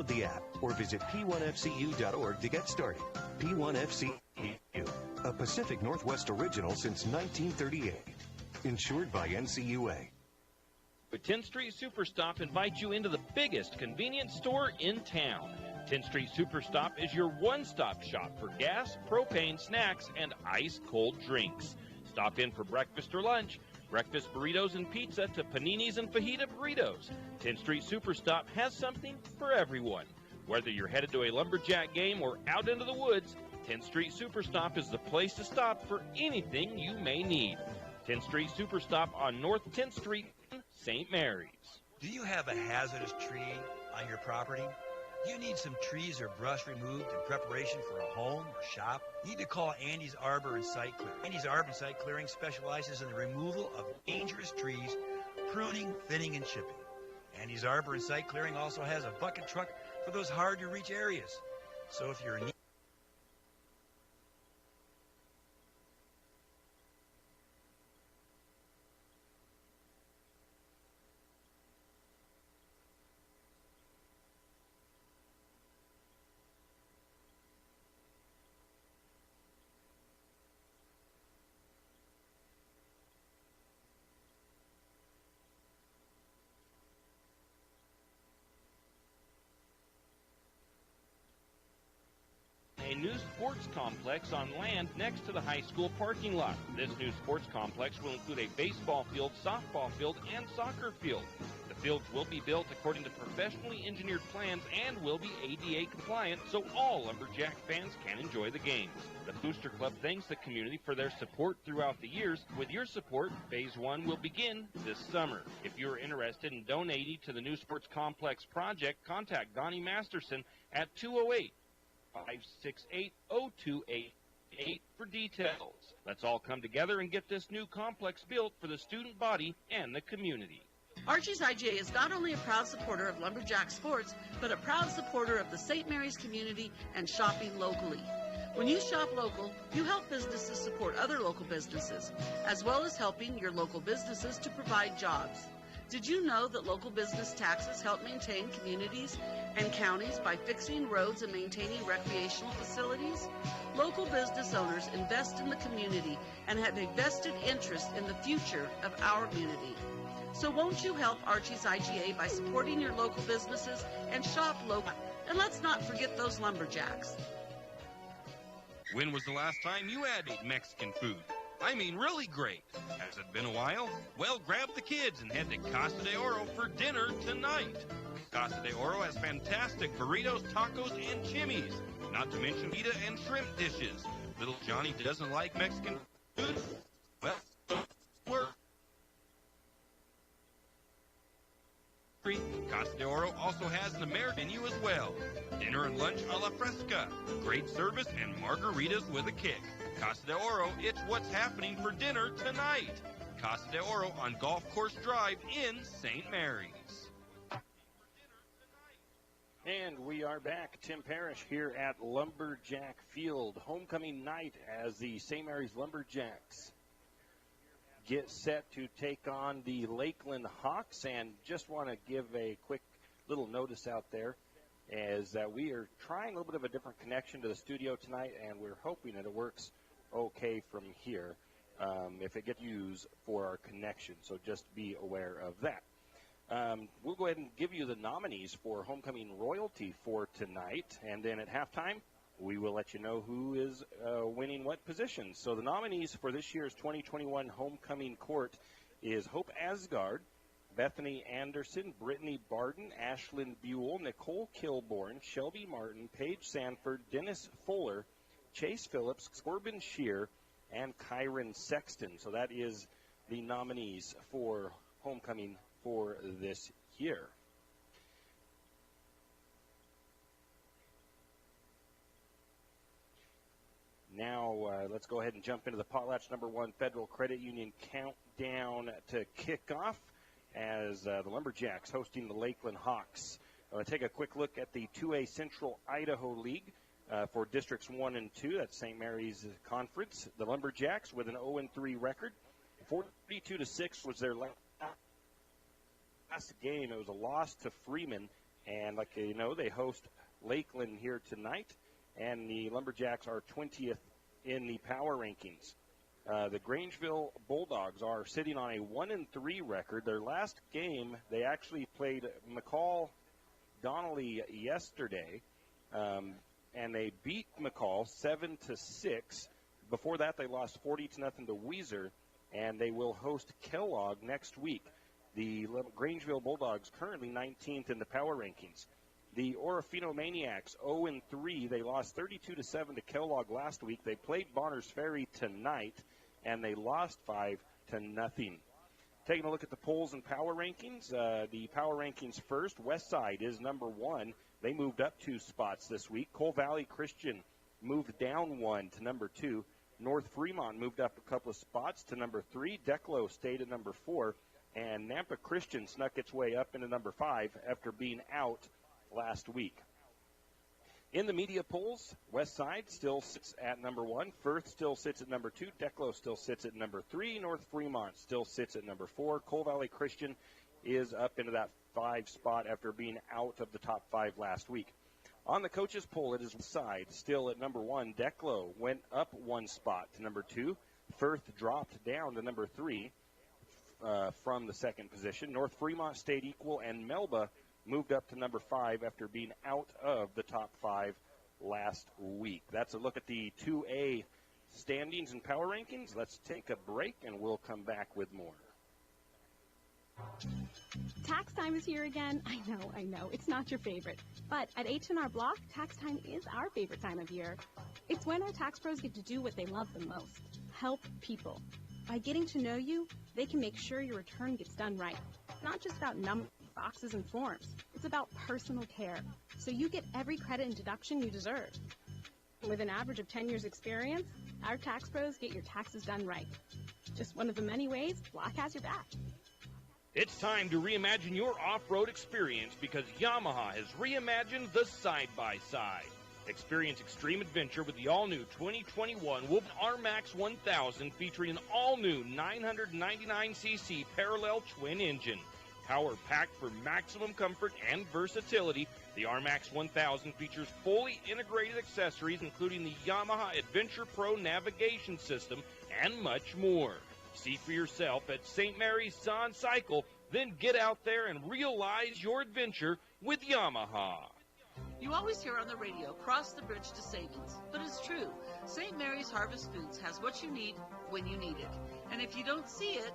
Download the app or visit p1fcu.org to get started. P1FCU, a Pacific Northwest original since 1938. Insured by NCUA. The 10th Street Superstop invites you into the biggest convenience store in town. 10th Street Superstop is your one-stop shop for gas, propane, snacks, and ice-cold drinks. Stop in for breakfast or lunch, breakfast burritos and pizza to paninis and fajita burritos. 10th Street Superstop has something for everyone. Whether you're headed to a lumberjack game or out into the woods, 10th Street Superstop is the place to stop for anything you may need. 10th Street Superstop on North 10th Street, St. Mary's. Do you have a hazardous tree on your property? Do you need some trees or brush removed in preparation for a home or shop? You need to call Andy's Arbor and Site Clearing. Andy's Arbor and Site Clearing specializes in the removal of dangerous trees, pruning, thinning, and chipping. Andy's Arbor and Site Clearing also has a bucket truck for those hard-to-reach areas. So if you're in need, a new sports complex on land next to the high school parking lot. This new sports complex will include a baseball field, softball field, and soccer field. The fields will be built according to professionally engineered plans and will be ADA compliant, so all Lumberjack fans can enjoy the games. The Booster Club thanks the community for their support throughout the years. With your support, Phase 1 will begin this summer. If you're interested in donating to the new sports complex project, contact Donnie Masterson at 208-568-0288 for details. Let's all come together and get this new complex built for the student body and the community. Archie's IGA is not only a proud supporter of Lumberjack sports, but a proud supporter of the St. Mary's community and shopping locally. When you shop local, you help businesses support other local businesses, as well as helping your local businesses to provide jobs. Did you know that local business taxes help maintain communities and counties by fixing roads and maintaining recreational facilities? Local business owners invest in the community and have a vested interest in the future of our community. So won't you help Archie's IGA by supporting your local businesses and shop local? And let's not forget those lumberjacks. When was the last time you had ate Mexican food? I mean, really great. Has it been a while? Well, grab the kids and head to Casa de Oro for dinner tonight. Casa de Oro has fantastic burritos, tacos, and chimmies, not to mention pita and shrimp dishes. Little Johnny doesn't like Mexican food? Well, work. Casa de Oro also has an American menu as well. Dinner and lunch a la fresca. Great service and margaritas with a kick. Casa de Oro, it's what's happening for dinner tonight. Casa de Oro on Golf Course Drive in St. Mary's. And we are back. Tim Parrish here at Lumberjack Field. Homecoming night as the St. Mary's Lumberjacks get set to take on the Lakeland Hawks. And just want to give a quick little notice out there is that we are trying a little bit of a different connection to the studio tonight, and we're hoping that it works okay from here if it gets used for our connection. So just be aware of that. We'll go ahead and give you the nominees for Homecoming Royalty for tonight, and then at halftime, we will let you know who is winning what position. So the nominees for this year's 2021 Homecoming Court is Hope Asgard, Bethany Anderson, Brittany Barden, Ashlyn Buell, Nicole Kilborn, Shelby Martin, Paige Sanford, Dennis Fuller, Chase Phillips, Corbin Shear, and Kyron Sexton. So that is the nominees for Homecoming for this year. Now, let's go ahead and jump into the Potlatch #1 Federal Credit Union countdown to kickoff as the Lumberjacks hosting the Lakeland Hawks. Take a quick look at the 2A Central Idaho League for Districts 1 and 2. That's St. Mary's Conference. The Lumberjacks with an 0-3 record. 42-6 was their last game. It was a loss to Freeman And like you know, they host Lakeland here tonight, and the Lumberjacks are 20th in the power rankings. The Grangeville Bulldogs are sitting on a 1-3 record. Their last game, they actually played McCall Donnelly yesterday, and they beat McCall 7-6. Before that, they lost 40-0 to Weiser, and they will host Kellogg next week. The Grangeville Bulldogs currently 19th in the power rankings. The Orofino Maniacs 0-3. They lost 32-7 to Kellogg last week. They played Bonners Ferry tonight, and they lost 5-0. Taking a look at the polls and power rankings. The power rankings first, Westside is number 1. They moved up 2 spots this week. Cole Valley Christian moved down 1 to number 2. North Fremont moved up a couple of spots to number 3. Declo stayed at number 4. And Nampa Christian snuck its way up into number 5 after being out last week. In the media polls, Westside still sits at number 1. Firth still sits at number 2. Declo still sits at number 3. North Fremont still sits at number 4. Cole Valley Christian is up into that 5 spot after being out of the top 5 last week. On the coaches poll, it is Westside still at number 1. Declo went up 1 spot to number 2. Firth dropped down to number 3 from the second position. North Fremont stayed equal, and Melba moved up to number 5 after being out of the top 5 last week. That's a look at the 2A standings and power rankings. Let's take a break, and we'll come back with more. Tax time is here again. I know, it's not your favorite. But at H&R Block, tax time is our favorite time of year. It's when our tax pros get to do what they love the most, help people. By getting to know you, they can make sure your return gets done right. Not just about numbers, boxes, and forms. It's about personal care, so you get every credit and deduction you deserve. With an average of 10 years experience, our tax pros get your taxes done right. Just one of the many ways Block has your back. It's time to reimagine your off-road experience because Yamaha has reimagined the side-by-side. Experience extreme adventure with the all-new 2021 Wolf RMAX 1000 featuring an all-new 999cc parallel twin engine. Power packed for maximum comfort and versatility, the RMAX 1000 features fully integrated accessories including the Yamaha Adventure Pro navigation system and much more. See for yourself at St. Mary's Son Cycle, then get out there and realize your adventure with Yamaha. You always hear on the radio, cross the bridge to savings. But it's true. St. Mary's Harvest Foods has what you need when you need it. And if you don't see it,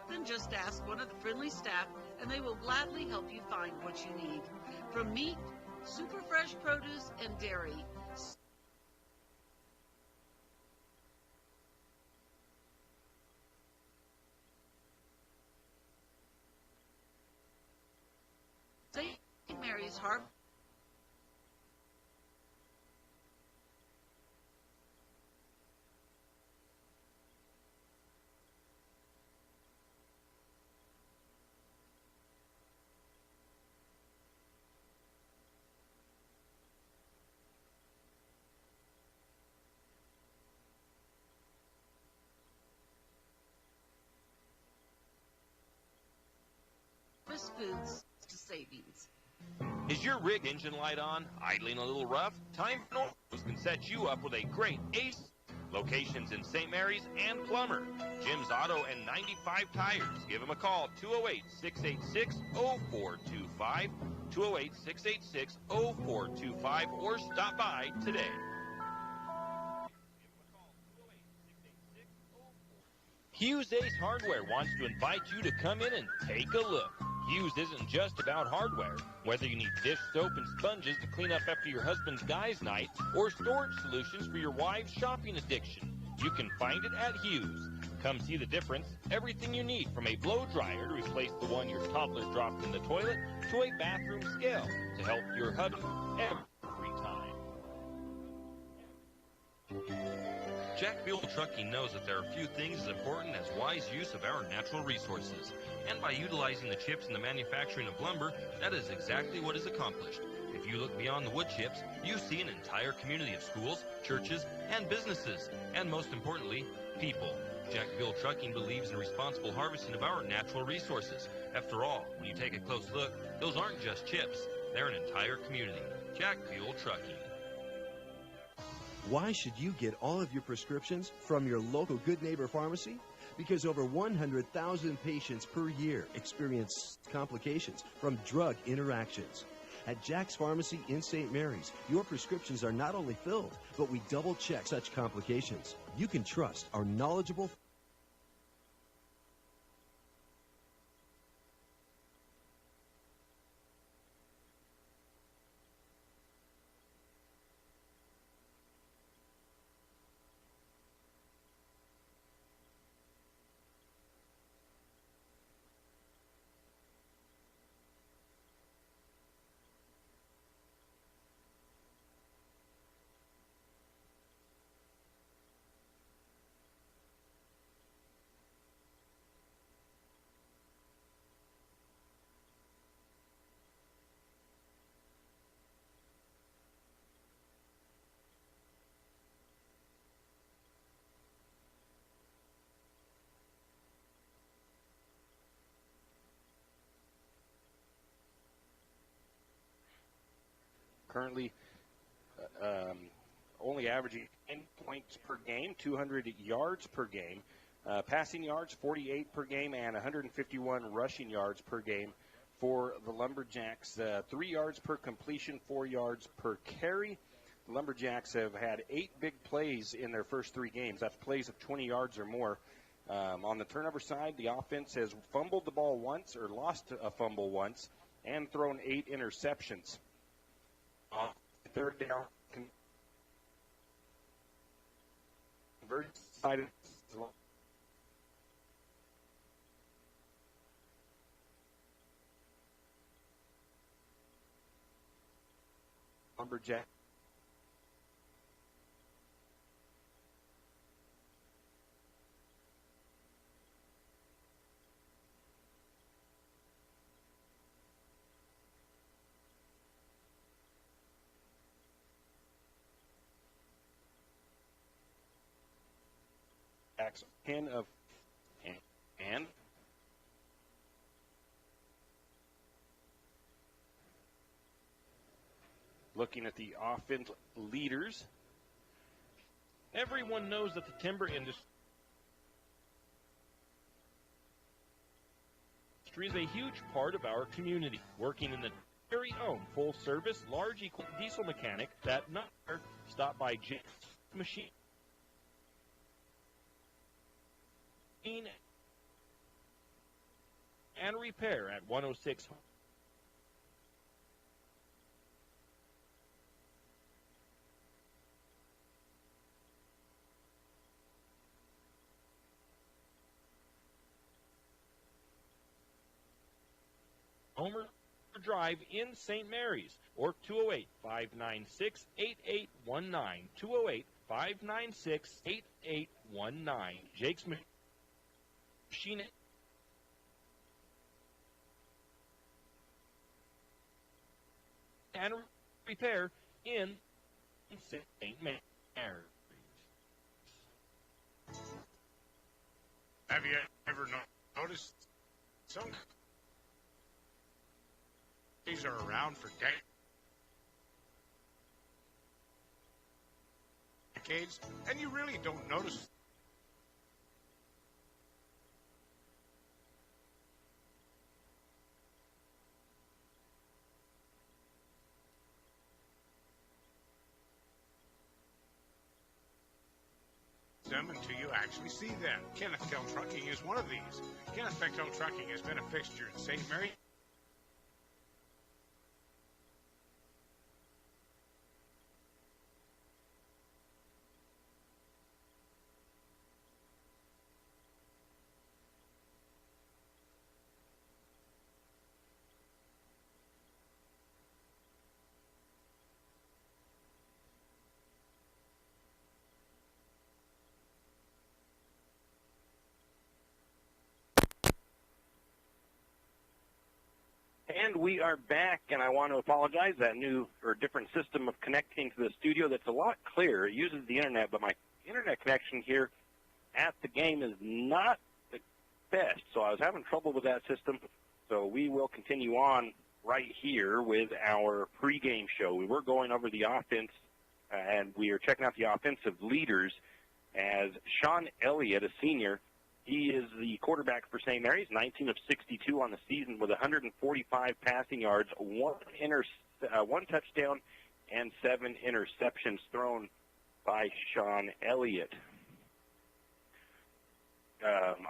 then just ask one of the friendly staff and they will gladly help you find what you need. From meat, super fresh produce, and dairy. St. Mary's Harvest Foods to savings. Is your rig engine light on, idling a little rough? Time Northwest can set you up with a great ace. Locations in St. Mary's and Plummer. Jim's Auto and 95 Tires. Give them a call, 208-686-0425, 208-686-0425, or stop by today. Hughes Ace Hardware wants to invite you to come in and take a look. Hughes isn't just about hardware. Whether you need dish soap and sponges to clean up after your husband's guys' night or storage solutions for your wife's shopping addiction, you can find it at Hughes. Come see the difference. Everything you need from a blow dryer to replace the one your toddler dropped in the toilet to a bathroom scale to help your hubby every time. Jack Buell Trucking knows that there are few things as important as wise use of our natural resources. And by utilizing the chips in the manufacturing of lumber, that is exactly what is accomplished. If you look beyond the wood chips, you see an entire community of schools, churches, and businesses, and most importantly, people. Jack Buell Trucking believes in responsible harvesting of our natural resources. After all, when you take a close look, those aren't just chips. They're an entire community. Jack Fuel Trucking. Why should you get all of your prescriptions from your local Good Neighbor Pharmacy? Because over 100,000 patients per year experience complications from drug interactions. At Jack's Pharmacy in St. Mary's, your prescriptions are not only filled, but we double-check such complications. You can trust our knowledgeable Currently only averaging 10 points per game, 200 yards per game, passing yards 48 per game, and 151 rushing yards per game for the Lumberjacks. 3 yards per completion, 4 yards per carry. The Lumberjacks have had 8 big plays in their first 3 games. That's plays of 20 yards or more. On the turnover side, the offense has fumbled the ball once or lost a fumble once and thrown 8 interceptions. Third down, converted side. Lumberjack. Pen of and looking at the offense leaders. Everyone knows that the timber industry is a huge part of our community. Working in the very own full-service, large diesel mechanic that not stop by Jake's Machine and Repair at 106 Homer Drive in St. Mary's, or 208-596-8819, 208-596-8819. Jake's Machine and Repair in St. Mary's. Have you ever noticed some these are around for decades, and you really don't notice them until you actually see them. Kenneth Kell Trucking is one of these. Kenneth Kell Trucking has been a fixture in St. Mary. And we are back, and I want to apologize. That new or different system of connecting to the studio that's a lot clearer. It uses the internet, but my internet connection here at the game is not the best. So I was having trouble with that system. So we will continue on right here with our pregame show. We were going over the offense, and we are checking out the offensive leaders as Sean Elliott, a senior, he is the quarterback for St. Mary's, 19 of 62 on the season with 145 passing yards, one touchdown, and 7 interceptions thrown by Sean Elliott.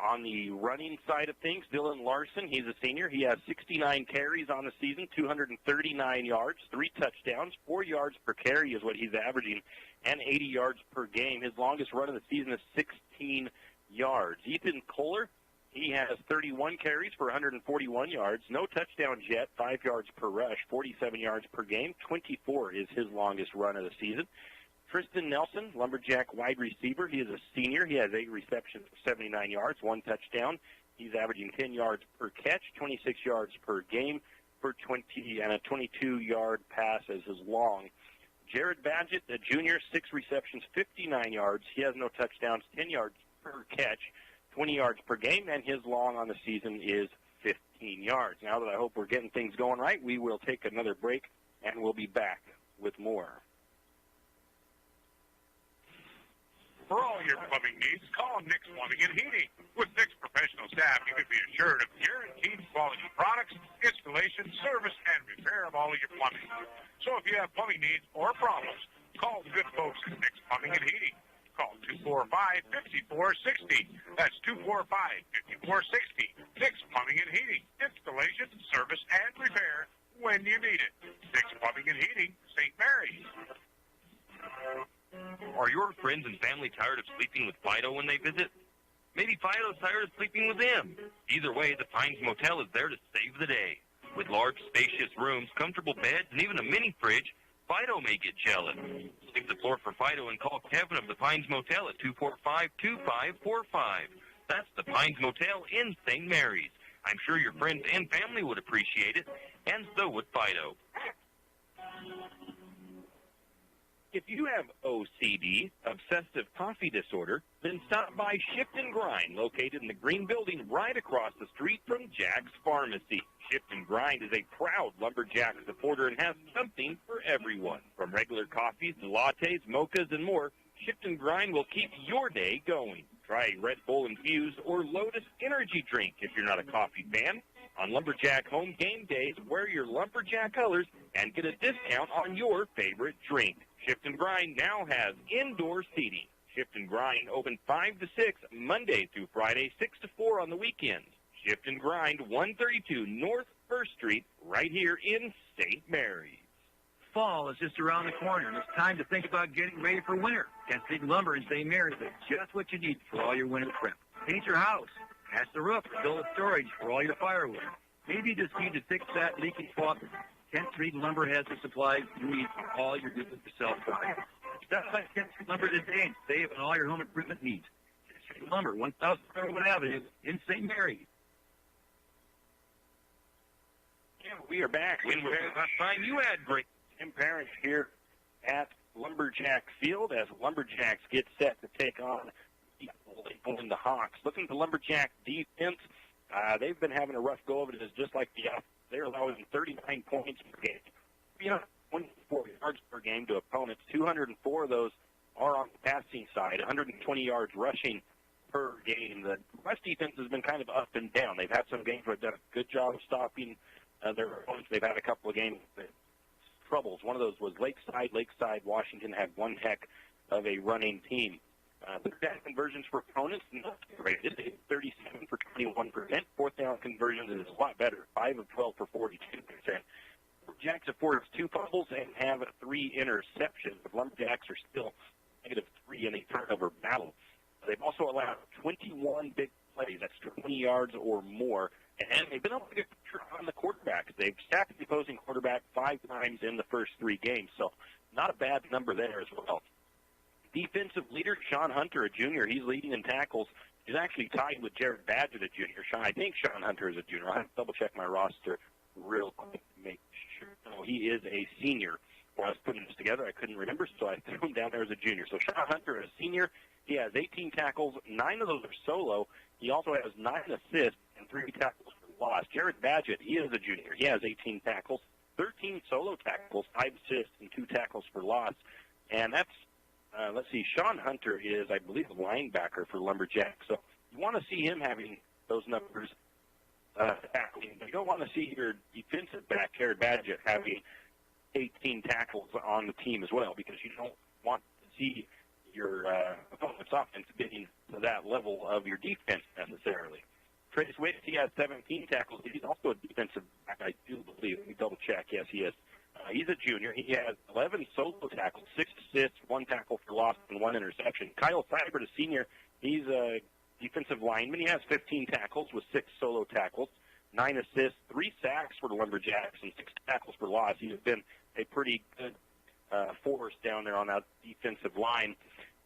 On the running side of things, Dylan Larson, he's a senior. He has 69 carries on the season, 239 yards, 3 touchdowns, 4 yards per carry is what he's averaging, and 80 yards per game. His longest run of the season is 16 yards. Ethan Kohler, he has 31 carries for 141 yards, no touchdowns yet, 5 yards per rush, 47 yards per game. 24 is his longest run of the season. Tristan Nelson, Lumberjack wide receiver. He is a senior. He has 8 receptions for 79 yards, 1 touchdown. He's averaging 10 yards per catch, 26 yards per game for 20 and a 22-yard pass as his long. Jared Badgett, a junior, 6 receptions, 59 yards. He has no touchdowns, 10 yards per catch, 20 yards per game, and his long on the season is 15 yards. Now that I hope we're getting things going right, we will take another break, and we'll be back with more. For all your plumbing needs, call Nick's Plumbing and Heating. With Nick's professional staff, you can be assured of guaranteed quality products, installation, service, and repair of all of your plumbing. So if you have plumbing needs or problems, call the good folks at Nick's Plumbing and Heating. Call 245-5460. That's 245-5460. Nick's Plumbing and Heating. Installation, service, and repair when you need it. Nick's Plumbing and Heating, St. Mary's. Are your friends and family tired of sleeping with Fido when they visit? Maybe Fido's tired of sleeping with them. Either way, the Pines Motel is there to save the day. With large, spacious rooms, comfortable beds, and even a mini fridge, Fido may get jealous. Sweep the floor for Fido and call Kevin of the Pines Motel at 245-2545. That's the Pines Motel in St. Mary's. I'm sure your friends and family would appreciate it, and so would Fido. If you have OCD, obsessive coffee disorder, then stop by Shift and Grind, located in the green building right across the street from Jack's Pharmacy. Shift and Grind is a proud Lumberjack supporter and has something for everyone. From regular coffees to lattes, mochas, and more, Shift and Grind will keep your day going. Try Red Bull Infused or Lotus Energy Drink if you're not a coffee fan. On Lumberjack home game days, wear your Lumberjack colors and get a discount on your favorite drink. Shift and Grind now has indoor seating. Shift and Grind open 5 to 6 Monday through Friday, 6 to 4 on the weekends. Shift and Grind, 132 North 1st Street, right here in St. Mary's. Fall is just around the corner, and it's time to think about getting ready for winter. Kent State Lumber in St. Mary's is just what you need for all your winter prep. Paint your house, patch the roof, or build a storage for all your firewood. Maybe you just need to fix that leaking faucet. Kent Street Lumber has the supplies you need for all your do-it-yourself projects. Stop by Kent Street Lumber today and save on all your home improvement needs. Kent Street Lumber, 1000 Fairwood Avenue in St. Mary's. Yeah, we are back. When last time you had great Tim Parrish here at Lumberjack Field as Lumberjacks get set to take on the Hawks. Looking at the Lumberjack defense, they've been having a rough go of it. It's just like the they're allowing 39 points per game. 24 yards per game to opponents. 204 of those are on the passing side. 120 yards rushing per game. The rush defense has been kind of up and down. They've had some games where they've done a good job of stopping their opponents. They've had a couple of games that troubles. One of those was Lakeside. Lakeside, Washington had one heck of a running team. The down conversions for opponents, not great. It's 37 for 21%. Fourth down conversions is a lot better, 5 of 12 for 42%. Jacks affords 2 fumbles and have 3 interceptions. The Lumberjacks are still -3 in a turnover battle. They've also allowed 21 big plays. That's 20 yards or more. And they've been able to get pressure on the quarterback. They've sacked the opposing quarterback 5 times in the first 3 games. So not a bad number there as well. Defensive leader, Sean Hunter, a junior. He's leading in tackles. He's actually tied with Jared Badgett, a junior. I think Sean Hunter is a junior. I'll have to double-check my roster real quick to make sure. No, he is a senior. When I was putting this together, I couldn't remember, so I threw him down there as a junior. So Sean Hunter is a senior. He has 18 tackles. 9 of those are solo. He also has 9 assists and 3 tackles for loss. Jared Badgett, he is a junior. He has 18 tackles, 13 solo tackles, 5 assists, and 2 tackles for loss. And that's, let's see, Sean Hunter is, I believe, a linebacker for Lumberjack. So you want to see him having those numbers tackling. But you don't want to see your defensive back, Jared Badgett, having 18 tackles on the team as well, because you don't want to see your opponent's offense getting to that level of your defense necessarily. Trace Wicks, he has 17 tackles. He's also a defensive back, I do believe. Let me double check. Yes, he is. He's a junior. He has 11 solo tackles, 6 assists, 1 tackle for loss, and 1 interception. Kyle Seibert, a senior, he's a defensive lineman. He has 15 tackles with 6 solo tackles, 9 assists, 3 sacks for the Lumberjacks, and 6 tackles for loss. He's been a pretty good force down there on that defensive line.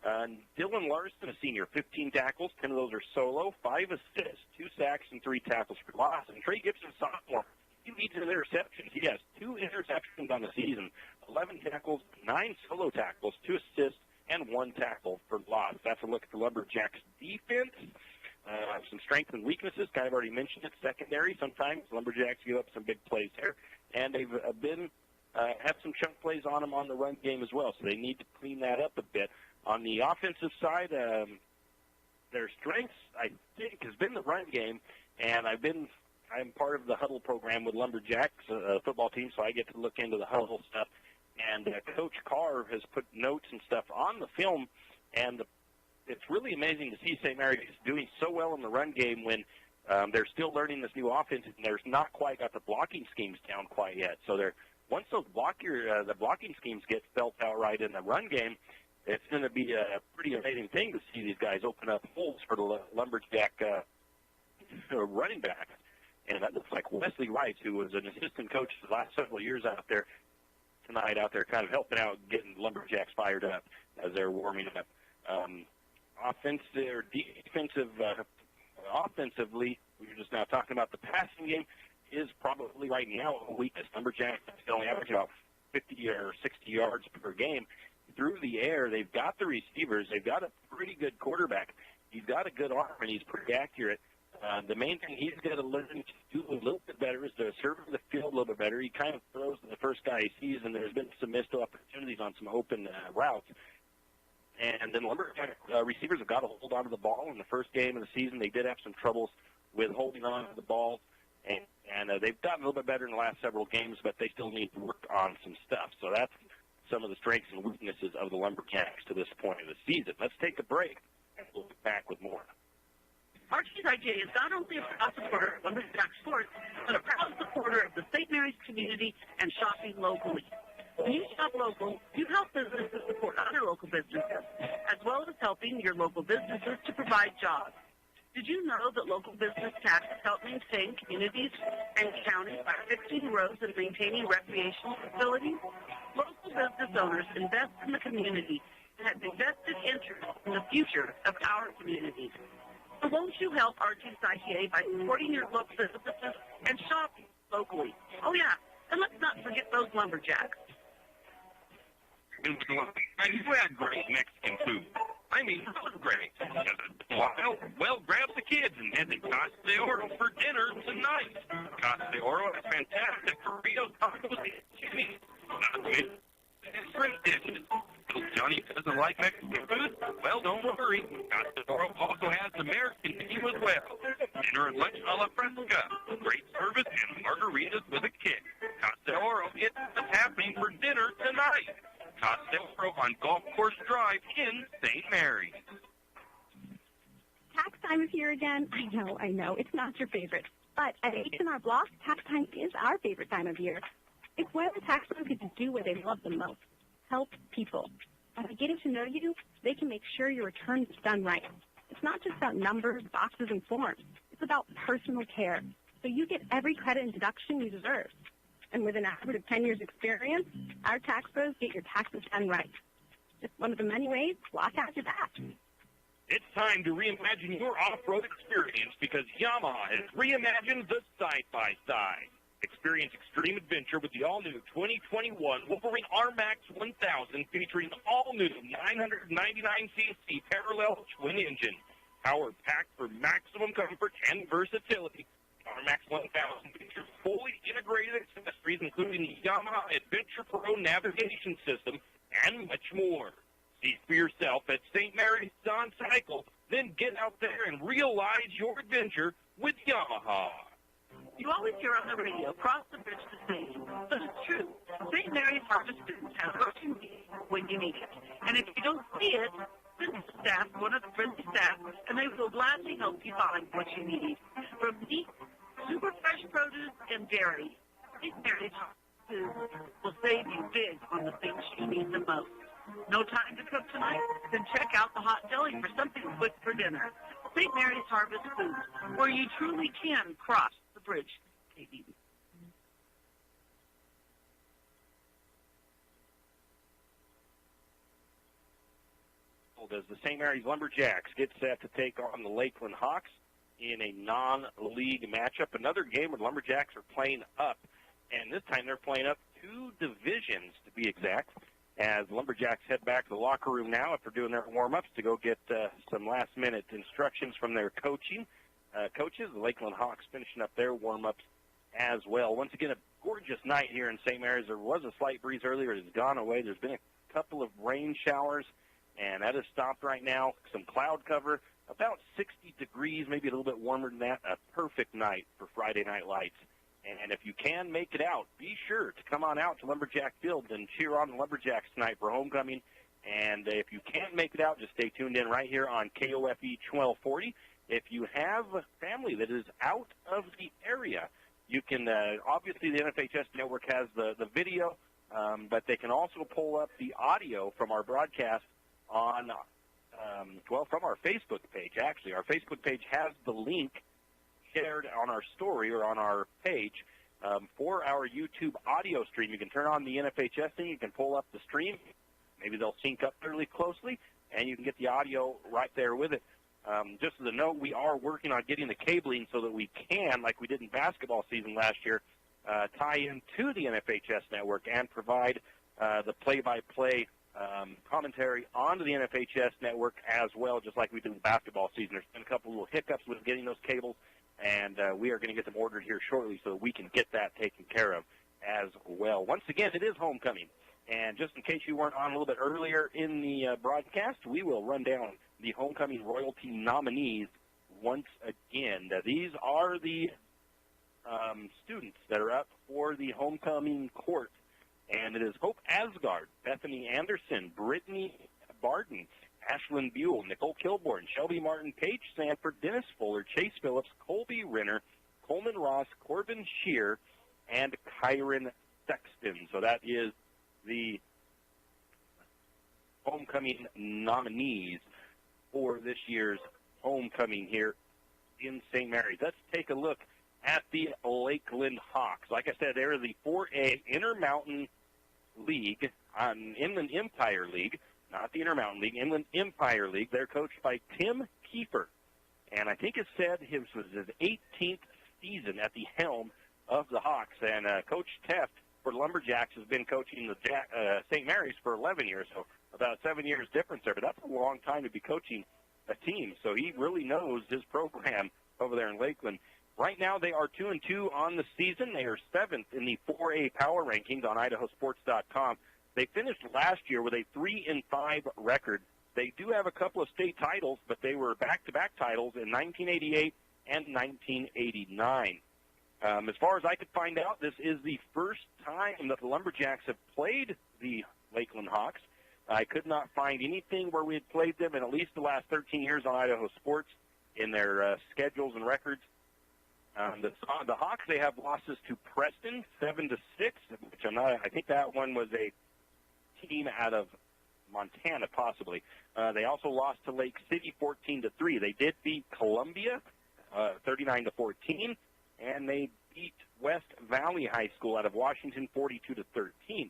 Dylan Larson, a senior, 15 tackles, 10 of those are solo, 5 assists, 2 sacks, and 3 tackles for loss. And Trey Gibson, sophomore, he leads in interceptions. He has 2 interceptions on the season, 11 tackles, 9 solo tackles, 2 assists, and 1 tackle for loss. That's a look at the Lumberjacks' defense. Some strengths and weaknesses, kind of already mentioned it. Secondary, sometimes Lumberjacks give up some big plays there. And they've have some chunk plays on them on the run game as well, so they need to clean that up a bit. On the offensive side, their strengths, I think, has been the run game, and I'm part of the huddle program with Lumberjacks football team, so I get to look into the huddle stuff. And Coach Carr has put notes and stuff on the film, and it's really amazing to see St. Mary's doing so well in the run game when they're still learning this new offense, and they're not quite got the blocking schemes down quite yet. So once those the blocking schemes get felt out right in the run game, it's going to be a pretty amazing thing to see these guys open up holes for the Lumberjack running back. And that looks like Wesley Rice, who was an assistant coach the last several years out there, tonight out there kind of helping out, getting Lumberjacks fired up as they're warming up. Offensively, we were just now talking about the passing game, is probably right now a weakness. Lumberjacks only average about 50 or 60 yards per game. Through the air, they've got the receivers. They've got a pretty good quarterback. He's got a good arm, and he's pretty accurate. The main thing he's got to learn to do a little bit better is to serve the field a little bit better. He kind of throws to the first guy he sees, and there's been some missed opportunities on some open routes. And then Lumberjack receivers have got to hold on to the ball. In the first game of the season, they did have some troubles with holding on to the ball. And they've gotten a little bit better in the last several games, but they still need to work on some stuff. So that's some of the strengths and weaknesses of the Lumberjacks to this point of the season. Let's take a break, and we'll be back with more. RTIJ is not only a proud supporter of Lumberjack sports, but a proud supporter of the St. Mary's community and shopping locally. When you shop local, you help businesses support other local businesses, as well as helping your local businesses to provide jobs. Did you know that local business taxes help maintain communities and counties by fixing roads and maintaining recreational facilities? Local business owners invest in the community and have invested interest in the future of our communities. So won't you help RTIJ by supporting your local businesses and shopping locally? Oh, yeah, and let's not forget those Lumberjacks. And you had great Mexican food. I mean, it was great. Well, grab the kids and head to Casa de Oro for dinner tonight. Casa de Oro has fantastic burritos, tacos, and chili. Not to mention shrimp dishes. Little Johnny doesn't like Mexican food? Well, don't worry. Casa de Oro also has American menu as well. Dinner and lunch a la fresca. Great service and margaritas with a kick. Casa de Oro, it's what's happening for dinner tonight. Casa de Oro on Golf Course Drive in St. Mary's. Tax time is here again. I know. It's not your favorite. But at H&R Block, tax time is our favorite time of year. It's when the tax pros get to do what they love the most, help people. And by getting to know you, they can make sure your return is done right. It's not just about numbers, boxes, and forms. It's about personal care. So you get every credit and deduction you deserve. And with an average of 10 years experience, our tax pros get your taxes done right. Just one of the many ways Block has your back. It's time to reimagine your off-road experience because Yamaha has reimagined the side-by-side. Experience extreme adventure with the all-new 2021 Wolverine R-Max 1000 featuring all-new 999cc parallel twin engine. Power packed for maximum comfort and versatility. Our Max 1000 features fully integrated accessories, including the Yamaha Adventure Pro navigation system and much more. See for yourself at St. Mary's on Cycle, then get out there and realize your adventure with Yamaha. You always hear on the radio, cross the bridge to safety. But it's true. St. Mary's Harvest Foods has what you need when you need it. And if you don't see it, send the staff, one of the friendly staff, and they will gladly help you find what you need. From meat, super fresh produce, and dairy, St. Mary's Harvest Foods will save you big on the things you need the most. No time to cook tonight? Then check out the hot deli for something quick for dinner. St. Mary's Harvest Foods, where you truly can cross the bridge. As the St. Mary's Lumberjacks get set to take on the Lakeland Hawks in a non-league matchup, another game where the Lumberjacks are playing up, and this time they're playing up 2 divisions to be exact, as the Lumberjacks head back to the locker room now after doing their warm-ups to go get some last-minute instructions from their coaches. The Lakeland Hawks finishing up their warm-ups as well. Once again, a gorgeous night here in St. Mary's. There was a slight breeze earlier. It has gone away. There's been a couple of rain showers, and that has stopped right now. Some cloud cover, about 60 degrees, maybe a little bit warmer than that. A perfect night for Friday Night Lights. And if you can make it out, be sure to come on out to Lumberjack Field and cheer on the Lumberjacks tonight for homecoming. And if you can't make it out, just stay tuned in right here on KOFE 1240. If you have a family that is out of the area, you can, obviously the NFHS network has the video, but they can also pull up the audio from our broadcast on, from our Facebook page, actually. Our Facebook page has the link shared on our story or on our page for our YouTube audio stream. You can turn on the NFHS thing. You can pull up the stream. Maybe they'll sync up fairly closely, and you can get the audio right there with it. Just as a note, we are working on getting the cabling so that we can, like we did in basketball season last year, tie into the NFHS network and provide the play-by-play commentary onto the NFHS network as well, just like we did in basketball season. There's been a couple little hiccups with getting those cables, and we are going to get them ordered here shortly so that we can get that taken care of as well. Once again, it is homecoming. And just in case you weren't on a little bit earlier in the broadcast, we will run down the homecoming royalty nominees once again. Now, these are the students that are up for the homecoming court. And it is Hope Asgard, Bethany Anderson, Brittany Barden, Ashlyn Buell, Nicole Kilborn, Shelby Martin, Paige Sanford, Dennis Fuller, Chase Phillips, Colby Renner, Coleman Ross, Corbin Shear, and Kyron Sexton. So that is the homecoming nominees for this year's homecoming here in St. Mary's. Let's take a look at the Lakeland Hawks. Like I said, they're the 4A Intermountain League, Inland Empire League, not the Intermountain League, Inland Empire League. They're coached by Tim Kiefer, and I think it said his was his 18th season at the helm of the Hawks. And Coach Teft for the Lumberjacks has been coaching the St. Mary's for 11 years, so about 7 years difference there. But that's a long time to be coaching a team, so he really knows his program over there in Lakeland. Right now, they are 2-2 on the season. They are 7th in the 4A power rankings on idahosports.com. They finished last year with a 3-5 record. They do have a couple of state titles, but they were back-to-back titles in 1988 and 1989. As far as I could find out, this is the first time that the Lumberjacks have played the Lakeland Hawks. I could not find anything where we had played them in at least the last 13 years on Idaho Sports in their schedules and records. The Hawks, they have losses to Preston 7-6, which I think that one was a team out of Montana, possibly. They also lost to Lake City 14-3. They did beat Columbia 39-14, and they beat West Valley High School out of Washington 42-13.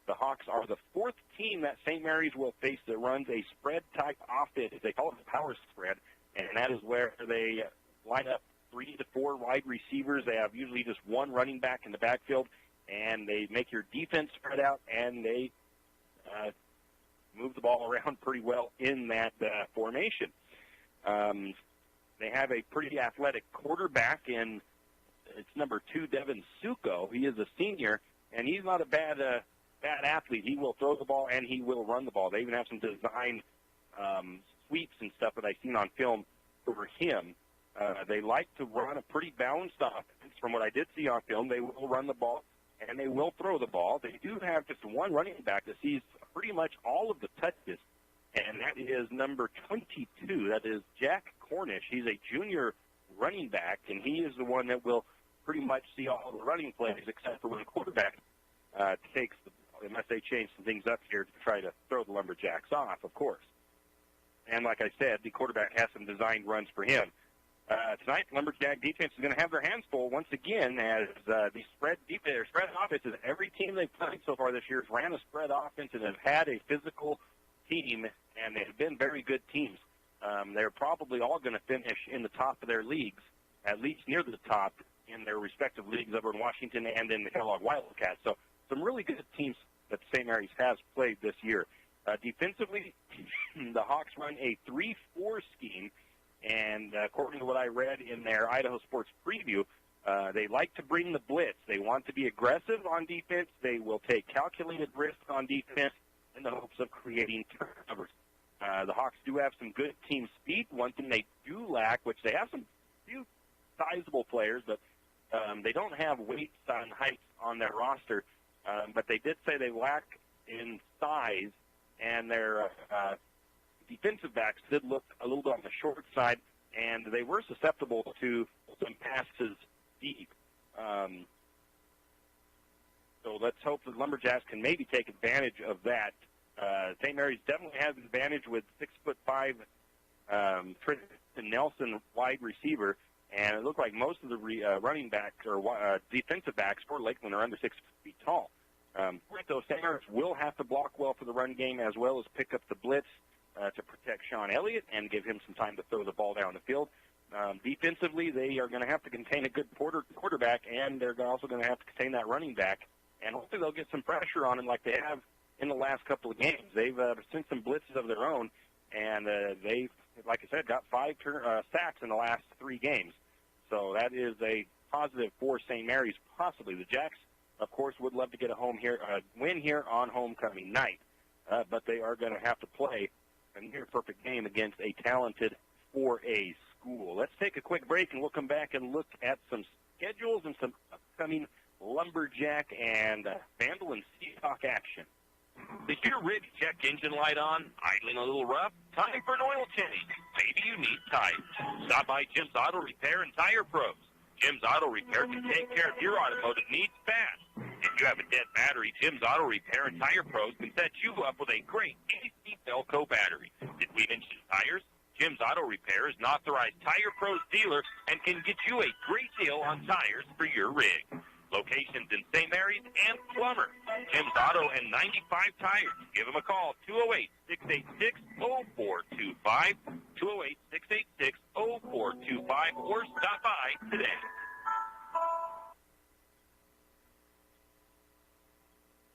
The Hawks are the fourth team that St. Mary's will face that runs a spread-type offense. They call it the power spread, and that is where they line up 3 to 4 wide receivers. They have usually just one running back in the backfield, and they make your defense spread out, and they move the ball around pretty well in that formation. They have a pretty athletic quarterback in it's number 2, Devin Suko. He is a senior, and he's not a bad athlete. He will throw the ball, and he will run the ball. They even have some design sweeps and stuff that I've seen on film for him. They like to run a pretty balanced offense. From what I did see on film, they will run the ball, and they will throw the ball. They do have just one running back that sees pretty much all of the touches, and that is number 22. That is Jack Cornish. He's a junior running back, and he is the one that will pretty much see all the running plays except for when the quarterback takes the ball, unless they change some things up here to try to throw the Lumberjacks off, of course. And like I said, the quarterback has some designed runs for him. Tonight, Lumberjack defense is going to have their hands full once again as the spread offenses. Every team they've played so far this year has ran a spread offense and have had a physical team, and they've been very good teams. They're probably all going to finish in the top of their leagues, at least near the top in their respective leagues over in Washington and in the Kellogg Wildcats. So some really good teams that St. Mary's has played this year. Defensively, the Hawks run a 3-4 scheme, and according to what I read in their Idaho Sports preview, they like to bring the blitz. They want to be aggressive on defense. They will take calculated risks on defense in the hopes of creating turnovers. The Hawks do have some good team speed. One thing they do lack, which they have some few sizable players, but they don't have weights and heights on their roster. But they did say they lack in size, and their defensive backs did look a little bit on the short side, and they were susceptible to some passes deep. So let's hope the Lumberjacks can maybe take advantage of that. St. Mary's definitely has an advantage with 6'5" Tristan Nelson wide receiver, and it looked like most of the running backs or defensive backs for Lakeland are under 6 feet tall. So St. Mary's will have to block well for the run game as well as pick up the blitz to protect Sean Elliott and give him some time to throw the ball down the field. Defensively, they are going to have to contain a good quarterback, and they're also going to have to contain that running back, and hopefully they'll get some pressure on him like they have in the last couple of games. They've sent some blitzes of their own, and they've, like I said, got 5 sacks in the last 3 games. So that is a positive for St. Mary's, possibly. The Jacks, of course, would love to get a win here on homecoming night, but they are going to have to play a near-perfect game against a talented 4A school. Let's take a quick break, and we'll come back and look at some schedules and some upcoming Lumberjack and Vandal and Seahawk action. Is your rig check engine light on? Idling a little rough? Time for an oil change. Maybe you need tires. Stop by Jim's Auto Repair and Tire Pros. Jim's Auto Repair can take care of your automotive needs fast. If you have a dead battery, Jim's Auto Repair and Tire Pros can set you up with a great AC Velco battery. Did we mention tires? Jim's Auto Repair is an authorized Tire Pros dealer and can get you a great deal on tires for your rig. Locations in St. Mary's and Plummer. Jim's Auto and 95 Tires. Give them a call, 208-686-0425, 208-686-0425, or stop by today.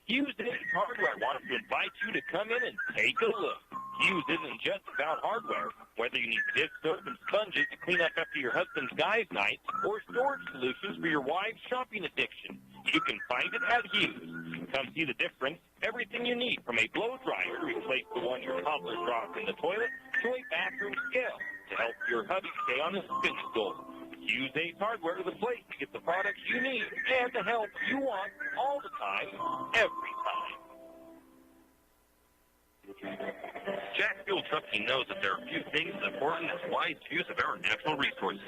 Hughes Hardware wants to invite you to come in and take a look. Hughes isn't just about hardware. Whether you need dish soap and sponges to clean up after your husband's guys' night or storage solutions for your wife's shopping addiction, you can find it at Hughes. Come see the difference. Everything you need, from a blow dryer to replace the one your toddler dropped in the toilet to a bathroom scale to help your hubby stay on his fitness goals. Hughes Ace Hardware is the place to get the products you need and the help you want all the time, every time. Jack Fuel Trucking knows that there are few things as important as wise use of our natural resources.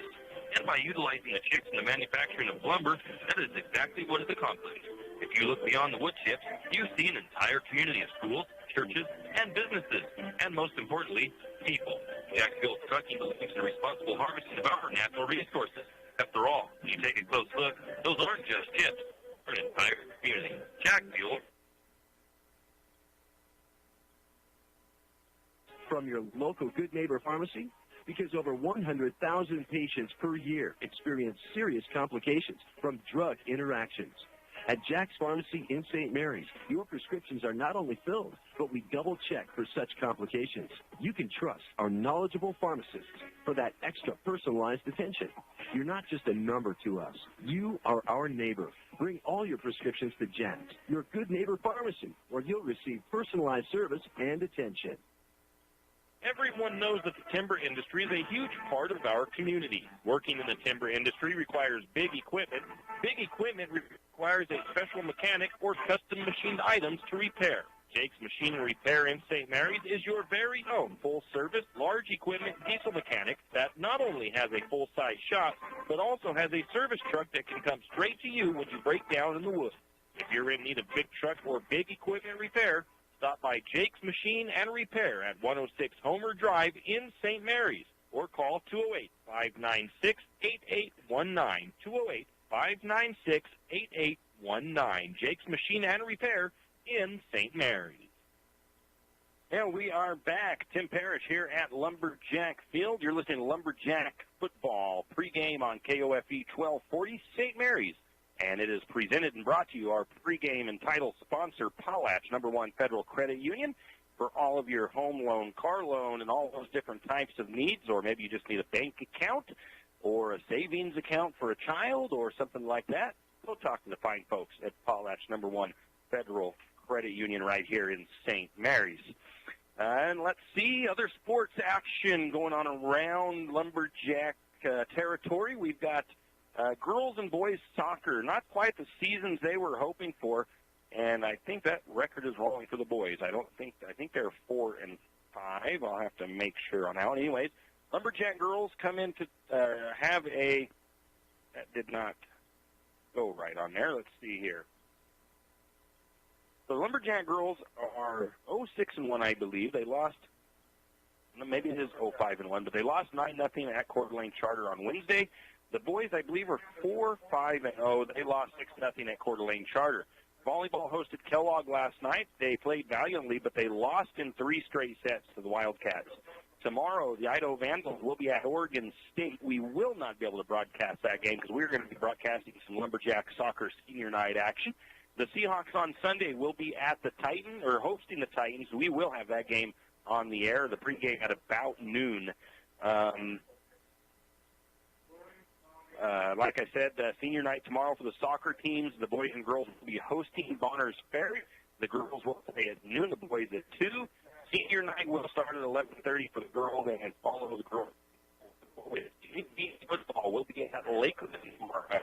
And by utilizing the chips in the manufacturing of lumber, that is exactly what is accomplished. If you look beyond the wood chips, you see an entire community of schools, churches, and businesses, and most importantly, people. Jack Fuel Trucking believes in the responsible harvesting of our natural resources. After all, when you take a close look, those aren't just chips. They're an entire community. Jack Fuel. From your local Good Neighbor Pharmacy, because over 100,000 patients per year experience serious complications from drug interactions. At Jack's Pharmacy in St. Mary's, your prescriptions are not only filled, but we double-check for such complications. You can trust our knowledgeable pharmacists for that extra personalized attention. You're not just a number to us. You are our neighbor. Bring all your prescriptions to Jack's, your good neighbor pharmacy, where you'll receive personalized service and attention. Everyone knows that the timber industry is a huge part of our community. Working in the timber industry requires big equipment. Big equipment requires a special mechanic or custom machined items to repair. Jake's Machine and Repair in St. Mary's is your very own full-service, large equipment diesel mechanic that not only has a full-size shop, but also has a service truck that can come straight to you when you break down in the woods. If you're in need of big truck or big equipment repair, stop by Jake's Machine and Repair at 106 Homer Drive in St. Mary's or call 208-596-8819, 208-596-8819. Jake's Machine and Repair in St. Mary's. And we are back. Tim Parrish here at Lumberjack Field. You're listening to Lumberjack Football pregame on KOFE 1240 St. Mary's. And it is presented and brought to you, our pregame and title sponsor, Potlatch, #1 Federal Credit Union, for all of your home loan, car loan, and all those different types of needs. Or maybe you just need a bank account or a savings account for a child or something like that. Go talk to the fine folks at Potlatch, #1 Federal Credit Union right here in St. Mary's. And let's see, other sports action going on around Lumberjack territory. We've got girls and boys soccer, not quite the seasons they were hoping for, and I think that record is wrong for the boys. I think they're 4-5. I'll have to make sure on that one. Anyways, Lumberjack girls come in to have a that did not go right on there. Let's see here. The Lumberjack girls are 0-6-1, I believe. They lost. Maybe it is 0-5-1, but they lost 9-0 at Coeur d'Alene Charter on Wednesday. The boys, I believe, are 4-5-0. They lost 6-0 at Coeur d'Alene Charter. Volleyball hosted Kellogg last night. They played valiantly, but they lost in 3 straight sets to the Wildcats. Tomorrow, the Idaho Vandals will be at Oregon State. We will not be able to broadcast that game because we're going to be broadcasting some Lumberjack soccer senior night action. The Seahawks on Sunday will be at the Titan, or hosting the Titans. We will have that game on the air, the pregame at about noon. Like I said, senior night tomorrow for the soccer teams. The boys and girls will be hosting Bonner's Ferry. The girls will play at noon, the boys at 2. Senior night will start at 11:30 for the girls and follow the girls. Football will be at Lakeland tomorrow.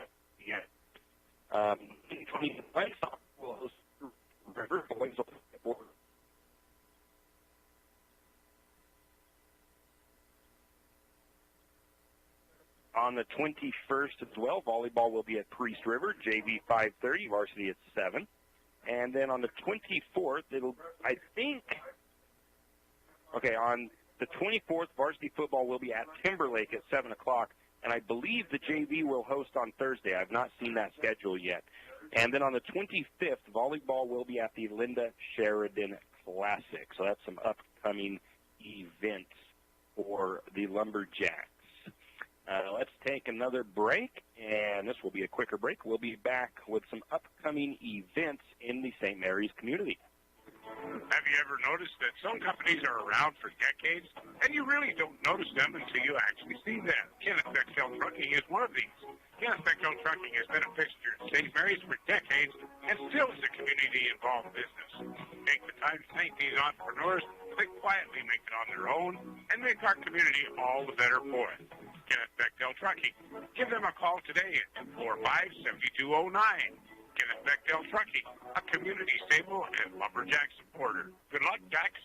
Will host River. Boys will play at Border. On the 21st as well, volleyball will be at Priest River, JV 5:30, varsity at 7. And then on the 24th, on the 24th, varsity football will be at Timberlake at 7 o'clock. And I believe the JV will host on Thursday. I've not seen that schedule yet. And then on the 25th, volleyball will be at the Linda Sheridan Classic. So that's some upcoming events for the Lumberjacks. Let's take another break, and this will be a quicker break. We'll be back with some upcoming events in the St. Mary's community. Have you ever noticed that some companies are around for decades, and you really don't notice them until you actually see them? Kenneth Bechtel Trucking is one of these. Kenneth Bechtel Trucking has been a fixture in St. Mary's for decades and still is a community-involved business. Take the time to thank these entrepreneurs that quietly make it on their own and make our community all the better for it. Kenneth Bechtel Trucking. Give them a call today at 245-7209. Kenneth Bechtel Trucking, a community stable and lumberjack supporter. Good luck, Jacks.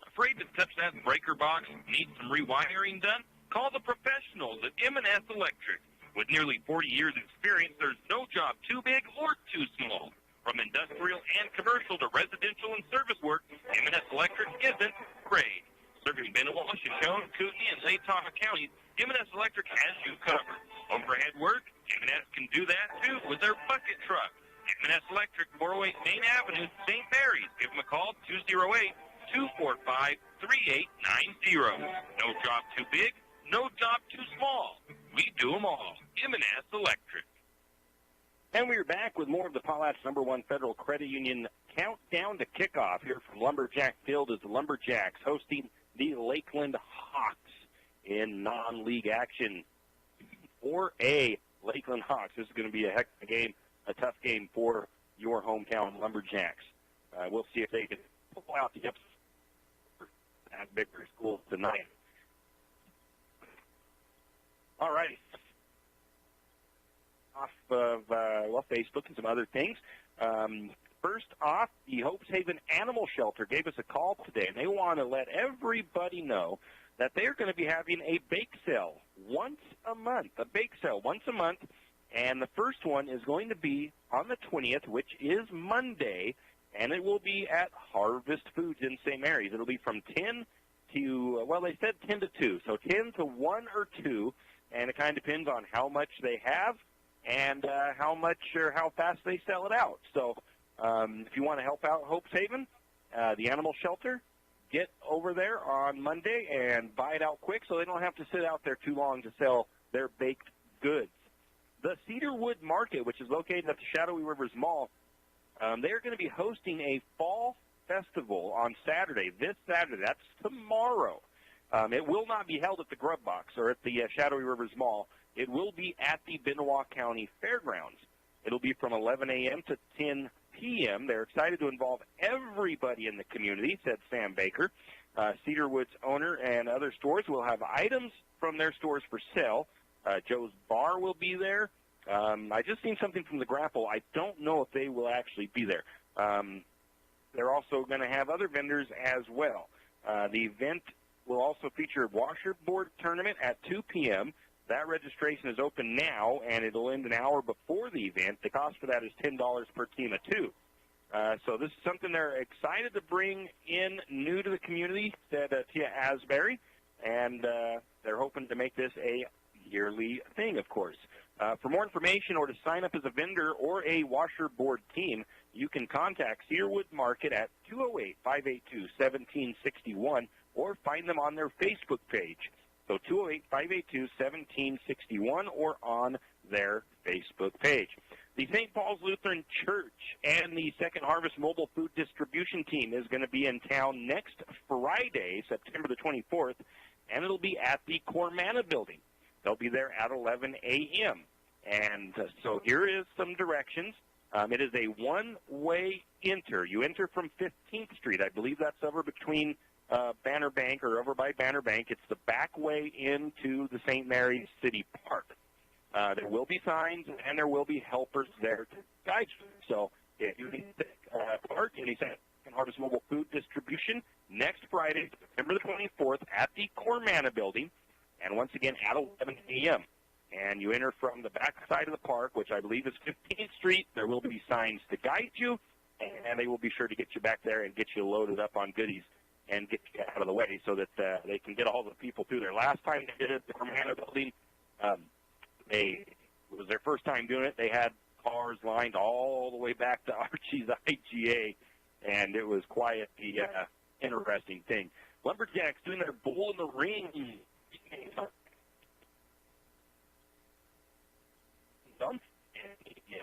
Afraid to touch that breaker box? Need some rewiring done? Call the professionals at M&S Electric. With nearly 40 years experience, there's no job too big or too small. From industrial and commercial to residential and service work, M&S Electric isn't afraid. Serving Benoit, Shoshone, Kootenai, and Latah counties, M&S Electric has you covered. Overhead work, M&S can do that too with their bucket truck. M&S Electric, 408 Main Avenue, St. Mary's. Give them a call, 208-245-3890. No job too big, no job too small. We do them all. M&S Electric. And we are back with more of the Potlatch #1 Federal Credit Union countdown to kickoff here from Lumberjack Field as the Lumberjacks hosting the Lakeland Hawks in non-league action. 4A Lakeland Hawks. This is going to be a heck of a game, a tough game for your hometown Lumberjacks. We'll see if they can pull out the upset at Victory School tonight. All right. Off of Facebook and some other things. First off, the Hope's Haven Animal Shelter gave us a call today, and they want to let everybody know that they're going to be having a bake sale once a month, and the first one is going to be on the 20th, which is Monday, and it will be at Harvest Foods in St. Mary's. It'll be from 10 to, well, they said 10 to 2, so 10 to 1 or 2, and it kind of depends on how much they have and how much or how fast they sell it out. So if you want to help out Hope's Haven, the animal shelter, get over there on Monday and buy it out quick so they don't have to sit out there too long to sell their baked goods. The Cedarwood Market, which is located at the Shadowy Rivers Mall, they're going to be hosting a fall festival on Saturday, this Saturday. That's tomorrow. It will not be held at the Grub Box or at the Shadowy Rivers Mall. It will be at the Benoit County Fairgrounds. It'll be from 11 a.m. to 10 p.m. They're excited to involve everybody in the community, said Sam Baker. Cedarwood's owner and other stores will have items from their stores for sale. Joe's Bar will be there. I just seen something from the Grapple. I don't know if they will actually be there. They're also going to have other vendors as well. The event will also feature a washerboard tournament at 2 p.m. That registration is open now, and it'll end an hour before the event. The cost for that is $10 per team of 2. So this is something they're excited to bring in new to the community, said Tia Asbury, and they're hoping to make this a yearly thing, of course. For more information or to sign up as a vendor or a washerboard team, you can contact Cedarwood Market at 208-582-1761 or find them on their Facebook page. So 208-582-1761 or on their Facebook page. The St. Paul's Lutheran Church and the Second Harvest Mobile Food Distribution Team is going to be in town next Friday, September the 24th, and it'll be at the Cormana Building. They'll be there at 11 a.m. And so here is some directions. It is a one-way enter. You enter from 15th Street. I believe that's over between Banner Bank or over by Banner Bank. It's the back way into the St. Mary's City Park. There will be signs and there will be helpers there to guide you. So if you need to park in the Second Harvest Mobile Food Distribution next Friday, September the 24th at the Cormana Building, and once again at 11 a.m. And you enter from the back side of the park, which I believe is 15th Street. There will be signs to guide you, and they will be sure to get you back there and get you loaded up on goodies and get you out of the way so that they can get all the people through there. Last time they did it at the Cormana Building, it was their first time doing it. They had cars lined all the way back to Archie's IGA, and it was quite the interesting thing. Lumberjacks doing their Bull in the Ring. Yeah.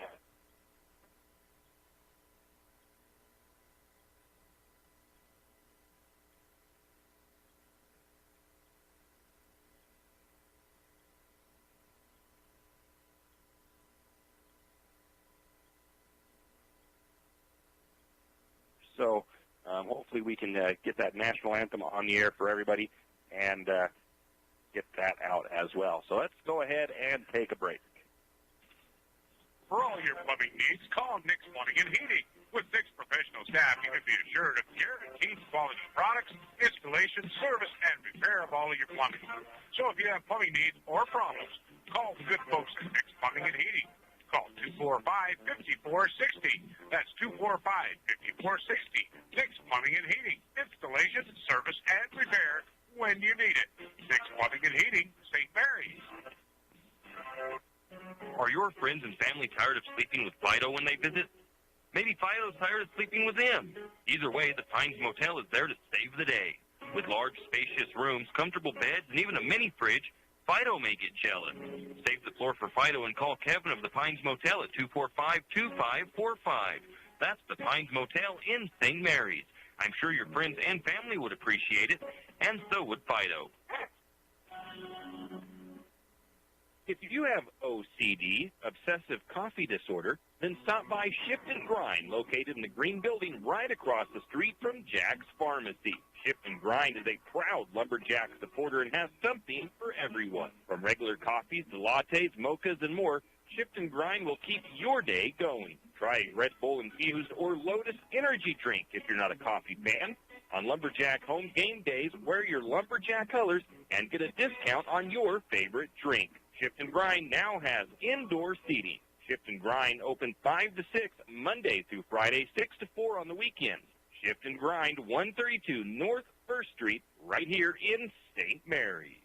So hopefully we can get that national anthem on the air for everybody and get that out as well. So let's go ahead and take a break. For all your plumbing needs, call Nick's Plumbing and Heating. With Nick's professional staff, you can be assured of guaranteed quality products, installation, service, and repair of all of your plumbing. So if you have plumbing needs or problems, call the good folks at Nick's Plumbing and Heating. Call 245-5460. That's 245-5460. Nick's Plumbing and Heating. Installation, service, and repair when you need it. Nick's Plumbing and Heating, St. Mary's. Are your friends and family tired of sleeping with Fido when they visit? Maybe Fido's tired of sleeping with them. Either way, the Pines Motel is there to save the day. With large, spacious rooms, comfortable beds, and even a mini fridge, Fido may get jealous. Save the floor for Fido and call Kevin of the Pines Motel at 245-2545. That's the Pines Motel in St. Mary's. I'm sure your friends and family would appreciate it, and so would Fido. If you have OCD, obsessive coffee disorder, then stop by Shift and Grind, located in the green building right across the street from Jack's Pharmacy. Shift and Grind is a proud Lumberjack supporter and has something for everyone. From regular coffees to lattes, mochas, and more, Shift and Grind will keep your day going. Try a Red Bull Infused or Lotus Energy drink if you're not a coffee fan. On Lumberjack home game days, wear your Lumberjack colors and get a discount on your favorite drink. Shift and Grind now has indoor seating. Shift and Grind open 5 to 6 Monday through Friday, 6 to 4 on the weekends. Shift and Grind, 132 North 1st Street, right here in St. Mary's.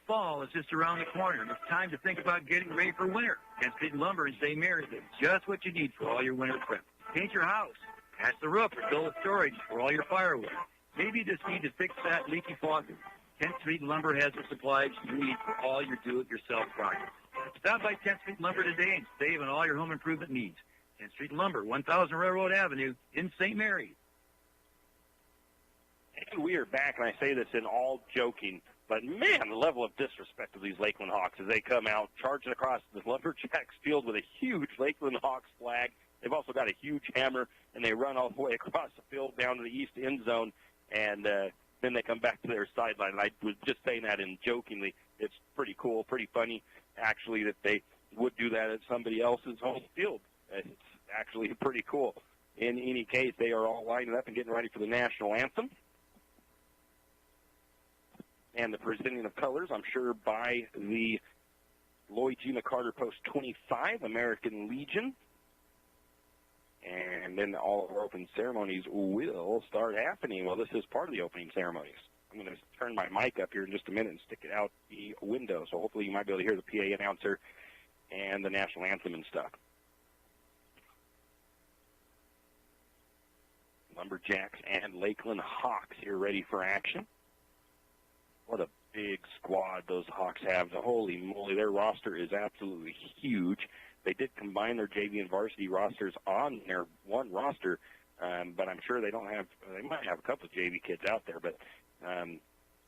Fall is just around the corner, and it's time to think about getting ready for winter. 10th Street Lumber in St. Mary's is just what you need for all your winter prep. Paint your house, patch the roof, or build a storage for all your firewood. Maybe you just need to fix that leaky faucet. 10th Street Lumber has the supplies you need for all your do-it-yourself projects. Stop by 10th Street Lumber today and save on all your home improvement needs. 10th Street Lumber, 1000 Railroad Avenue in St. Mary's. And we are back, and I say this in all joking, but man, the level of disrespect of these Lakeland Hawks as they come out charging across the Lumberjacks field with a huge Lakeland Hawks flag. They've also got a huge hammer, and they run all the way across the field down to the east end zone, and then they come back to their sideline. And I was just saying that in jokingly. It's pretty cool, pretty funny, actually, that they would do that at somebody else's home field. It's actually pretty cool. In any case, they are all lining up and getting ready for the national anthem. And the presenting of colors, I'm sure, by the Lloyd G. McCarter Post 25 American Legion. And then all of our open ceremonies will start happening. Well, this is part of the opening ceremonies. I'm going to turn my mic up here in just a minute and stick it out the window, so hopefully you might be able to hear the PA announcer and the national anthem and stuff. Lumberjacks and Lakeland Hawks here ready for action. What a big squad those Hawks have. Holy moly, their roster is absolutely huge. They did combine their JV and varsity rosters on their one roster, but I'm sure they might have a couple of JV kids out there, but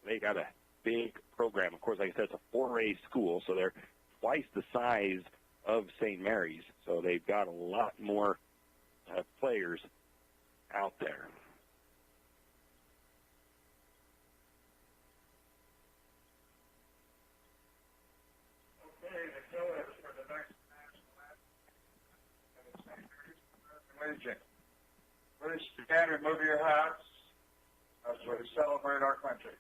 they got a big program. Of course, like I said, it's a 4A school, so they're twice the size of St. Mary's, so they've got a lot more players out there. Please stand, remove your hats as we celebrate our country.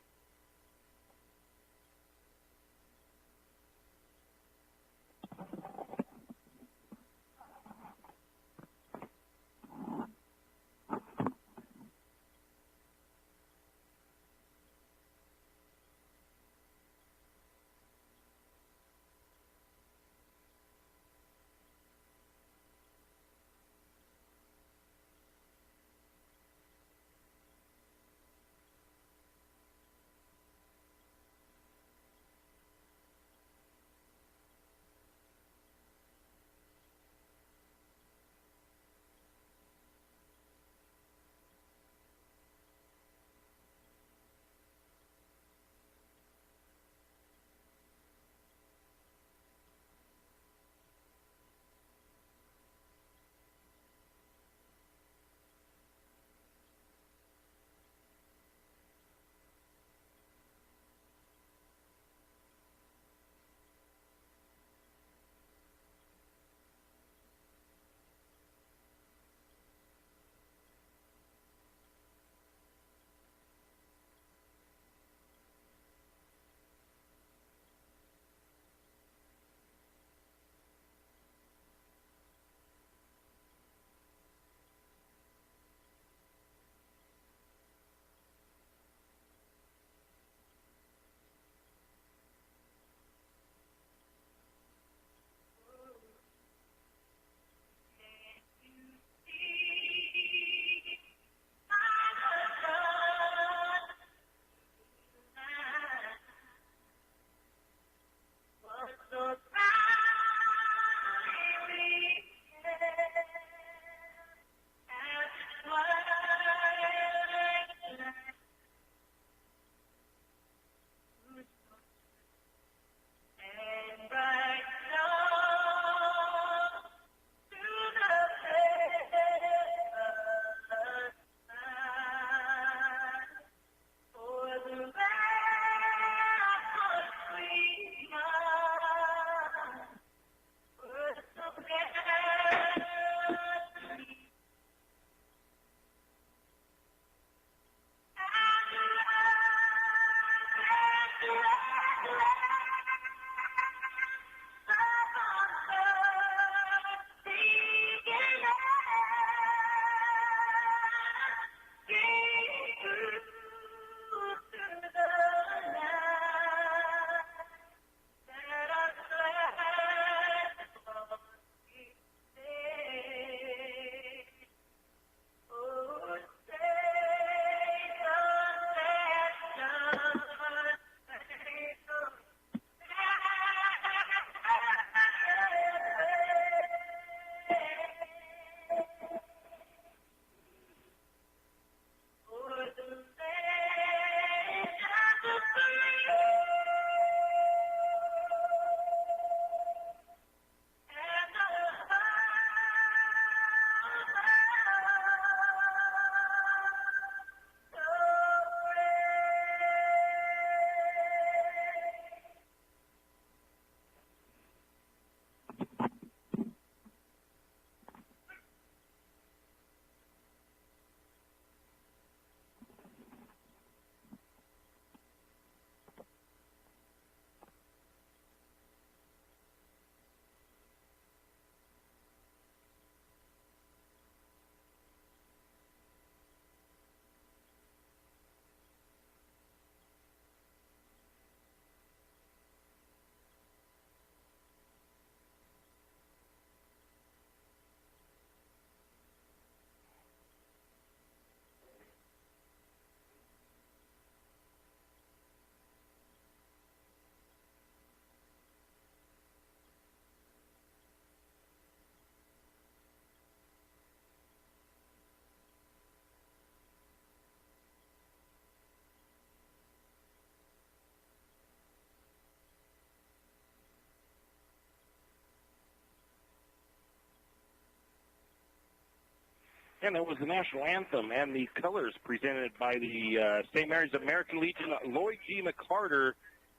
And that was the national anthem and the colors presented by the St. Mary's American Legion Lloyd G. McCarter,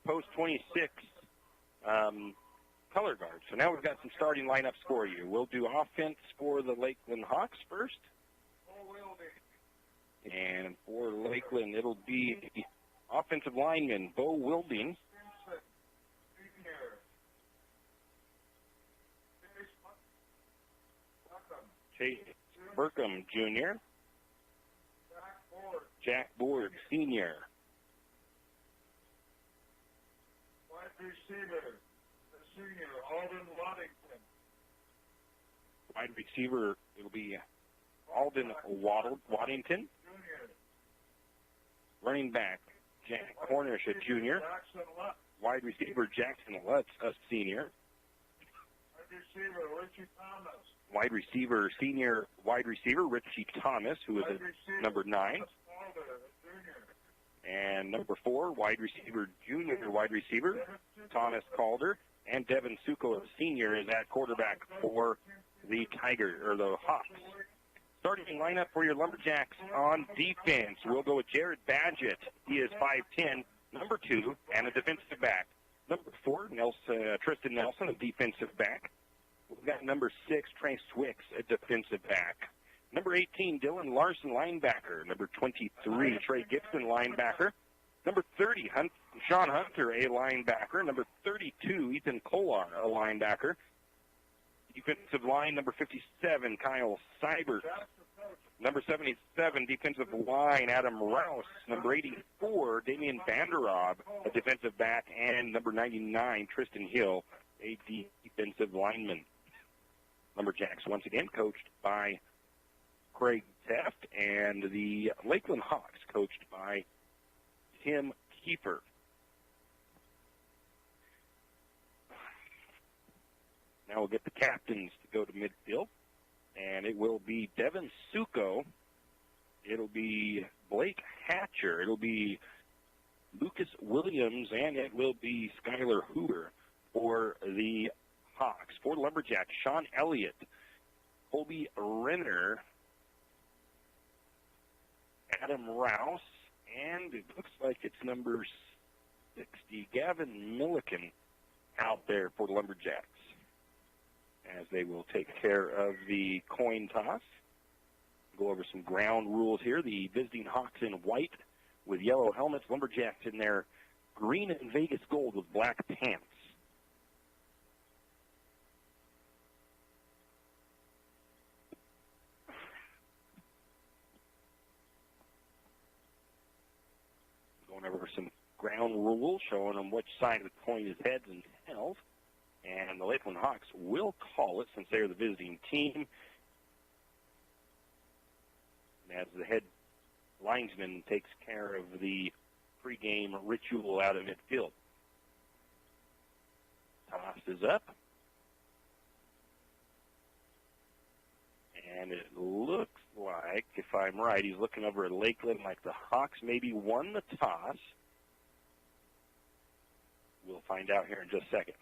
post 26 color guard. So now we've got some starting lineups for you. We'll do offense for the Lakeland Hawks first. And for Lakeland, it'll be offensive lineman Bo Wilding. Chase Burkham, Jr. Jack Board, Sr. Wide receiver, the senior, Alden Waddington. Wide receiver, it'll be Alden Waddington. Running back, Jack Cornish, a junior. Wide receiver, Jackson Lutz, a senior. Wide receiver, Richie Thomas. Wide receiver, senior wide receiver, Richie Thomas, who is at number 9. And number 4, wide receiver, junior wide receiver, Thomas Calder. And Devin Suko, a senior, is at quarterback for the the Hawks. Starting lineup for your Lumberjacks on defense. We'll go with Jared Badgett. He is 5'10", number 2, and a defensive back. Number 4, Tristan Nelson, a defensive back. We've got number 6, Trey Swicks, a defensive back. Number 18, Dylan Larson, linebacker. Number 23, Trey Gibson, linebacker. Number 30, Sean Hunter, a linebacker. Number 32, Ethan Kolar, a linebacker. Defensive line, number 57, Kyle Seibert. Number 77, defensive line, Adam Rouse. Number 84, Damian Vanderob, a defensive back. And number 99, Tristan Hill, a defensive lineman. Lumberjacks, once again, coached by Craig Teft, and the Lakeland Hawks, coached by Tim Kiefer. Now we'll get the captains to go to midfield, and it will be Devin Suko. It'll be Blake Hatcher. It'll be Lucas Williams, and it will be Skylar Hoover for the Hawks. For the Lumberjacks, Sean Elliott, Colby Renner, Adam Rouse, and it looks like it's number 60, Gavin Milliken, out there for the Lumberjacks, as they will take care of the coin toss. Go over some ground rules here. The visiting Hawks in white with yellow helmets. Lumberjacks in their green and Vegas gold with black pants. Going over some ground rules, showing them which side of the coin is heads and tails. And the Lakeland Hawks will call it since they're the visiting team. As the head linesman takes care of the pregame ritual out of midfield. Toss is up. And it looks like, if I'm right, he's looking over at Lakeland like the Hawks maybe won the toss. We'll find out here in just a second.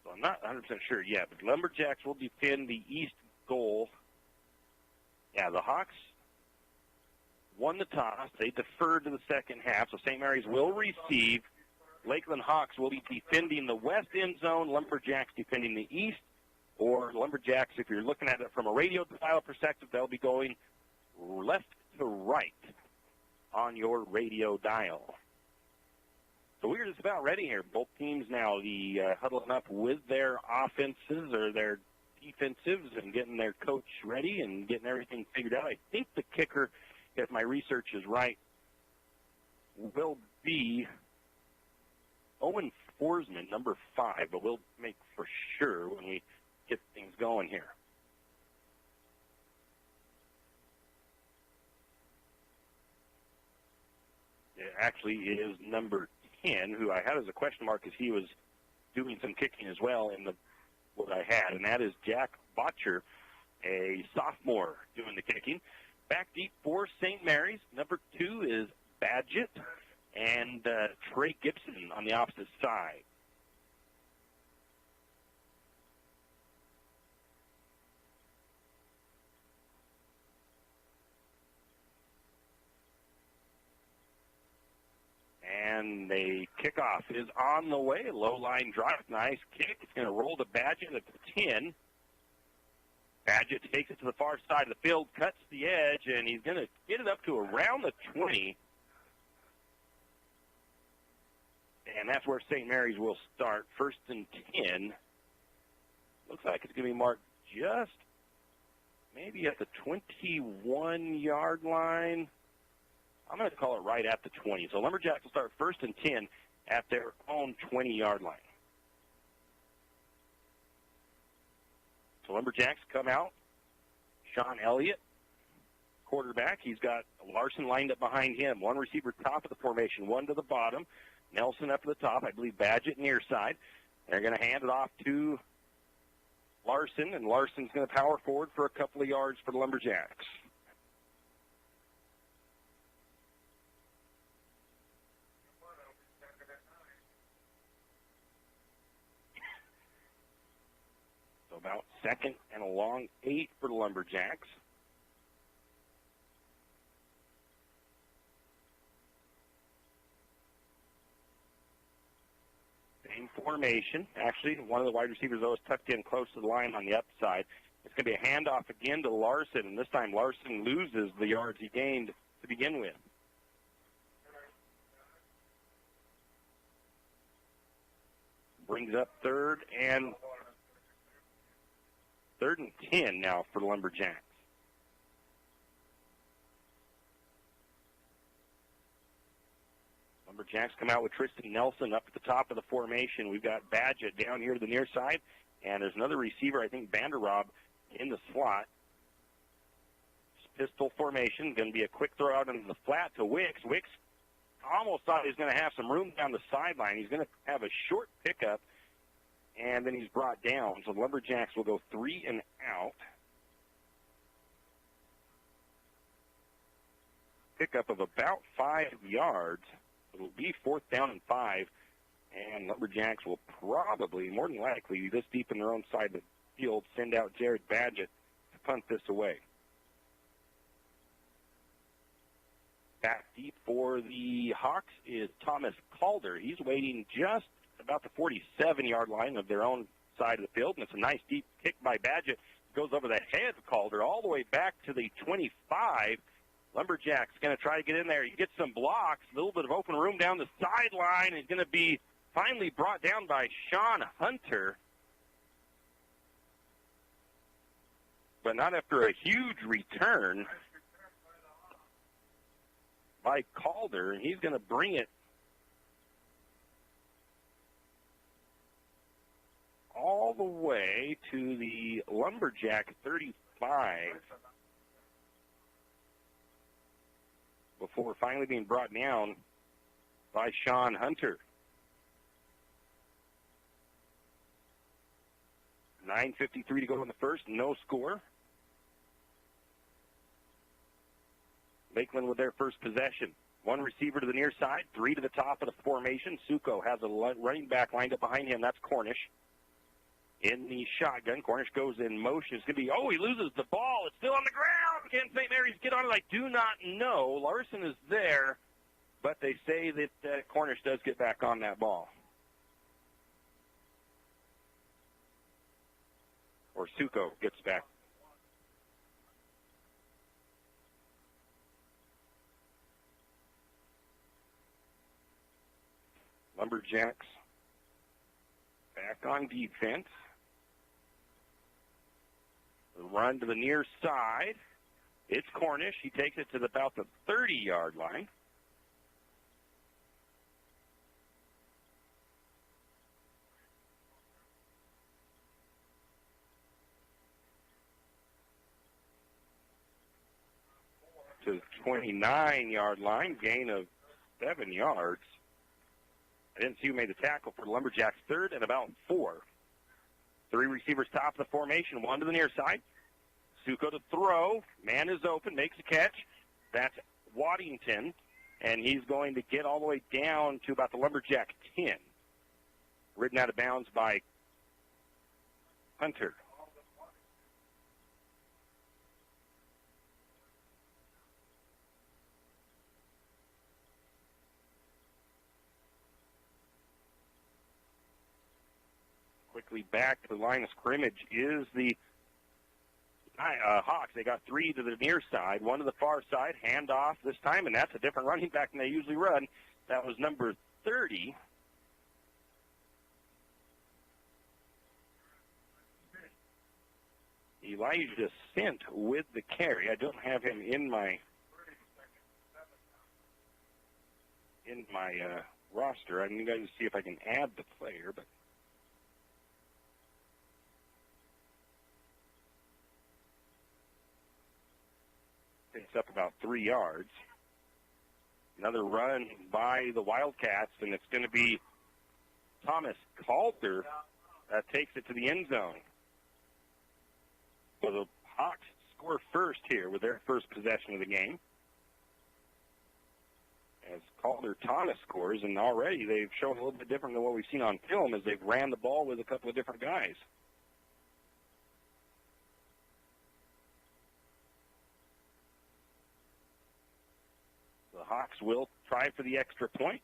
So I'm not 100% sure yet, but Lumberjacks will defend the east goal. Yeah, the Hawks won the toss. They deferred to the second half, so St. Mary's will receive. Lakeland Hawks will be defending the west end zone. Lumberjacks defending the east. Or Lumberjacks, if you're looking at it from a radio dial perspective, they'll be going left to right on your radio dial. So we're just about ready here. Both teams now huddling up with their offenses or their defensives and getting their coach ready and getting everything figured out. I think the kicker, if my research is right, will be Owen Forsman, number 5, but we'll make for sure when we get things going here. It actually is number 10, who I had as a question mark because he was doing some kicking as well in what I had, and that is Jack Botcher, a sophomore, doing the kicking. Back deep for St. Mary's, number 2 is Badgett, and Trey Gibson on the opposite side. And the kickoff is on the way. Low line drive. Nice kick. It's going to roll to Badgett at the 10. Badgett takes it to the far side of the field, cuts the edge, and he's going to get it up to around the 20. And that's where St. Mary's will start. 1st and 10. Looks like it's going to be marked just maybe at the 21-yard line. I'm going to call it right at the 20. So Lumberjacks will start 1st and 10 at their own 20-yard line. So Lumberjacks come out. Sean Elliott, quarterback. He's got Larson lined up behind him. One receiver top of the formation, one to the bottom. Nelson up to the top. I believe Badgett near side. They're going to hand it off to Larson, and Larson's going to power forward for a couple of yards for the Lumberjacks. So about 2nd and a long 8 for the Lumberjacks. Same formation. Actually, one of the wide receivers, though, is tucked in close to the line on the upside. It's going to be a handoff again to Larson, and this time Larson loses the yards he gained to begin with. Brings up 3rd and 10 now for the Lumberjacks. Lumberjacks come out with Tristan Nelson up at the top of the formation. We've got Badgett down here to the near side, and there's another receiver, I think Vanderrob, in the slot. Pistol formation, going to be a quick throw out into the flat to Wicks. Wicks almost thought he was going to have some room down the sideline. He's going to have a short pickup, and then he's brought down. So the Lumberjacks will go 3 and out. Pickup of about 5 yards. It'll be 4th down and 5, and Lumberjacks will probably, more than likely, this deep in their own side of the field, send out Jared Badgett to punt this away. Back deep for the Hawks is Thomas Calder. He's waiting just about the 47-yard line of their own side of the field, and it's a nice deep kick by Badgett. It goes over the head of Calder all the way back to the 25. Lumberjacks going to try to get in there. You get some blocks, a little bit of open room down the sideline. It's going to be finally brought down by Sean Hunter. But not after a huge return by Calder. And he's going to bring it all the way to the Lumberjack 35. Before finally being brought down by Sean Hunter. 9:53 to go in the first, no score. Lakeland with their first possession. One receiver to the near side, 3 to the top of the formation. Suko has a running back lined up behind him. That's Cornish. In the shotgun, Cornish goes in motion. It's going to be, he loses the ball. It's still on the ground. Can St. Mary's get on it? I do not know. Larson is there, but they say that Cornish does get back on that ball. Or Suko gets back. Lumberjacks back on defense. Run to the near side. It's Cornish. He takes it to about the 30-yard line. To the 29-yard line, gain of 7 yards. I didn't see who made the tackle for the Lumberjacks. 3rd and about 4. 3 receivers top of the formation, 1 to the near side. Suko to throw. Man is open, makes a catch. That's Waddington, and he's going to get all the way down to about the Lumberjack 10. Ridden out of bounds by Hunter. directly back to the line of scrimmage is the Hawks. They got 3 to the near side, 1 to the far side, handoff this time, and that's a different running back than they usually run. That was number 30. Elijah Sint with the carry. I don't have him in my roster. I'm going to see if I can add the player, but picks up about 3 yards. Another run by the Wildcats, and it's going to be Thomas Calder that takes it to the end zone. So the Hawks score first here with their first possession of the game. As Calder Thomas scores, and already they've shown a little bit different than what we've seen on film as they've ran the ball with a couple of different guys. The Hawks will try for the extra point,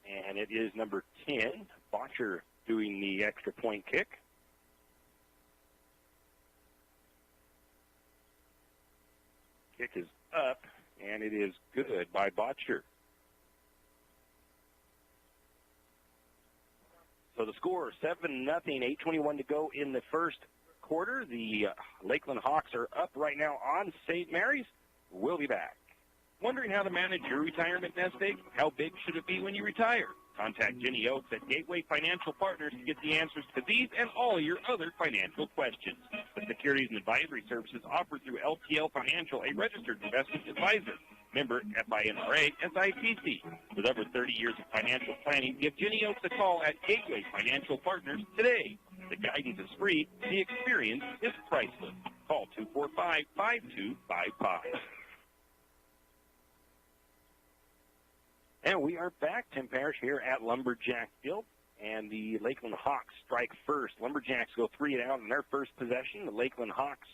and it is number 10, Botcher, doing the extra point kick. Kick is up, and it is good by Botcher. So the score, 7-0, 8:21 to go in the first quarter. The Lakeland Hawks are up right now on St. Mary's. We'll be back. Wondering how to manage your retirement nest egg? How big should it be when you retire? Contact Jenny Oakes at Gateway Financial Partners to get the answers to these and all your other financial questions. The securities and advisory services offered through LPL Financial, a registered investment advisor. Member FINRA SIPC. With over 30 years of financial planning, give Jenny Oakes a call at Gateway Financial Partners today. The guidance is free. The experience is priceless. Call 245-5255. And we are back, Tim Parrish, here at Lumberjack Field, and the Lakeland Hawks strike first. Lumberjacks go 3 and out in their first possession. The Lakeland Hawks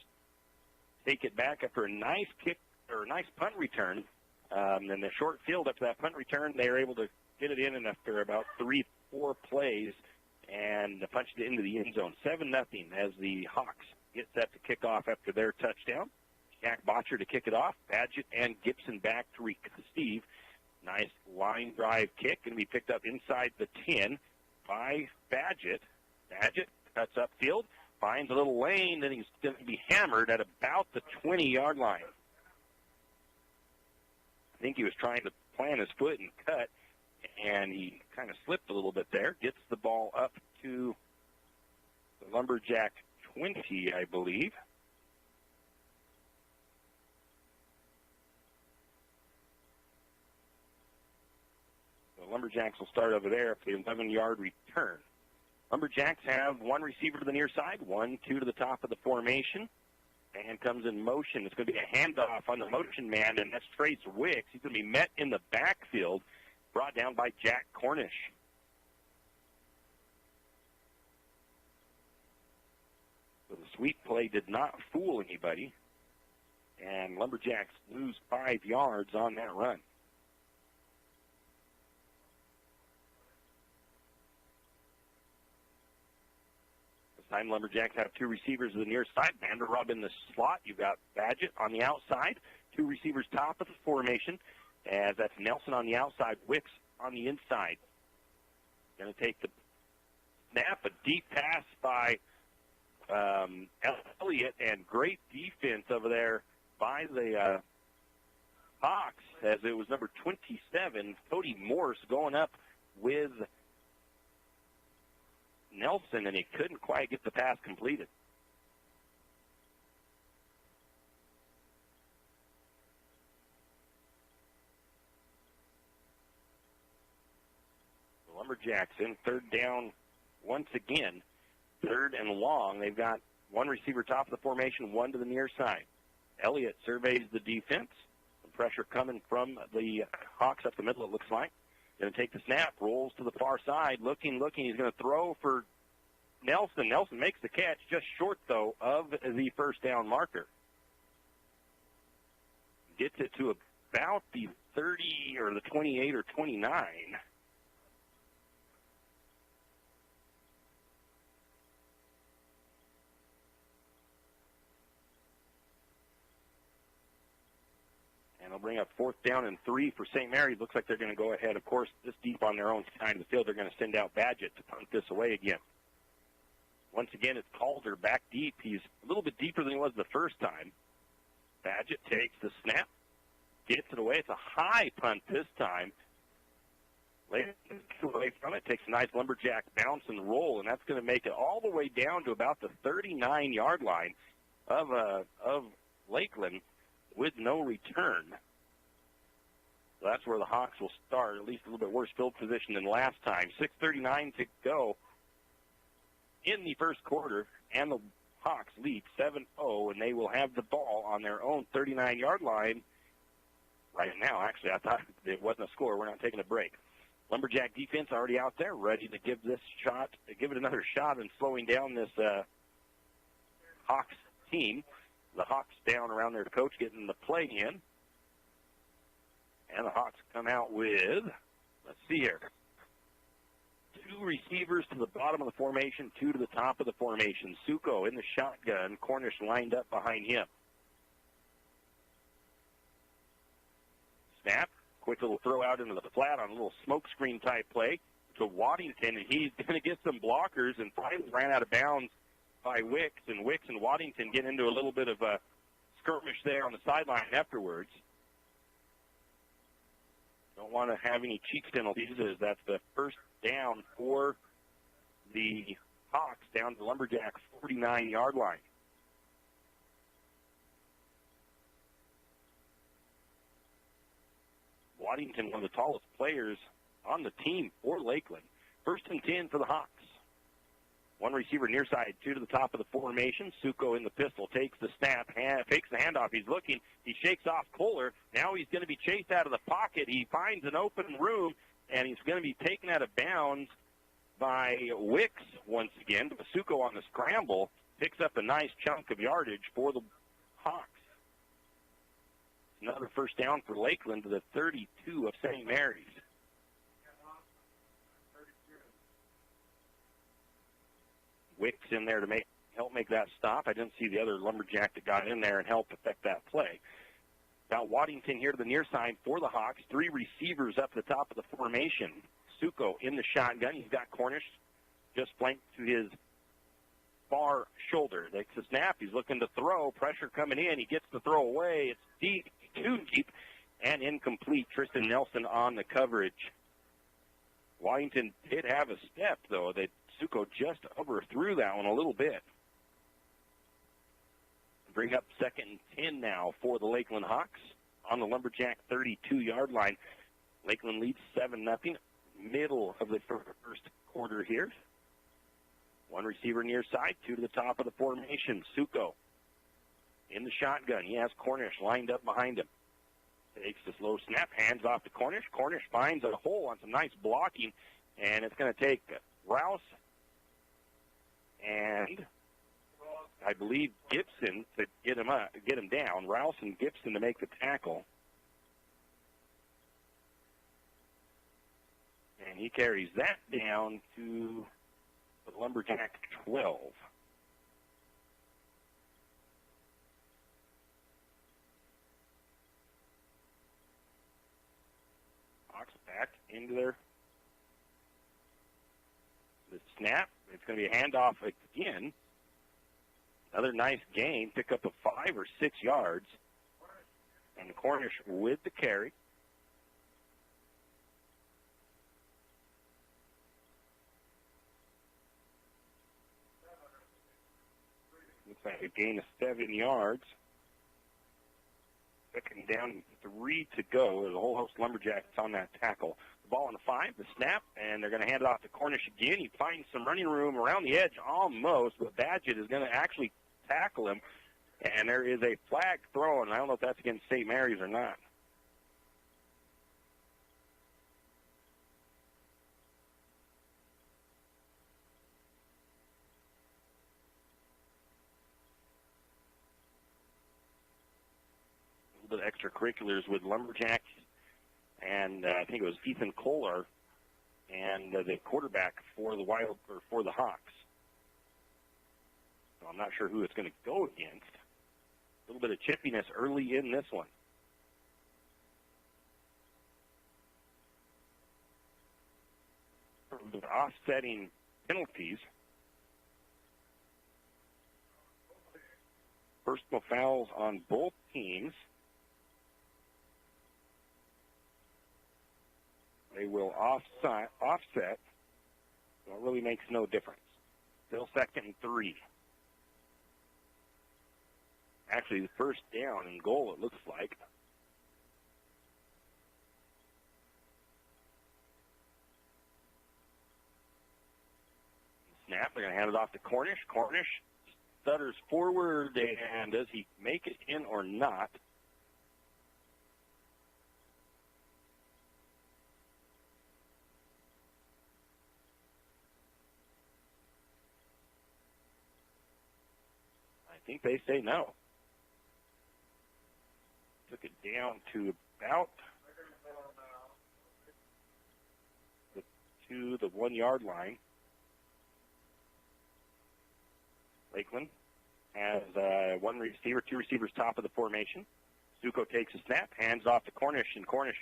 take it back after a nice kick or a nice punt return. In the short field after that punt return, they were able to get it in after about 3-4 plays and punched it into the end zone. 7-0 as the Hawks get set to kick off after their touchdown. Jack Botcher to kick it off. Badgett and Gibson back to receive. Nice line drive kick, going to be picked up inside the 10 by Badgett. Badgett cuts upfield, finds a little lane, then he's going to be hammered at about the 20-yard line. I think he was trying to plant his foot and cut, and he kind of slipped a little bit there. Gets the ball up to the Lumberjack 20, I believe. Lumberjacks will start over there for the 11-yard return. Lumberjacks have 1 receiver to the near side, 1-2 to the top of the formation. And comes in motion. It's going to be a handoff on the motion man, and that's Trace Wicks. He's going to be met in the backfield, brought down by Jack Cornish. So the sweep play did not fool anybody, and Lumberjacks lose 5 yards on that run. Time Lumberjacks have 2 receivers to the near side. Vanderrub in the slot. You've got Badgett on the outside. 2 receivers top of the formation. As that's Nelson on the outside. Wicks on the inside. Going to take the snap. A deep pass by Elliott. And great defense over there by the Hawks. As it was number 27, Cody Morse, going up with Nelson, and he couldn't quite get the pass completed. The Lumberjacks in 3rd down once again. 3rd and long. They've got 1 receiver top of the formation, 1 to the near side. Elliott surveys the defense. Some pressure coming from the Hawks up the middle, it looks like. Going to take the snap, rolls to the far side, looking. He's going to throw for Nelson. Nelson makes the catch, just short, though, of the first down marker. Gets it to about the 30 or the 28 or 29. And they'll bring up 4th down and 3 for St. Mary's. Looks like they're going to go ahead, of course, this deep on their own side of the field. They're going to send out Badgett to punt this away again. Once again, it's Calder back deep. He's a little bit deeper than he was the first time. Badgett takes the snap, gets it away. It's a high punt this time. Later, away from it, takes a nice lumberjack bounce and roll, and that's going to make it all the way down to about the 39-yard line of Lakeland with no return. So that's where the Hawks will start, at least a little bit worse field position than last time. 6:39 to go in the first quarter, and the Hawks lead 7-0, and they will have the ball on their own 39-yard line right now. Actually, I thought it wasn't a score. We're not taking a break. Lumberjack defense already out there, ready to give it another shot in slowing down this Hawks team. The Hawks down around their coach getting the play in. And the Hawks come out with, let's see here, 2 receivers to the bottom of the formation, 2 to the top of the formation. Suko in the shotgun, Cornish lined up behind him. Snap. Quick little throw out into the flat on a little smoke screen type play to Waddington, and he's going to get some blockers, and finally ran out of bounds by Wicks, and Waddington get into a little bit of a skirmish there on the sideline afterwards. Don't want to have any cheek penalties, as that's the first down for the Hawks down to the Lumberjack 49-yard line. Waddington, one of the tallest players on the team for Lakeland. 1st and 10 for the Hawks. 1 receiver near side, 2 to the top of the formation. Suko in the pistol, takes the snap, takes the handoff. He's looking. He shakes off Kohler. Now he's going to be chased out of the pocket. He finds an open room, and he's going to be taken out of bounds by Wicks once again. But Suko on the scramble picks up a nice chunk of yardage for the Hawks. Another first down for Lakeland to the 32 of St. Mary's. Wicks in there to help make that stop. I didn't see the other Lumberjack that got in there and helped affect that play. Now Waddington here to the near side for the Hawks. 3 receivers up at the top of the formation. Suko in the shotgun. He's got Cornish just flanked to his far shoulder. Takes a snap. He's looking to throw. Pressure coming in. He gets the throw away. It's deep, too deep, and incomplete. Tristan Nelson on the coverage. Waddington did have a step, though, that Suko just overthrew that one a little bit. Bring up 2nd and 10 now for the Lakeland Hawks on the Lumberjack 32-yard line. Lakeland leads 7-0. Middle of the first quarter here. 1 receiver near side, 2 to the top of the formation. Suko in the shotgun. He has Cornish lined up behind him. Takes the slow snap, hands off to Cornish. Cornish finds a hole on some nice blocking, and it's going to take Rouse and I believe Gibson to get him down. Rouse and Gibson to make the tackle. And he carries that down to the Lumberjack 12. Hawks back into the snap. It's going to be a handoff again. Another nice gain, pick up of 5 or 6 yards. And Cornish with the carry. Looks like a gain of 7 yards. 2nd down, 3 to go. There's a whole host of Lumberjacks on that tackle. The ball on the 5, the snap, and they're going to hand it off to Cornish again. He finds some running room around the edge almost, but Badgett is going to actually tackle him. And there is a flag thrown. I don't know if that's against St. Mary's or not. A little bit of extracurriculars with Lumberjacks, and I think it was Ethan Kohler and the quarterback for the Hawks. So I'm not sure who it's going to go against. A little bit of chippiness early in this one. of offsetting penalties. Personal fouls on both teams. They will offset. So it really makes no difference. Still 2nd and 3. Actually, the first down and goal, it looks like. Snap. They're going to hand it off to Cornish. Cornish stutters forward, and does he make it in or not? I think they say no. Took it down to about the 1 yard line. Lakeland has one receiver, 2 receivers top of the formation. Suko takes a snap, hands off to Cornish, and Cornish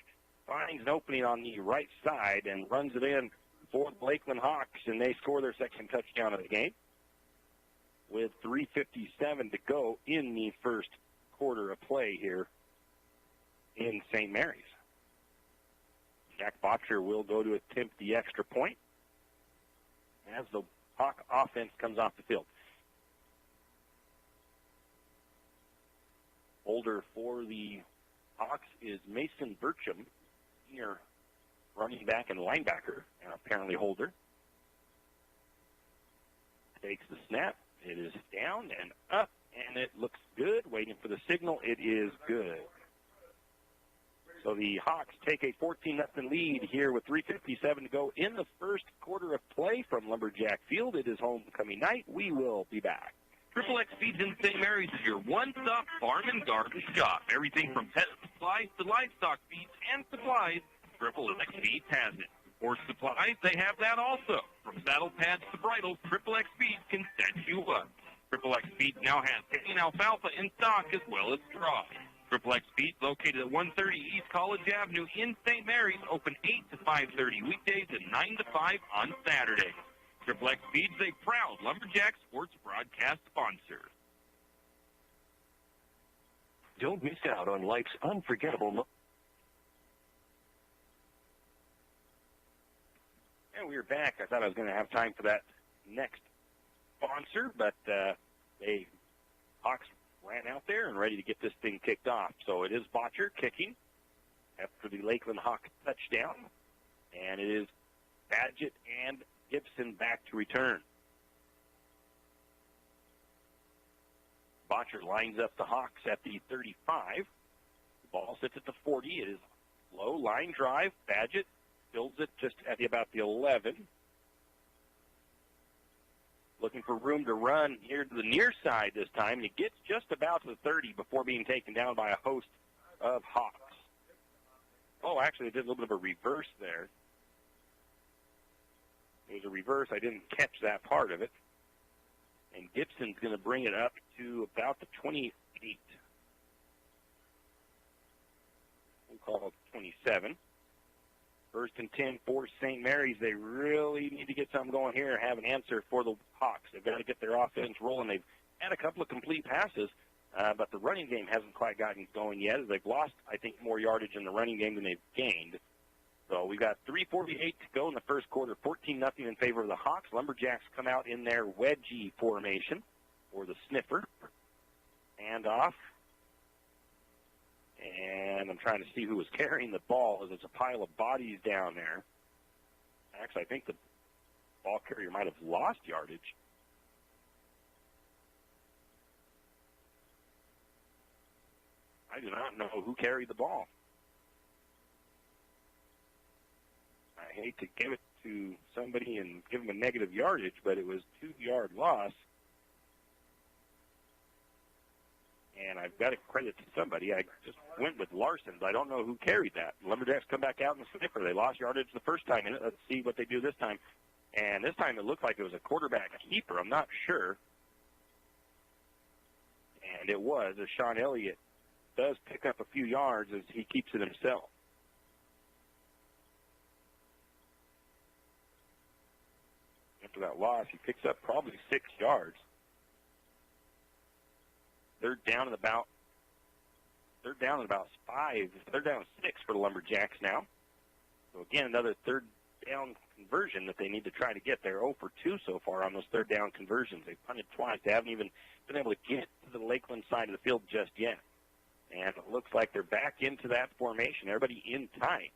finds an opening on the right side and runs it in for the Lakeland Hawks, and they score their 2nd touchdown of the game with 3:57 to go in the first quarter of play here in St. Mary's. Jack Botcher will go to attempt the extra point as the Hawk offense comes off the field. Holder for the Hawks is Mason Burcham, senior running back and linebacker, and apparently holder. Takes the snap. It is down and up, and it looks good. Waiting for the signal. It is good. So the Hawks take a 14-0 lead here with 3:57 to go in the first quarter of play from Lumberjack Field. It is homecoming night. We will be back. Triple X Feeds in St. Mary's is your one-stop farm and garden shop. Everything from pet supplies to livestock feeds and supplies, Triple X Feeds has it. Horse supplies, they have that also. From saddle pads to bridles, Triple X Feeds can set you up. Triple X Feeds now has hay and alfalfa in stock as well as straw. Triple X Feeds, located at 130 East College Avenue in St. Mary's, open 8 to 5:30 weekdays and 9 to 5 on Saturdays. Triple X Feeds, a proud Lumberjack sports broadcast sponsor. Don't miss out on life's unforgettable And we are back. I thought I was going to have time for that next sponsor, but they Hawks ran out there and ready to get this thing kicked off. So it is Botcher kicking after the Lakeland Hawk touchdown, and it is Badgett and Gibson back to return. Botcher lines up the Hawks at the 35. The ball sits at the 40. It is low line drive. Badgett builds it just at about the 11. Looking for room to run here to the near side this time. And he gets just about to the 30 before being taken down by a host of Hawks. Oh, actually, they did a little bit of a reverse there. It was a reverse. I didn't catch that part of it. And Gibson's going to bring it up to about the 28. We'll call it 27. 1st and 10 for St. Mary's. They really need to get something going here and have an answer for the Hawks. They've got to get their offense rolling. They've had a couple of complete passes, but the running game hasn't quite gotten going yet. They've lost, I think, more yardage in the running game than they've gained. So we've got 3:48 to go in the first quarter, 14-0 in favor of the Hawks. Lumberjacks come out in their wedgie formation, or the sniffer. Hand off. And I'm trying to see who was carrying the ball, as there's a pile of bodies down there. Actually, I think the ball carrier might have lost yardage. I do not know who carried the ball. I hate to give it to somebody and give them a negative yardage, but it was 2-yard loss. And I've got to credit to somebody. I just went with Larson's. I don't know who carried that. Lumberjacks come back out in the sniffer. They lost yardage the first time in it. Let's see what they do this time. And this time it looked like it was a quarterback keeper. I'm not sure. And it was, as Sean Elliott does pick up a few yards as he keeps it himself. after that loss. He picks up probably 6 yards. They're down at about 5. They're down 6 for the Lumberjacks now. So again, another third down conversion that they need to try to get. They're 0 for 2 so far on those third down conversions. They've punted twice. They haven't even been able to get to the Lakeland side of the field just yet. And it looks like they're back into that formation. Everybody in tight.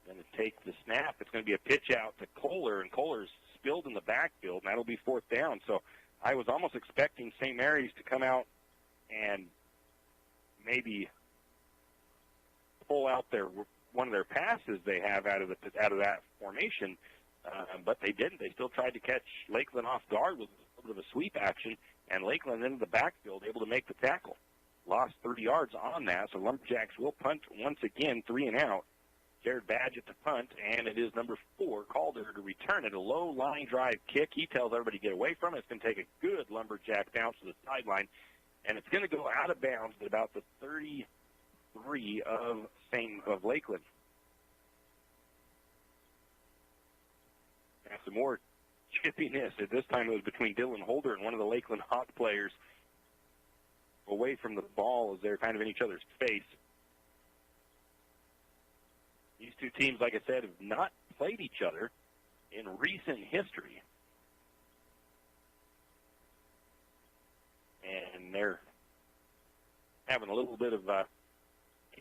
Going to take the snap. It's going to be a pitch out to Kohler, and Kohler's spilled in the backfield, and that'll be 4th down. So I was almost expecting St. Mary's to come out and maybe pull out one of their passes they have out of that formation, but they didn't. They still tried to catch Lakeland off guard with a little bit of a sweep action, and Lakeland into the backfield able to make the tackle. Lost 30 yards on that, so Lumberjacks will punt once again, 3 and out. Jared Badgett to punt, and it is number 4, Calder, to return it. A low line drive kick. He tells everybody to get away from it. It's going to take a good Lumberjack bounce to the sideline, and it's going to go out of bounds at about the 33 of Lakeland. And some more chippiness. At this time it was between Dylan Holder and one of the Lakeland Hawk players away from the ball as they're kind of in each other's face. These two teams, like I said, have not played each other in recent history. And they're having a little bit of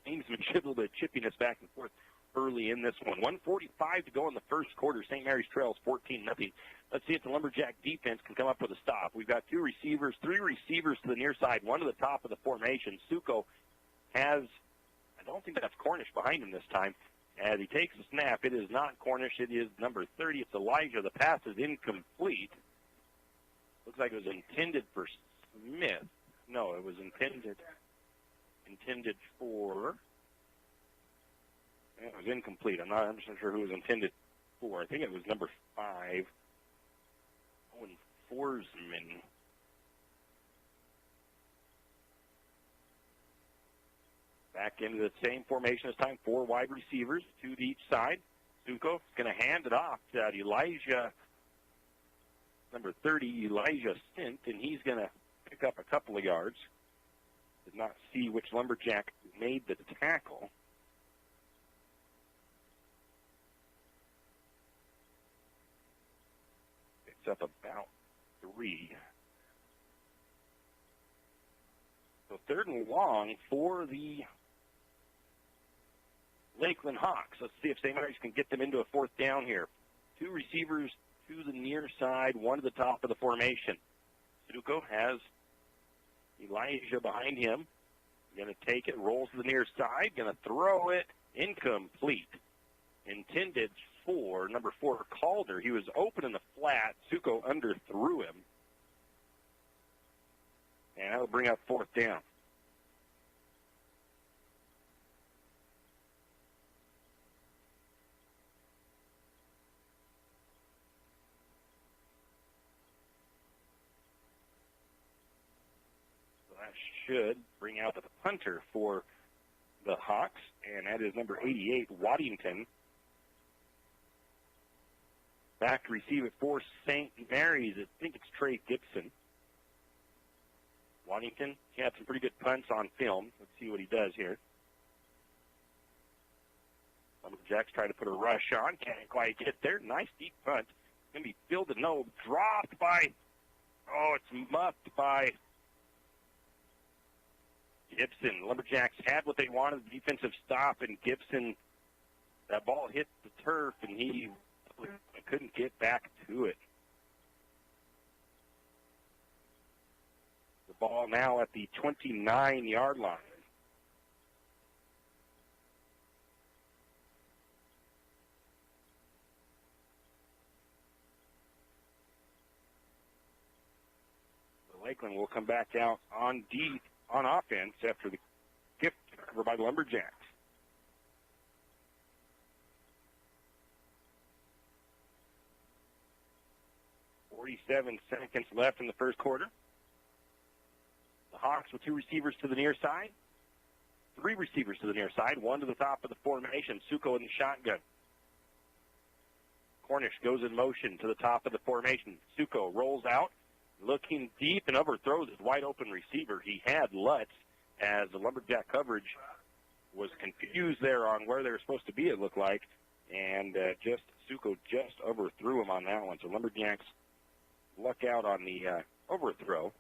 gamesmanship, a little bit of chippiness back and forth early in this one. 1:45 to go in the first quarter. St. Mary's trails 14-0. Let's see if the Lumberjack defense can come up with a stop. We've got 3 receivers to the near side, one to the top of the formation. Suko has, I don't think that's Cornish behind him this time. As he takes the snap, it is not Cornish. It is number 30. It's Elijah. The pass is incomplete. Looks like it was intended for Smith. No, it was intended for. It was incomplete. I'm not 100% sure who it was intended for. I think it was number 5, Owen Forsman. Back into the same formation this time, 4 wide receivers, 2 to each side. Suko is going to hand it off to Elijah, number 30, Elijah Stint, and he's going to pick up a couple of yards. Did not see which Lumberjack made the tackle. Picks up about 3. So 3rd and long for the Lakeland Hawks. Let's see if St. Mary's can get them into a 4th down here. 2 receivers to the near side, 1 to the top of the formation. Suko has Elijah behind him. Going to take it, rolls to the near side, going to throw it, incomplete. Intended for number 4, Calder. He was open in the flat. Suko underthrew him. And that'll bring up 4th down. Should bring out the punter for the Hawks, and that is number 88, Waddington. Back to receive it for St. Mary's. I think it's Trey Gibson. Waddington, he had some pretty good punts on film. Let's see what he does here. Lumberjacks try to put a rush on. Can't quite get there. Nice deep punt. Going to be fielded. No, dropped by, it's muffed by Gibson. Lumberjacks had what they wanted, the defensive stop, and Gibson, that ball hit the turf, and he couldn't get back to it. The ball now at the 29-yard line. Lakeland will come back out on offense after the gift cover by the Lumberjacks. .47 seconds left in the first quarter. The Hawks with 2 receivers to the near side. 3 receivers to the near side, 1 to the top of the formation. Suko in the shotgun. Cornish goes in motion to the top of the formation. Suko rolls out, looking deep and overthrows his wide-open receiver. He had Lutz as the Lumberjack coverage was confused there on where they were supposed to be, it looked like, and Suko just overthrew him on that one. So Lumberjacks luck out on the overthrow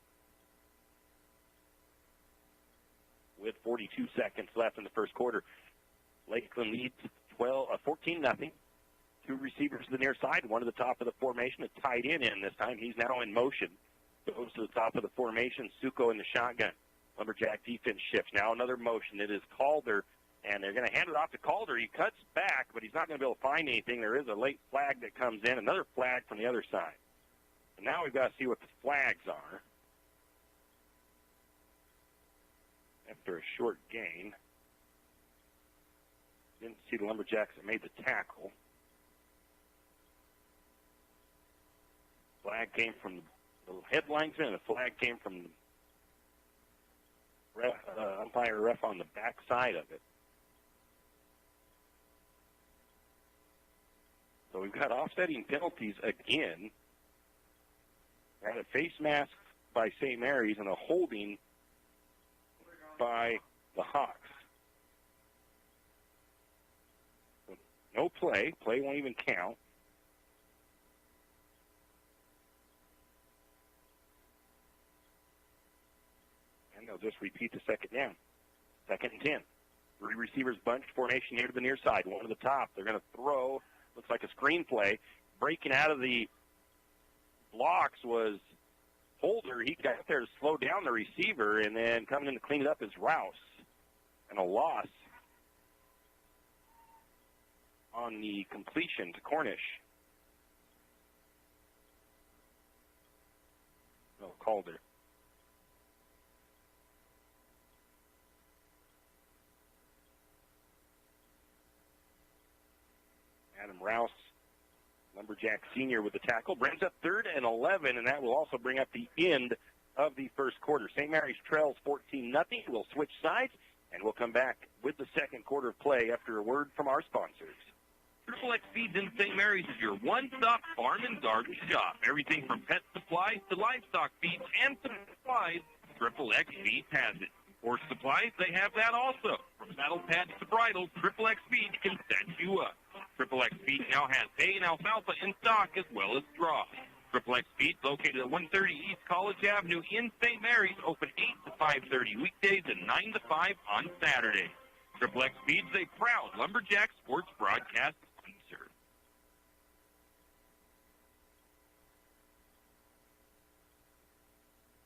with 42 seconds left in the first quarter. Lakeland leads 14-0. Two receivers to the near side, one to the top of the formation, a tight end in this time. He's now in motion. Goes to the top of the formation. Suko in the shotgun. Lumberjack defense shifts. Now another motion. It is Calder, and they're going to hand it off to Calder. He cuts back, but he's not going to be able to find anything. There is a late flag that comes in, another flag from the other side. And now we've got to see what the flags are. After a short gain. Didn't see the Lumberjacks that made the tackle. Flag came from the head linesman, and the flag came from the umpire ref on the back side of it. So we've got offsetting penalties again. We had a face mask by St. Mary's and a holding by the Hawks. So no play. Play won't even count. And they'll just repeat the second down. 2nd and 10. Three receivers bunched formation here to the near side. One to the top. They're going to throw. Looks like a screen play. Breaking out of the blocks was Holder. He got there to slow down the receiver, and then coming in to clean it up is Rouse. And a loss on the completion to Cornish. No, Calder. Adam Rouse, Lumberjack senior with the tackle, brings up 3rd and 11, and that will also bring up the end of the first quarter. St. Mary's trails 14-0. We'll switch sides, and we'll come back with the second quarter of play after a word from our sponsors. Triple X Feeds in St. Mary's is your one-stop farm and garden shop. Everything from pet supplies to livestock feeds and supplies, Triple X Feeds has it. Horse supplies, they have that also. From saddle pads to bridles, Triple X Feeds can set you up. Triple X Feed now has hay and alfalfa in stock as well as straw. Triple X Feed, located at 130 East College Avenue in St. Mary's, open 8 to 5:30 weekdays and 9 to 5 on Saturday. Triple X Feed is a proud Lumberjack sports broadcast sponsor.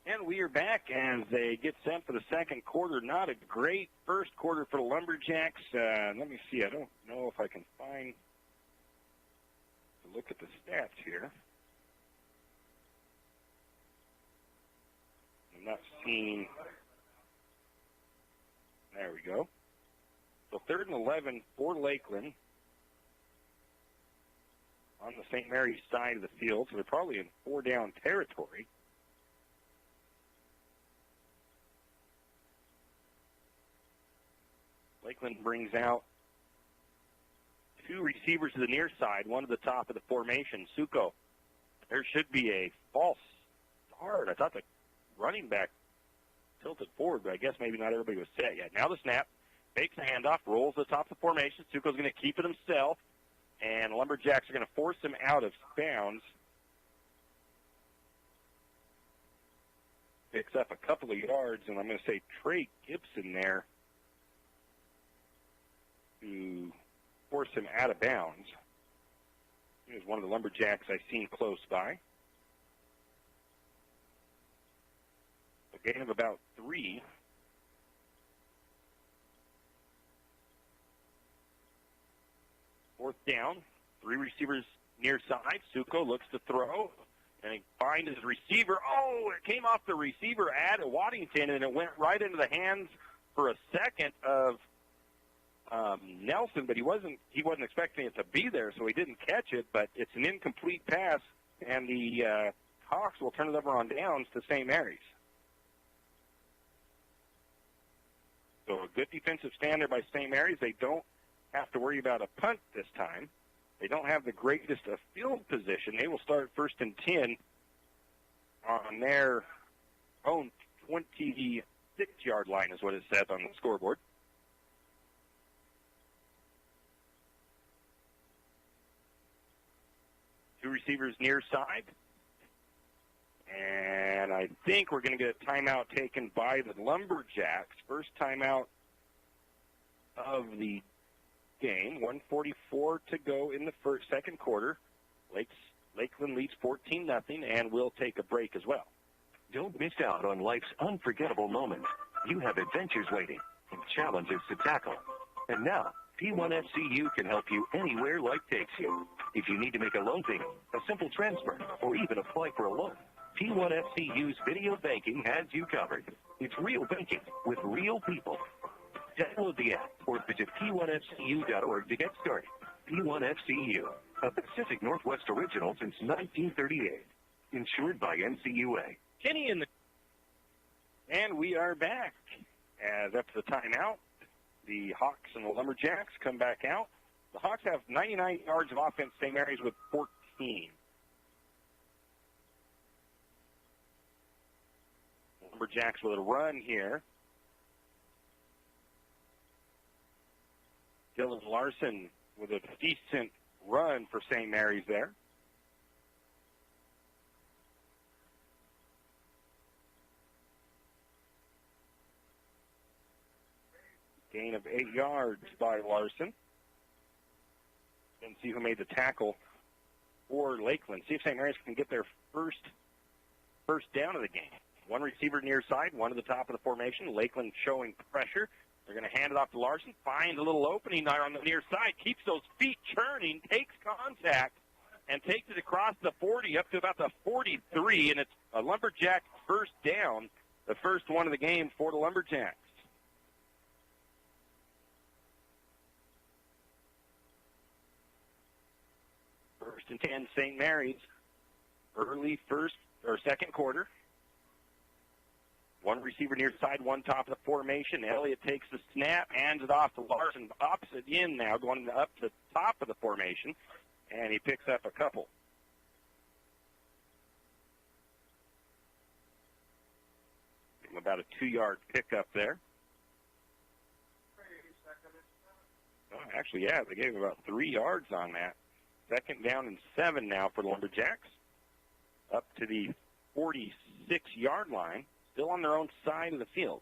And we are back as they get set for the second quarter. Not a great first quarter for the Lumberjacks. Let me see. I don't know if I can find to look at the stats here. I'm not seeing. There we go. So 3rd and 11 for Lakeland on the St. Mary's side of the field. So they're probably in 4-down territory. Lakeland brings out two receivers to the near side, one to the top of the formation. Suko. There should be a false start. I thought the running back tilted forward, but I guess maybe not everybody was set yet. Now the snap. Fakes the handoff, rolls to the top of the formation. Suko's going to keep it himself, and the Lumberjacks are going to force him out of bounds. Picks up a couple of yards, and I'm going to say Trey Gibson there to force him out of bounds. He was one of the Lumberjacks I've seen close by. A gain of about 3. Fourth down, 3 receivers near side. Suko looks to throw, and he finds his receiver. Oh, it came off the receiver at Waddington, and it went right into the hands for a second of Nelson, but he wasn't expecting it to be there, so he didn't catch it. But it's an incomplete pass, and the Hawks will turn it over on downs to St. Mary's. So a good defensive stand there by St. Mary's. They don't have to worry about a punt this time. They don't have the greatest of field position. They will start 1st and 10 on their own 26-yard line is what it says on the scoreboard. Two receivers near side. And I think we're going to get a timeout taken by the Lumberjacks. First timeout of the game. 1:44 to go in the second quarter. Lakeland leads 14-0, and we'll take a break as well. Don't miss out on life's unforgettable moments. You have adventures waiting and challenges to tackle. And now, P1FCU can help you anywhere life takes you. If you need to make a loan payment, a simple transfer, or even apply for a loan, P1FCU's video banking has you covered. It's real banking with real people. Download the app or visit P1FCU.org to get started. P1FCU, a Pacific Northwest original since 1938. Insured by NCUA. Kenny and we are back. As after the timeout, the Hawks and the Lumberjacks come back out. The Hawks have 99 yards of offense, St. Mary's with 14. Lumberjacks with a run here. Dylan Larson with a decent run for St. Mary's there. Gain of 8 yards by Larson. And see who made the tackle for Lakeland. See if St. Mary's can get their first down of the game. One receiver near side, one to the top of the formation. Lakeland showing pressure. They're going to hand it off to Larson. Finds a little opening there on the near side. Keeps those feet churning. Takes contact and takes it across the 40 up to about the 43. And it's a Lumberjack first down. The first one of the game for the Lumberjacks. First and 10, St. Mary's. Early first or second quarter. One receiver near side, one top of the formation. Elliott takes the snap, hands it off to Larson. Opposite end now, going up to the top of the formation. And he picks up a couple. About a 2-yard pickup there. Oh, actually, yeah, they gave about 3 yards on that. Second down and 7 now for the Lumberjacks. Up to the 46-yard line. Still on their own side of the field.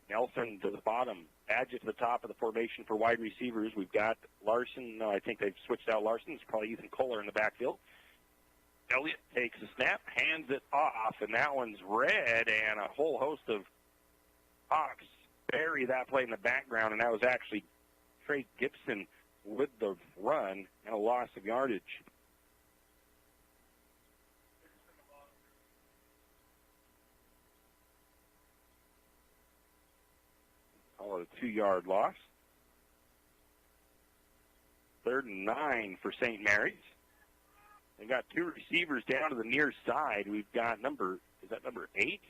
Nelson to the bottom. Badgett to the top of the formation for wide receivers. We've got Larson. No, I think they've switched out Larson. It's probably Ethan Kohler in the backfield. Elliott takes the snap, hands it off, and that one's red, and a whole host of Hawks bury that play in the background, and that was actually Trey Gibson with the run and a loss of yardage. Call it a 2-yard loss. 3rd and 9 for St. Mary's. They got 2 receivers down to the near side. We've got number 8?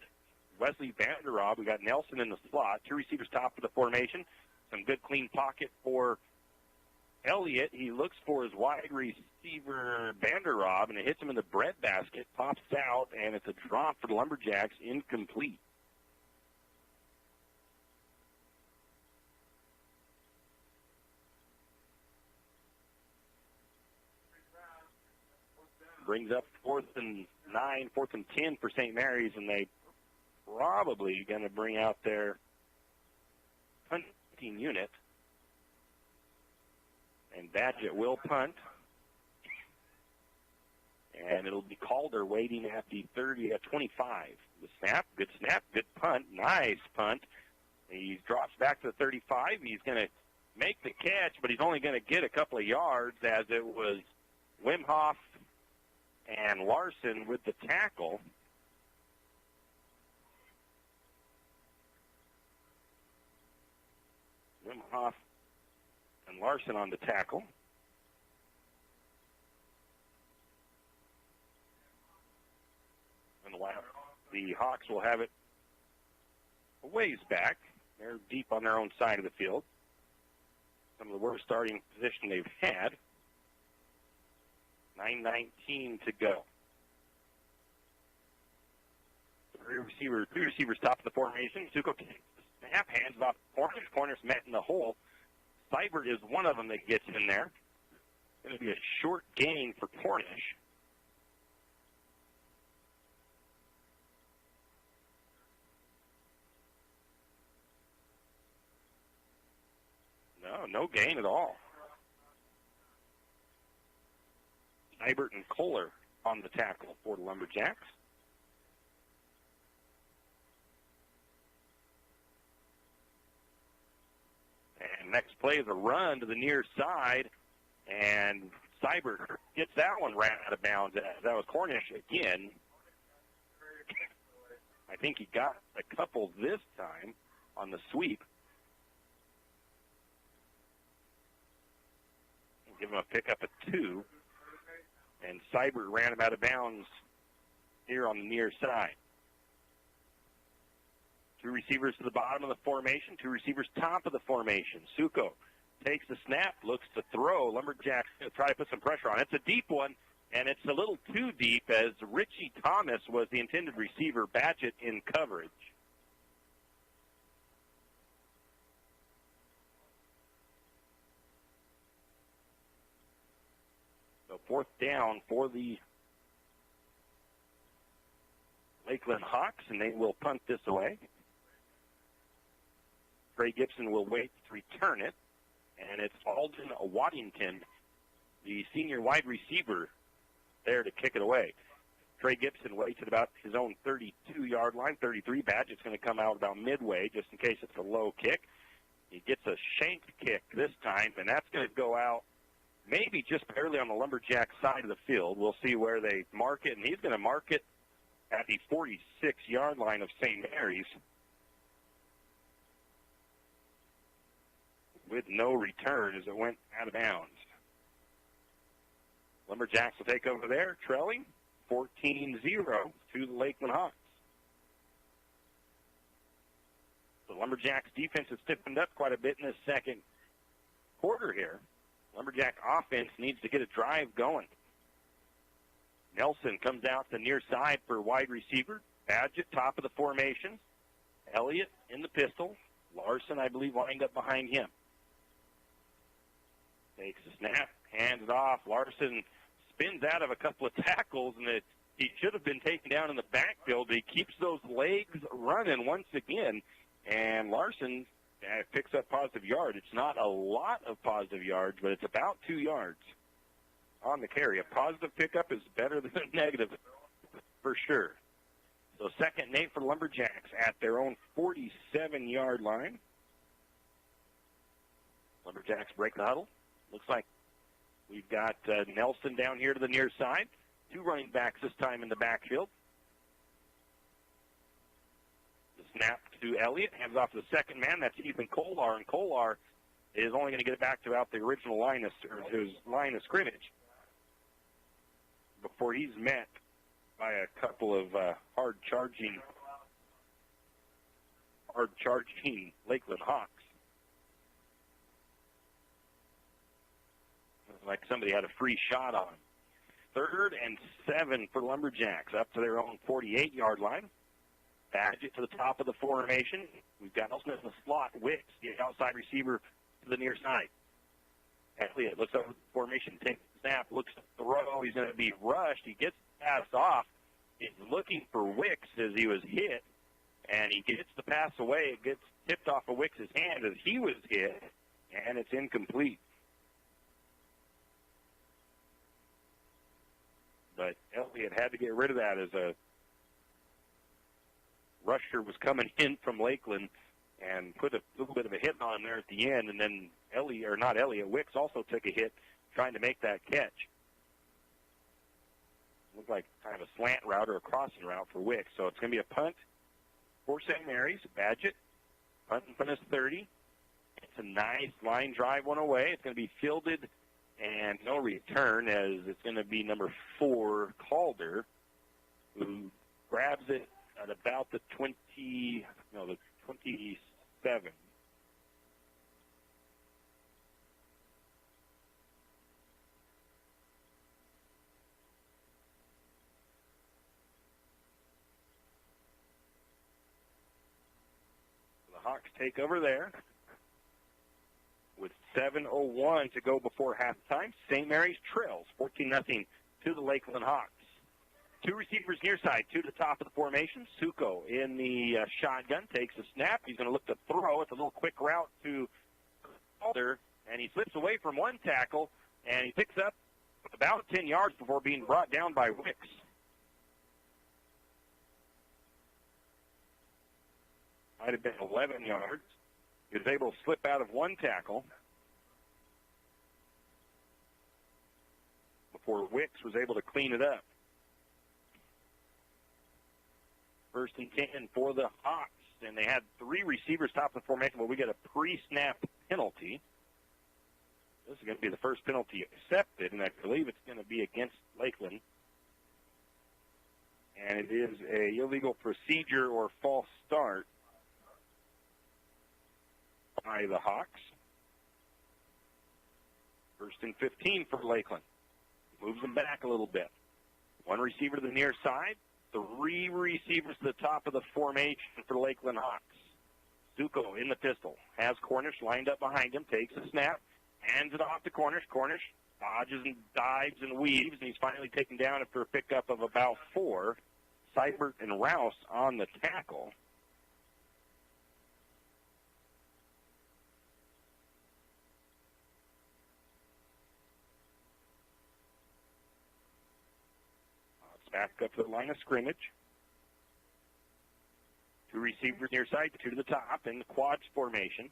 Wesley Vanderrob. We got Nelson in the slot. 2 receivers top of the formation. Some good clean pocket for Elliott. He looks for his wide receiver Vanderrob, and it hits him in the breadbasket. Pops out, and it's a drop for the Lumberjacks, incomplete. Brings up 4th and 9, 4th and 10 for St. Mary's, and they probably going to bring out their punting unit. And Badgett will punt. And it'll be Calder waiting at the 25. The snap, good punt, nice punt. He drops back to the 35. He's going to make the catch, but he's only going to get a couple of yards, as it was Wimhoff and Larson with the tackle. Wimhoff and Larson on the tackle. And the Hawks will have it a ways back. They're deep on their own side of the field. some of the worst starting position they've had. 9:19 to go. Two receivers top of the formation. Suko takes the snap, hands it off the corner. Corner's met in the hole. Seibert is one of them that gets in there. Going to be a short gain for Cornish. No gain at all. Seibert and Kohler on the tackle for the Lumberjacks. And next play is a run to the near side, and Seibert gets that one ran out of bounds. That was Cornish again. I think he got a couple this time on the sweep. Give him a pickup of 2. And Seibert ran him out of bounds here on the near side. 2 receivers to the bottom of the formation, 2 receivers top of the formation. Suko takes the snap, looks to throw. Lumberjacks going to try to put some pressure on. It's a deep one, and it's a little too deep as Richie Thomas was the intended receiver. Badgett in coverage. So 4th down for the Lakeland Hawks, and they will punt this away. Trey Gibson will wait to return it, and it's Alden Waddington, the senior wide receiver, there to kick it away. Trey Gibson waits at about his own 32-yard line, 33. Badgett's going to come out about midway just in case it's a low kick. He gets a shank kick this time, and that's going to go out maybe just barely on the Lumberjack side of the field. We'll see where they mark it, and he's going to mark it at the 46-yard line of St. Mary's with no return as it went out of bounds. Lumberjacks will take over there, trailing 14-0 to the Lakeland Hawks. The Lumberjacks defense has stiffened up quite a bit in the second quarter here. Lumberjack offense needs to get a drive going. Nelson comes out the near side for wide receiver. Badgett, top of the formation. Elliott in the pistol. Larson, I believe, lined up behind him. Takes the snap, hands it off. Larson spins out of a couple of tackles, and he should have been taken down in the backfield. He keeps those legs running once again, and Larson picks up positive yard. It's not a lot of positive yards, but it's about 2 yards on the carry. A positive pickup is better than a negative for sure. So 2nd and 8 for Lumberjacks at their own 47-yard line. Lumberjacks break the huddle. Looks like we've got Nelson down here to the near side. 2 running backs this time in the backfield. The snap to Elliott. Hands off to the second man. That's Ethan Kolar. And Kolar is only going to get it back to about the original line of scrimmage before he's met by a couple of hard-charging Lakeland Hawks. Like somebody had a free shot on him. 3rd and 7 for Lumberjacks up to their own 48-yard line. Badgett to the top of the formation. We've got Nelson in the slot. Wicks, the outside receiver, to the near side. Elliott looks over the formation, takes the snap, looks to throw. He's going to be rushed. He gets passed off. He's looking for Wicks as he was hit, and he gets the pass away. It gets tipped off of Wicks' hand as he was hit, and it's incomplete. But Elliott had to get rid of that as a rusher was coming in from Lakeland and put a little bit of a hit on him there at the end. And then Wicks also took a hit trying to make that catch. Looked like kind of a slant route or a crossing route for Wicks. So it's going to be a punt for St. Mary's. Badgett, punt in front of 30. It's a nice line drive one away. It's going to be fielded and no return as it's going to be number 4, Calder, who grabs it at about the 27. Hawks take over there. With 7:01 to go before halftime, St. Mary's trails 14-0 to the Lakeland Hawks. Two receivers near side, two to the top of the formation. Suko in the shotgun takes a snap. He's going to look to throw. It's a little quick route to Calder, and he slips away from one tackle, and he picks up about 10 yards before being brought down by Wicks. Might have been 11 yards. He was able to slip out of one tackle before Wicks was able to clean it up. 1st and 10 for the Hawks, and they had three receivers top of the formation, but we get a pre-snap penalty. This is going to be the first penalty accepted, and I believe it's going to be against Lakeland. And it is a illegal procedure or false start by the Hawks. 1st and 15 for Lakeland. Moves them back a little bit. One receiver to the near side. Three receivers to the top of the formation for Lakeland Hawks. Suko in the pistol. Has Cornish lined up behind him. Takes a snap. Hands it off to Cornish. Cornish dodges and dives and weaves, and he's finally taken down after a pickup of about 4. Seibert and Rouse on the tackle. Back up to the line of scrimmage. Two receivers near side, two to the top in the quads formation.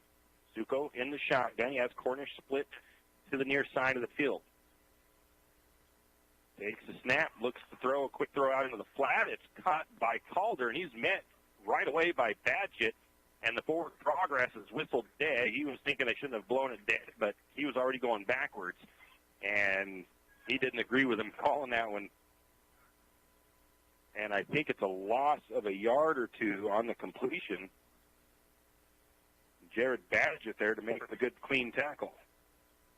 Suko in the shotgun. He has Cornish split to the near side of the field. Takes the snap, looks to throw, a quick throw out into the flat. It's caught by Calder, and he's met right away by Badgett, and the forward progress is whistled dead. He was thinking they shouldn't have blown it dead, but he was already going backwards, and he didn't agree with him calling that one. And I think it's a loss of a yard or two on the completion. Jared Badgett there to make the good, clean tackle.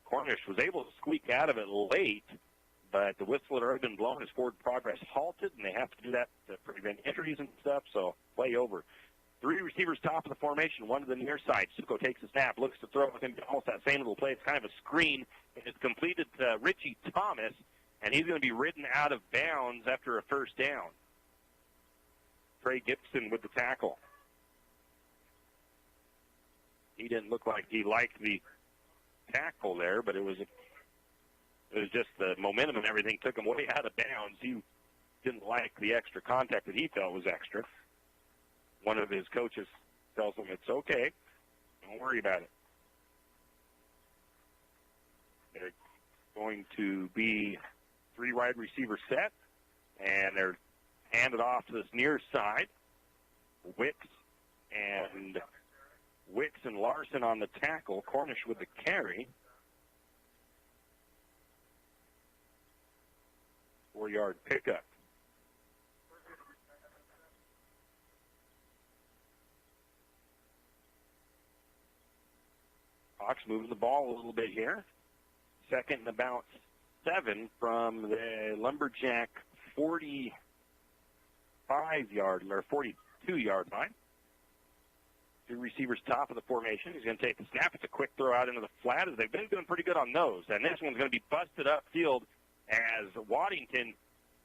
Cornish was able to squeak out of it late, but the whistle had already been blown. His forward progress halted, and they have to do that to prevent injuries and stuff, so play over. Three receivers top of the formation, one to the near side. Suko takes a snap, looks to throw with him almost that same little play. It's kind of a screen. It's completed to Richie Thomas, and he's going to be ridden out of bounds after a first down. Trey Gibson with the tackle. He didn't look like he liked the tackle there, but it was just the momentum and everything took him way out of bounds. He didn't like the extra contact that he felt was extra. One of his coaches tells him it's okay. Don't worry about it. They're going to be three wide receiver set, and they're handed off to this near side. Wicks and Larson on the tackle. Cornish with the carry. 4-yard pickup. Hawks moving the ball a little bit here. 2nd and about 7 from the Lumberjack 45-yard or 42-yard line. Two receivers top of the formation. He's going to take the snap. It's a quick throw out into the flat, as they've been doing pretty good on those. And this one's going to be busted upfield as Waddington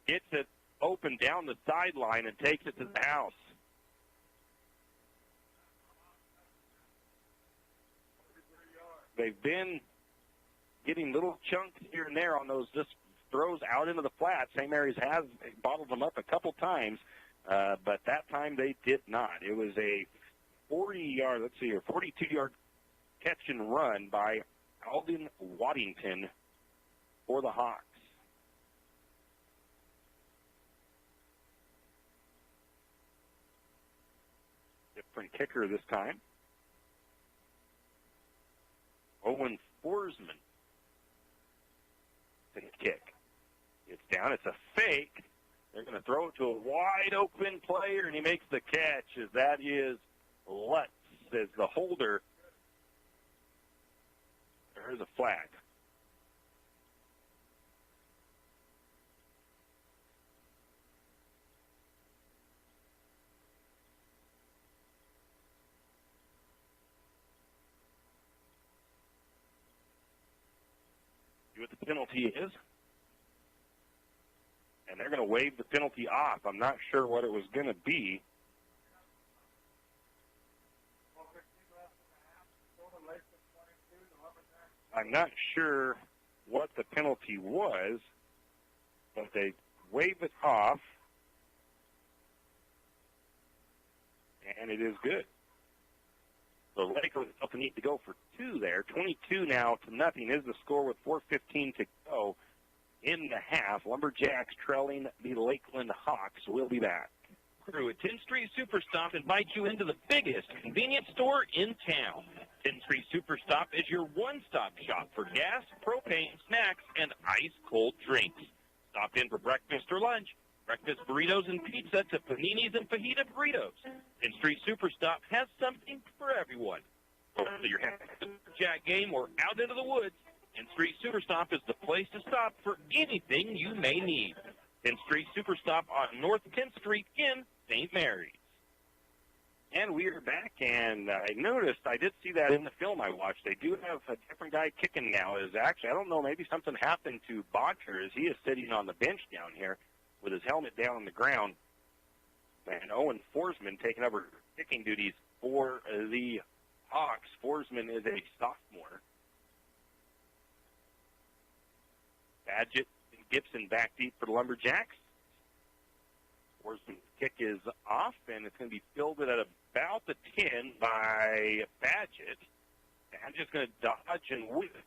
gets it open down the sideline and takes it to the house. They've been getting little chunks here and there on those just throws out into the flat. St. Mary's has bottled them up a couple times, but that time they did not. It was a 42-yard catch and run by Alden Waddington for the Hawks. Different kicker this time. Owen Forsman. Kick. It's down. It's a fake. They're going to throw it to a wide-open player, and he makes the catch, as that is Lutz, as the holder. There's a flag. penalty is. And they're going to waive the penalty off. I'm not sure what it was going to be. I'm not sure what the penalty was, but they waive it off, and it is good. So Lakers up need to go for two there. 22 now to nothing is the score with 4:15 to go in the half. Lumberjacks trailing the Lakeland Hawks. We'll be back. Crew at 10th Street Superstop invites you into the biggest convenience store in town. 10th Street Superstop is your one-stop shop for gas, propane, snacks, and ice-cold drinks. Stop in for breakfast or lunch. Breakfast burritos and pizza to paninis and fajita burritos. 10th Street Superstop has something for everyone. Whether you're having a Jack game or out into the woods, 10th Street Superstop is the place to stop for anything you may need. 10th Street Superstop on North 10th Street in St. Mary's. And we are back, and I noticed, I did see that in the film I watched. They do have a different guy kicking now. Is actually, I don't know, maybe something happened to Bodger as he is sitting on the bench down here with his helmet down on the ground. And Owen Forsman taking over kicking duties for the Hawks. Forsman is a sophomore. Badgett and Gibson back deep for the Lumberjacks. Forsman's kick is off, and it's going to be fielded at about the 10 by Badgett. Badgett's going to dodge and whip it.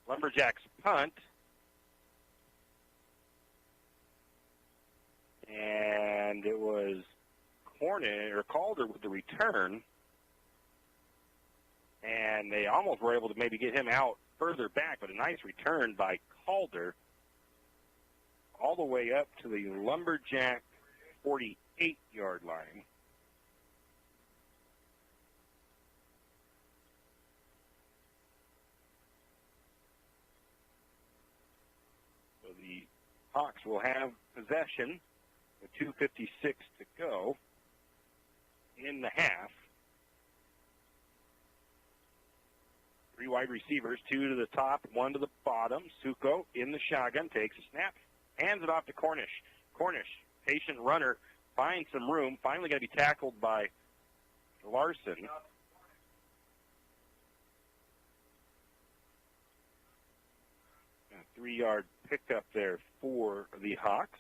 Lumberjacks punt. And it was Calder with the return. And they almost were able to maybe get him out further back, but a nice return by Calder all the way up to the Lumberjack 48-yard line. Hawks will have possession with 2:56 to go in the half. 3 wide receivers, 2 to the top, 1 to the bottom. Suko in the shotgun, takes a snap, hands it off to Cornish. Cornish, patient runner, finds some room, finally going to be tackled by Larson. A 3-yard pickup there for the Hawks.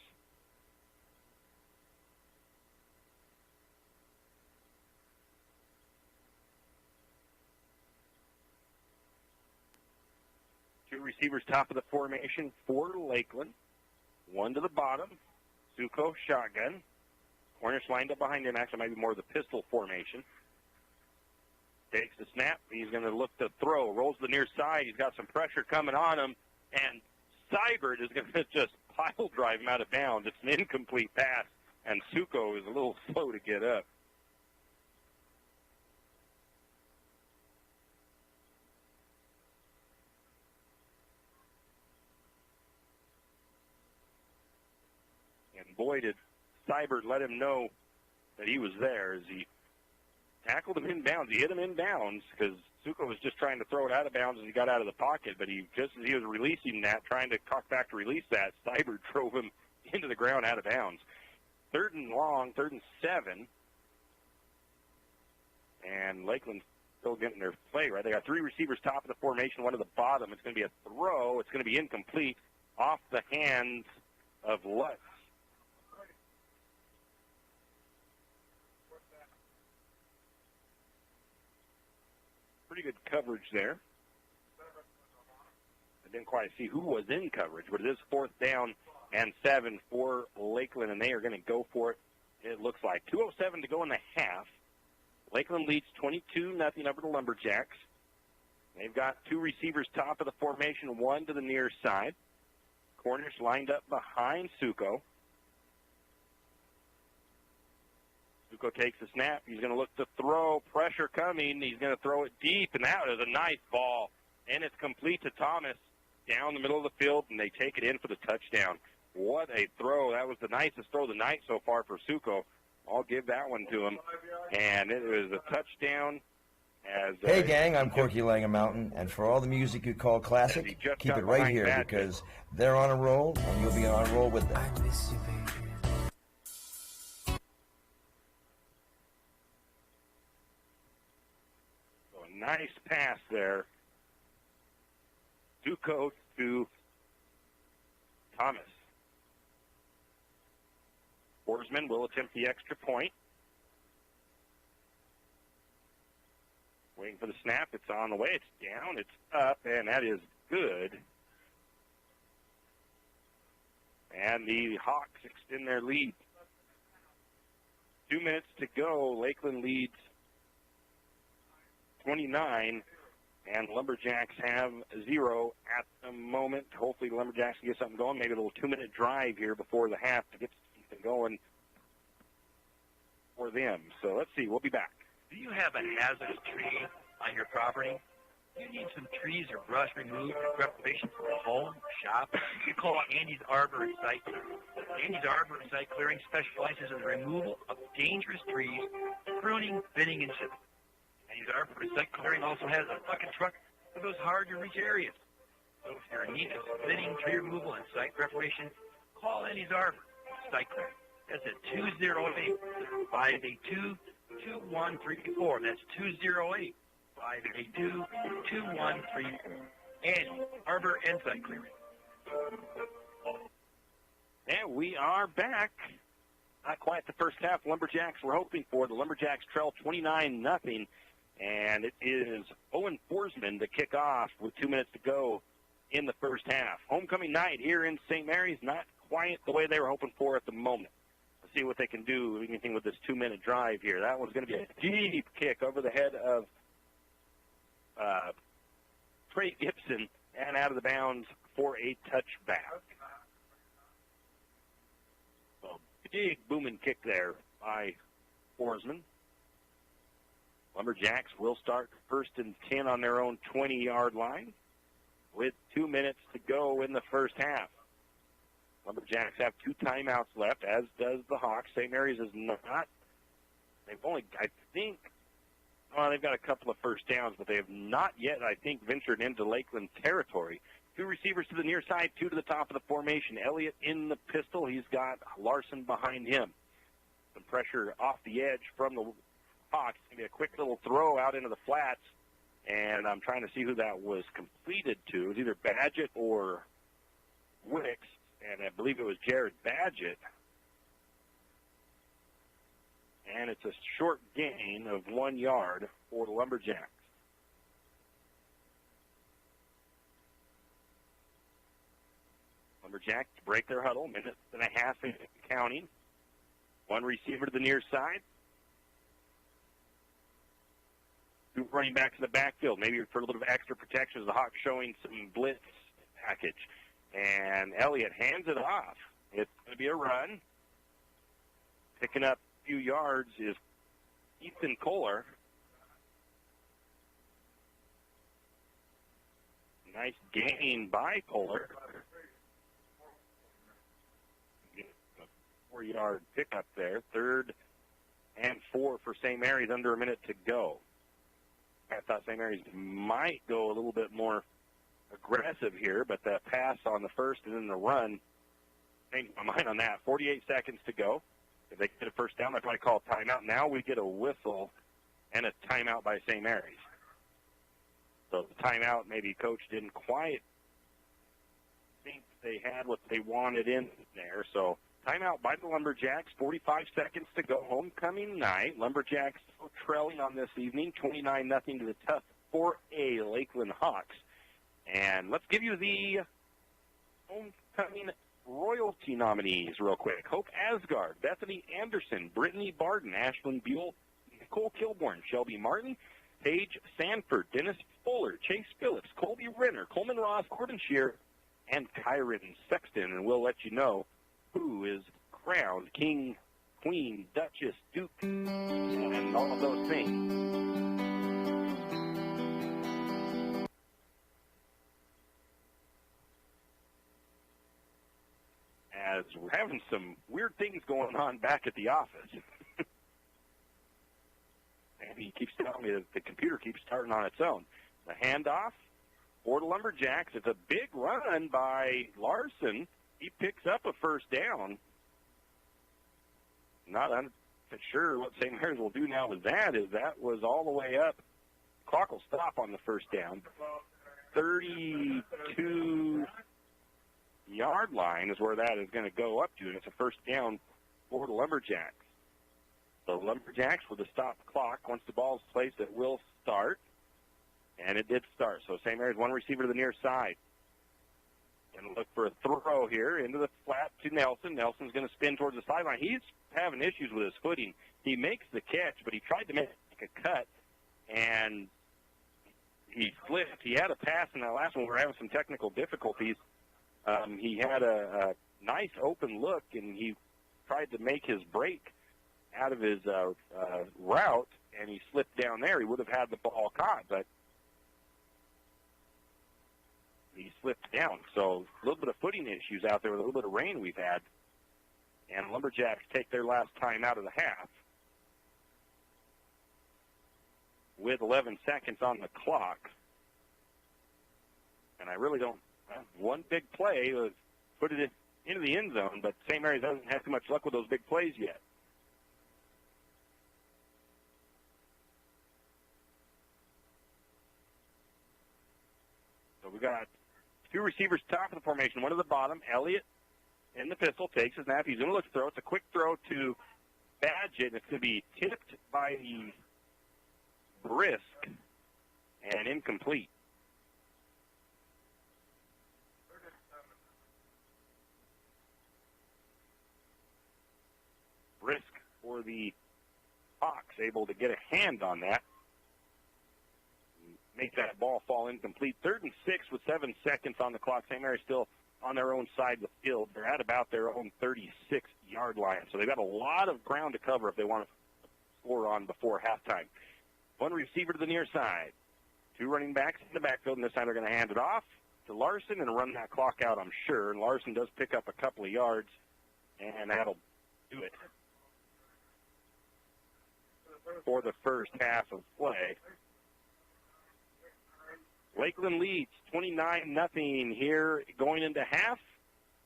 Two receivers top of the formation for Lakeland. 1 to the bottom. Suko shotgun. Cornish lined up behind him. Actually, might be more of the pistol formation. Takes the snap. He's going to look to throw. Rolls to the near side. He's got some pressure coming on him. And Seibert is going to just pile drive him out of bounds. It's an incomplete pass. And Suko is a little slow to get up. And boy, did Seibert let him know that he was there as he tackled him inbounds. He hit him inbounds because Suko was just trying to throw it out of bounds as he got out of the pocket, but just as he was releasing that, trying to cock back to release that, Seibert drove him into the ground out of bounds. 3rd and long, 3rd and 7. And Lakeland's still getting their play, right? They got 3 receivers top of the formation, 1 to the bottom. It's going to be a throw. It's going to be incomplete off the hands of Lutz. Pretty good coverage there. I didn't quite see who was in coverage, but it is 4th down and 7 for Lakeland, and they are going to go for it, it looks like. 2:07 to go in the half. Lakeland leads 22-0 over the Lumberjacks. They've got 2 receivers top of the formation, 1 to the near side. Cornish lined up behind Suko. Suko takes the snap. He's going to look to throw. Pressure coming. He's going to throw it deep, and that is a nice ball. And it's complete to Thomas down the middle of the field, and they take it in for the touchdown. What a throw. That was the nicest throw of the night so far for Suko. I'll give that one to him. And it was a touchdown. Hey, gang, I'm Corky Langham Mountain, and for all the music you call classic, keep it right here because they're on a roll, and you'll be on a roll with them. I miss you, baby. So a nice pass there. Suko to Thomas. Forsman will attempt the extra point. Waiting for the snap. It's on the way. It's down. It's up, and that is good. And the Hawks extend their lead. 2 minutes to go. Lakeland leads 29, and Lumberjacks have 0 at the moment. Hopefully the Lumberjacks can get something going. Maybe a little 2-minute drive here before the half to get something going for them. So let's see. We'll be back. Do you have a hazardous tree on your property? You need some trees or brush removed in preparation for a home or shop? You call Andy's Arbor and Site Clearing. Andy's Arbor and Site Clearing specializes in the removal of dangerous trees, pruning, thinning, and chipping. Andy's Arbor and Site Clearing also has a bucket truck for those hard-to-reach areas. So if you're in need of thinning, tree removal, and site preparation, call Andy's Arbor and Site Clearing. That's at 208-582-2134. That's 208-582-2134. Andy Arbor and Site Clearing. And we are back. Not quite the first half Lumberjacks were hoping for. The Lumberjacks trail 29-0, and it is Owen Forsman to kick off with 2 minutes to go in the first half. Homecoming night here in St. Mary's, not quite the way they were hoping for at the moment. Let's see what they can do, anything with this 2-minute drive here. That one's going to be a deep kick over the head of Trey Gibson and out of the bounds for a touchback. So big booming kick there by Forsman. Lumberjacks will start 1st and 10 on their own 20-yard line with 2 minutes to go in the first half. Lumberjacks have 2 timeouts left, as does the Hawks. St. Mary's is not. They've only, I think, well, they've got a couple of first downs, but they have not yet, I think, ventured into Lakeland territory. 2 receivers to the near side, 2 to the top of the formation. Elliott in the pistol. He's got Larson behind him. Some pressure off the edge from the Hawks. Maybe a quick little throw out into the flats, and I'm trying to see who that was completed to. It was either Badgett or Wicks, and I believe it was Jared Badgett. And it's a short gain of 1 yard for the Lumberjacks. Lumberjacks break their huddle, minute and a half in counting. 1 receiver to the near side. 2 running backs in the backfield, maybe for a little bit of extra protection as the Hawks showing some blitz package. And Elliott hands it off. It's going to be a run. Picking up a few yards is Ethan Kohler. Nice gain by Kohler. 4-yard pickup there. 3rd and 4 for St. Mary's, under a minute to go. I thought St. Mary's might go a little bit more aggressive here, but that pass on the first and then the run, changed my mind on that. 48 seconds to go. If they get a first down, I'd probably call a timeout. Now we get a whistle and a timeout by St. Mary's. So the timeout, maybe coach didn't quite think they had what they wanted in there. So timeout by the Lumberjacks, 45 seconds to go. Homecoming night. Lumberjacks still trailing on this evening, 29-0 to the tough 4A Lakeland Hawks. And let's give you the homecoming royalty nominees real quick. Hope Asgard, Bethany Anderson, Brittany Barden, Ashlyn Buell, Nicole Kilborn, Shelby Martin, Paige Sanford, Dennis Fuller, Chase Phillips, Colby Renner, Coleman Ross, Corbin Shear, and Kyron Sexton. And we'll let you know who is crowned King, Queen, Duchess, Duke, and all of those things. As we're having some weird things going on back at the office. And he keeps telling me that the computer keeps starting on its own. The handoff for the Lumberjacks. It's a big run by Larson. He picks up a first down. Not sure what St. Mary's will do now with that. Is that was all the way up. Clock will stop on the first down. 32-yard line is where that is going to go up to, and it's a first down for the Lumberjacks. The Lumberjacks with the stop clock. Once the ball is placed, it will start, and it did start. So St. Mary's 1 receiver to the near side. Going to look for a throw here into the flat to Nelson. Nelson's going to spin towards the sideline. He's having issues with his footing. He makes the catch, but he tried to make a cut, and he slipped. He had a pass in that last one. We're having some technical difficulties. He had a nice open look, and he tried to make his break out of his route, and he slipped down there. He would have had the ball caught, but he slipped down. So a little bit of footing issues out there with a little bit of rain we've had. And Lumberjacks take their last time out of the half with 11 seconds on the clock. And I really don't. One big play was put it into the end zone, but St. Mary's hasn't had too much luck with those big plays yet. So we got 2 receivers top of the formation, 1 at the bottom. Elliott in the pistol takes his snap. He's going to look to throw. It's a quick throw to Badgett, and it's going to be tipped by the Brisk and incomplete. Brisk for the Hawks, able to get a hand on that. Make that ball fall incomplete. 3rd and 6 with 7 seconds on the clock. St. Mary's still on their own side of the field. They're at about their own 36-yard line. So they've got a lot of ground to cover if they want to score on before halftime. 1 receiver to the near side. 2 running backs in the backfield, and this time they're going to hand it off. to Larson and run that clock out, I'm sure. And Larson does pick up a couple of yards, and that'll do it for the first half of play. Lakeland leads 29-0 here going into half.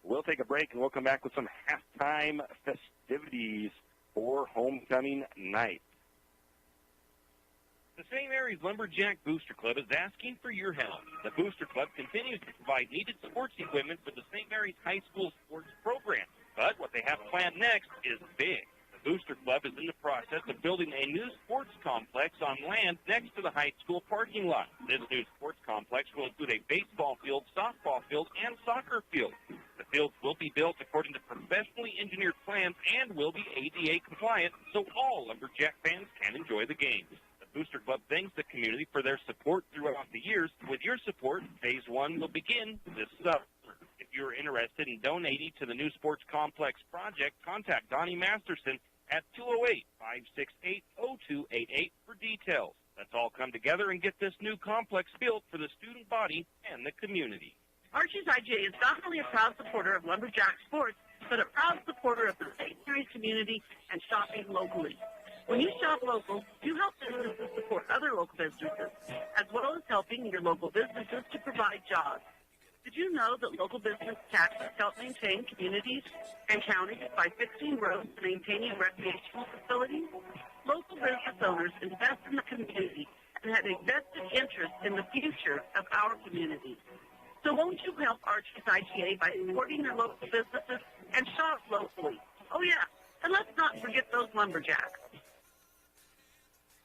We'll take a break, and we'll come back with some halftime festivities for homecoming night. The St. Mary's Lumberjack Booster Club is asking for your help. The Booster Club continues to provide needed sports equipment for the St. Mary's High School sports program. But what they have planned next is big. The Booster Club is in the process of building a new sports complex on land next to the high school parking lot. This new sports complex will include a baseball field, softball field, and soccer field. The fields will be built according to professionally engineered plans and will be ADA compliant, so all Lumberjack fans can enjoy the games. The Booster Club thanks the community for their support throughout the years. With your support, Phase 1 will begin this summer. If you're interested in donating to the new sports complex project, contact Donnie Masterson at 208-568-0288 for details. Let's all come together and get this new complex built for the student body and the community. Archie's IGA is not only a proud supporter of Lumberjack sports, but a proud supporter of the St. Mary's community and shopping locally. When you shop local, you help businesses support other local businesses, as well as helping your local businesses to provide jobs. Did you know that local business taxes help maintain communities and counties by fixing roads and maintaining recreational facilities? Local business owners invest in the community and have a vested interest in the future of our community. So won't you help Archie's IGA by supporting your local businesses and shop locally? Oh, yeah, and let's not forget those lumberjacks.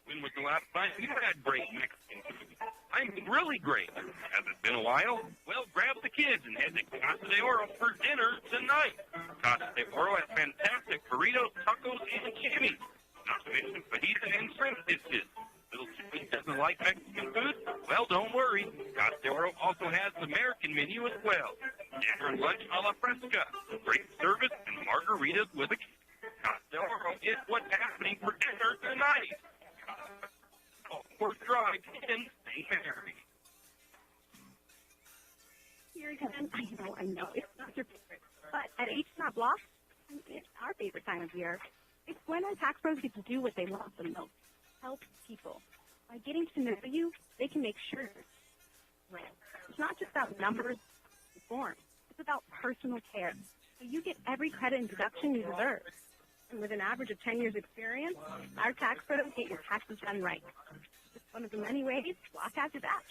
When was the last time you had great Mexican food? I mean, really great. Has it been a while? Well, grab the kids and head to Casa de Oro for dinner tonight. Casa de Oro has fantastic burritos, tacos, and chimneys. Not to mention fajita and shrimp dishes. Little Jimmy doesn't like Mexican food? Well, don't worry. Casa de Oro also has the American menu as well. Dinner and lunch a la fresca. Great service and margaritas with a kiss. Casa de Oro is what's happening for dinner tonight. Fourth Drive in St. Mary. Here again, I know, it's not your favorite. But at H&R Block, it's our favorite time of year. It's when our tax pros get to do what they love the most, help people. By getting to know you, they can make sure. It's not just about numbers and forms. It's about personal care. So you get every credit and deduction you deserve. And with an average of 10 years experience, our tax pros get your taxes done right. It's one of the many ways Block has your back.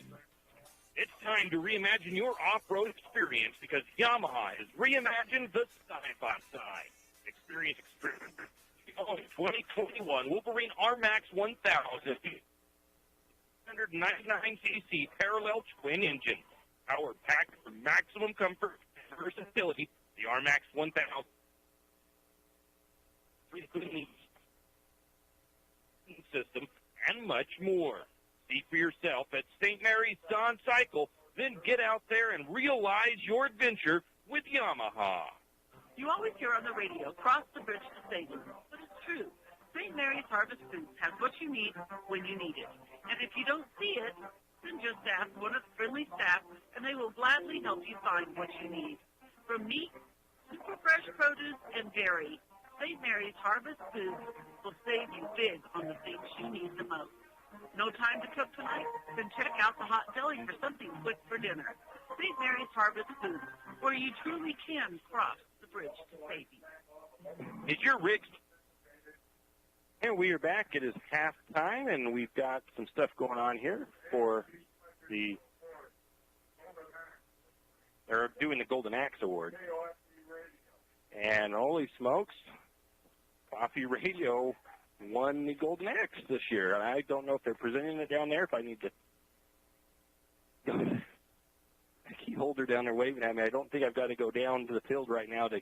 It's time to reimagine your off-road experience because Yamaha has reimagined the side-by-side. Experience. Oh, 2021 Wolverine R-Max 1000 199cc parallel twin engine. Power packed for maximum comfort and versatility. The R-Max 1000 system and much more. See for yourself at St. Mary's Dawn Cycle, then get out there and realize your adventure with Yamaha. You always hear on the radio, cross the bridge to safety, but it's true. St. Mary's Harvest Foods has what you need when you need it. And if you don't see it, then just ask one of the friendly staff, and they will gladly help you find what you need. From meat, super fresh produce, and dairy, St. Mary's Harvest Foods will save you big on the things you need the most. No time to cook tonight? Then check out the hot deli for something quick for dinner. St. Mary's Harvest Foods, where you truly can cross the bridge to safety. Is your rig... And we are back. It is halftime, and we've got some stuff going on here for the... They're doing the Golden Axe Award. And holy smokes, Coffee Radio won the Golden Axe this year. And I don't know if they're presenting it down there, if I need to... Key holder down there waving at me. I don't think I've got to go down to the field right now to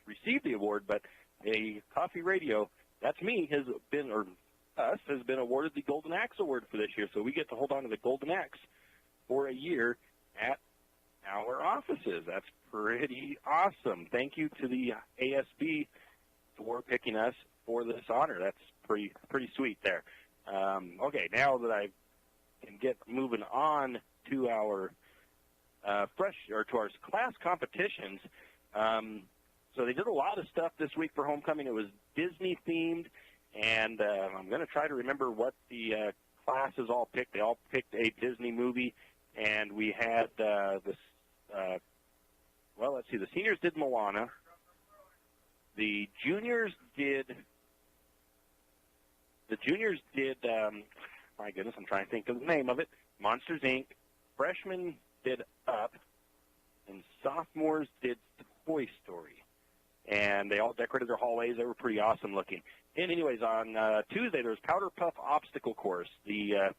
receive the award, but a Coffee Radio, that's me, has been awarded the Golden Axe Award for this year. So we get to hold on to the Golden Axe for a year at our offices. That's pretty awesome. Thank you to the ASB for picking us for this honor. That's pretty sweet there. Okay, now that I can get moving on to our class competitions. So they did a lot of stuff this week for homecoming. It was Disney themed, and I'm going to try to remember what the classes all picked. They all picked a Disney movie, and we had the seniors did Moana. The juniors did my goodness, I'm trying to think of the name of it, Monsters, Inc. Freshmen did Up, and sophomores did Toy Story. And they all decorated their hallways. They were pretty awesome looking. And anyways, on Tuesday, there was Powder Puff Obstacle Course. The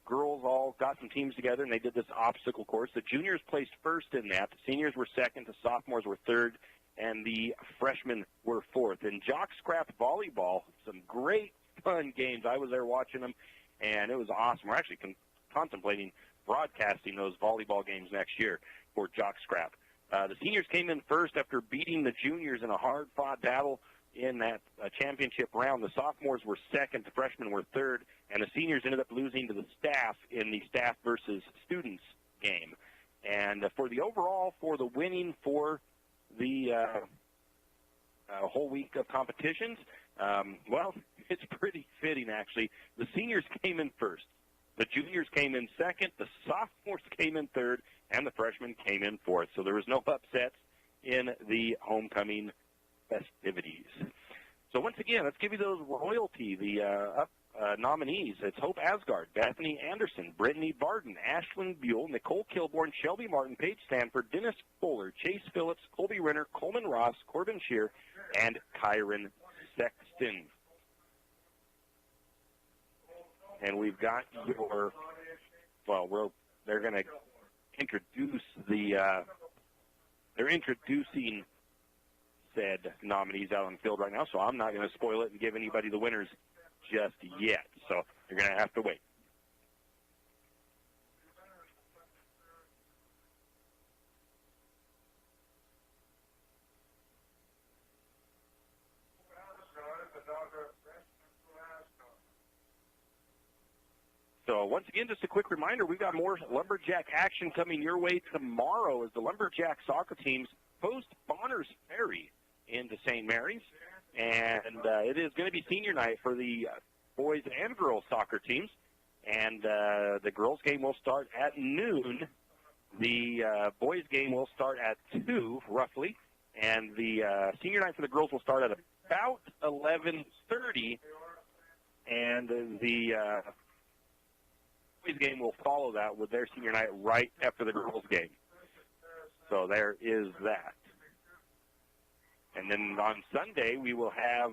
girls all got some teams together, and they did this obstacle course. The juniors placed first in that. The seniors were second. The sophomores were third. And the freshmen were fourth. In Jock Scrap Volleyball, some great fun games. I was there watching them, and it was awesome. We're actually contemplating broadcasting those volleyball games next year for Jock Scrap. The seniors came in first after beating the juniors in a hard-fought battle in that championship round. The sophomores were second, the freshmen were third, and the seniors ended up losing to the staff in the staff versus students game. And for the overall, for the winning for the whole week of competitions, well, it's pretty fitting, actually. The seniors came in first. The juniors came in second, the sophomores came in third, and the freshmen came in fourth. So there was no upsets in the homecoming festivities. So once again, let's give you those royalty, the nominees. It's Hope Asgard, Bethany Anderson, Brittany Barden, Ashlyn Buell, Nicole Kilborn, Shelby Martin, Paige Stanford, Dennis Fuller, Chase Phillips, Colby Renner, Coleman Ross, Corbin Shear, and Kyron Sexton. And we've got your, they're going to introduce they're introducing said nominees out on the field right now, so I'm not going to spoil it and give anybody the winners just yet. So you're going to have to wait. So once again, just a quick reminder, we've got more Lumberjack action coming your way tomorrow as the Lumberjack soccer teams host Bonner's Ferry into St. Mary's. And it is going to be senior night for the boys and girls soccer teams. And the girls game will start at noon. The boys game will start at 2, roughly. And the senior night for the girls will start at about 11:30. And the boys game will follow that with their senior night right after the girls game. So there is that. And then on Sunday, we will have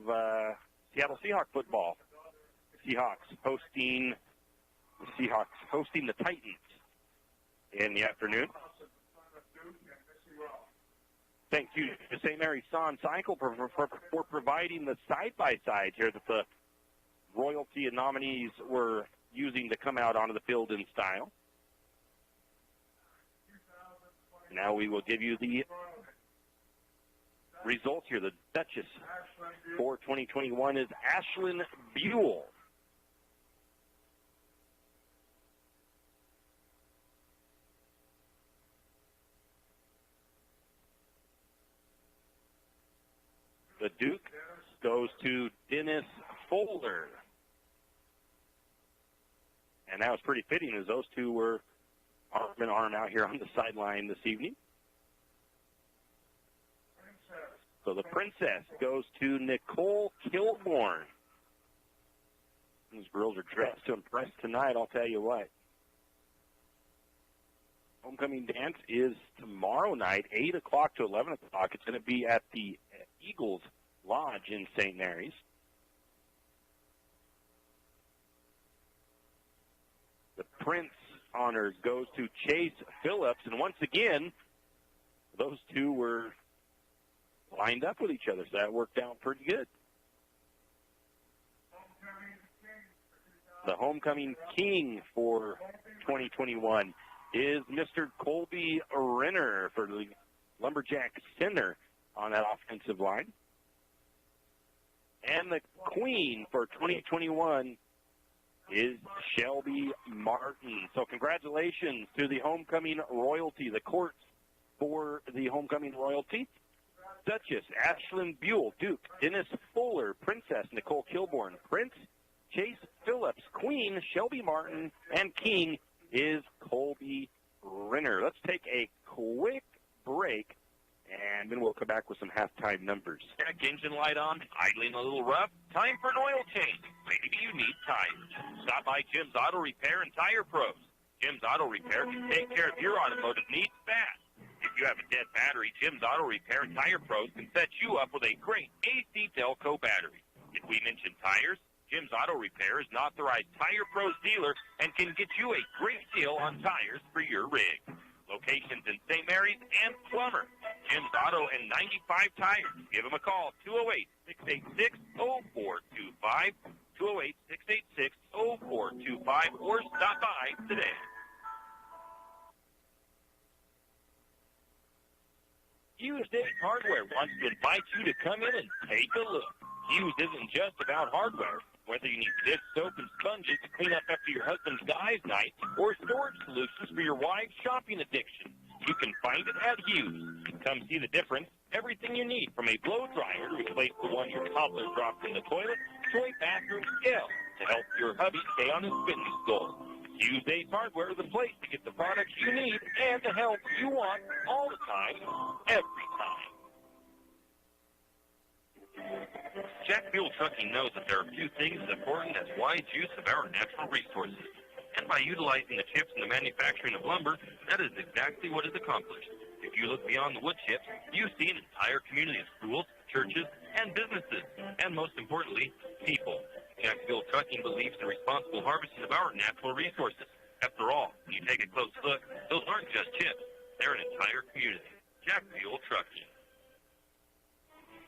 Seattle Seahawks football. Seahawks hosting the Titans in the afternoon. Thank you to St. Mary's Son Cycle for providing the side-by-side here that the royalty and nominees were using to come out onto the field in style. Now we will give you the results here. The Duchess for 2021 is Ashlyn Buell. The Duke goes to Dennis Fuller. And that was pretty fitting as those two were arm in arm out here on the sideline this evening. So the Princess goes to Nicole Kilborn. These girls are dressed to impress tonight, I'll tell you what. Homecoming dance is tomorrow night, 8 o'clock to 11 o'clock. It's going to be at the Eagles Lodge in St. Mary's. The Prince honor goes to Chase Phillips. And once again, those two were lined up with each other, so that worked out pretty good. The homecoming king for 2021 is Mr. Colby Renner for the Lumberjack center on that offensive line. And the queen for 2021 is Shelby Martin. So congratulations to the homecoming royalty, the courts for the homecoming royalty. Duchess Ashlyn Buell, Duke Dennis Fuller, Princess Nicole Kilborn, Prince Chase Phillips, Queen Shelby Martin, and King is Colby Renner. Let's take a quick break, and then we'll come back with some halftime numbers. Check engine light on, idling a little rough. Time for an oil change. Maybe you need tires. Stop by Jim's Auto Repair and Tire Pros. Jim's Auto Repair can take care of your automotive needs fast. If you have a dead battery, Jim's Auto Repair and Tire Pros can set you up with a great AC Delco battery. If we mention tires, Jim's Auto Repair is an authorized Tire Pros dealer and can get you a great deal on tires for your rig. Locations in St. Mary's and Plummer. Jim's Auto and 95 Tires. Give them a call, 208-686-0425, 208-686-0425, or stop by today. Hughes Days Hardware wants to invite you to come in and take a look. Hughes isn't just about hardware. Whether you need dish soap and sponges to clean up after your husband's guys' night or storage solutions for your wife's shopping addiction, you can find it at Hughes. Come see the difference. Everything you need, from a blow dryer to replace the one your toddler dropped in the toilet to a bathroom scale to help your hubby stay on his fitness goals. Hughes Ace Hardware is the place to get the products you need and the help you want all the time, every time. Jack Fuel Trucking knows that there are few things as important as wise use of our natural resources. And by utilizing the chips in the manufacturing of lumber, that is exactly what is accomplished. If you look beyond the wood chips, you see an entire community of schools, churches, and businesses, and most importantly, people. Jack Fuel Trucking believes in responsible harvesting of our natural resources. After all, when you take a close look, those aren't just chips. They're an entire community. Jack Fuel Trucking.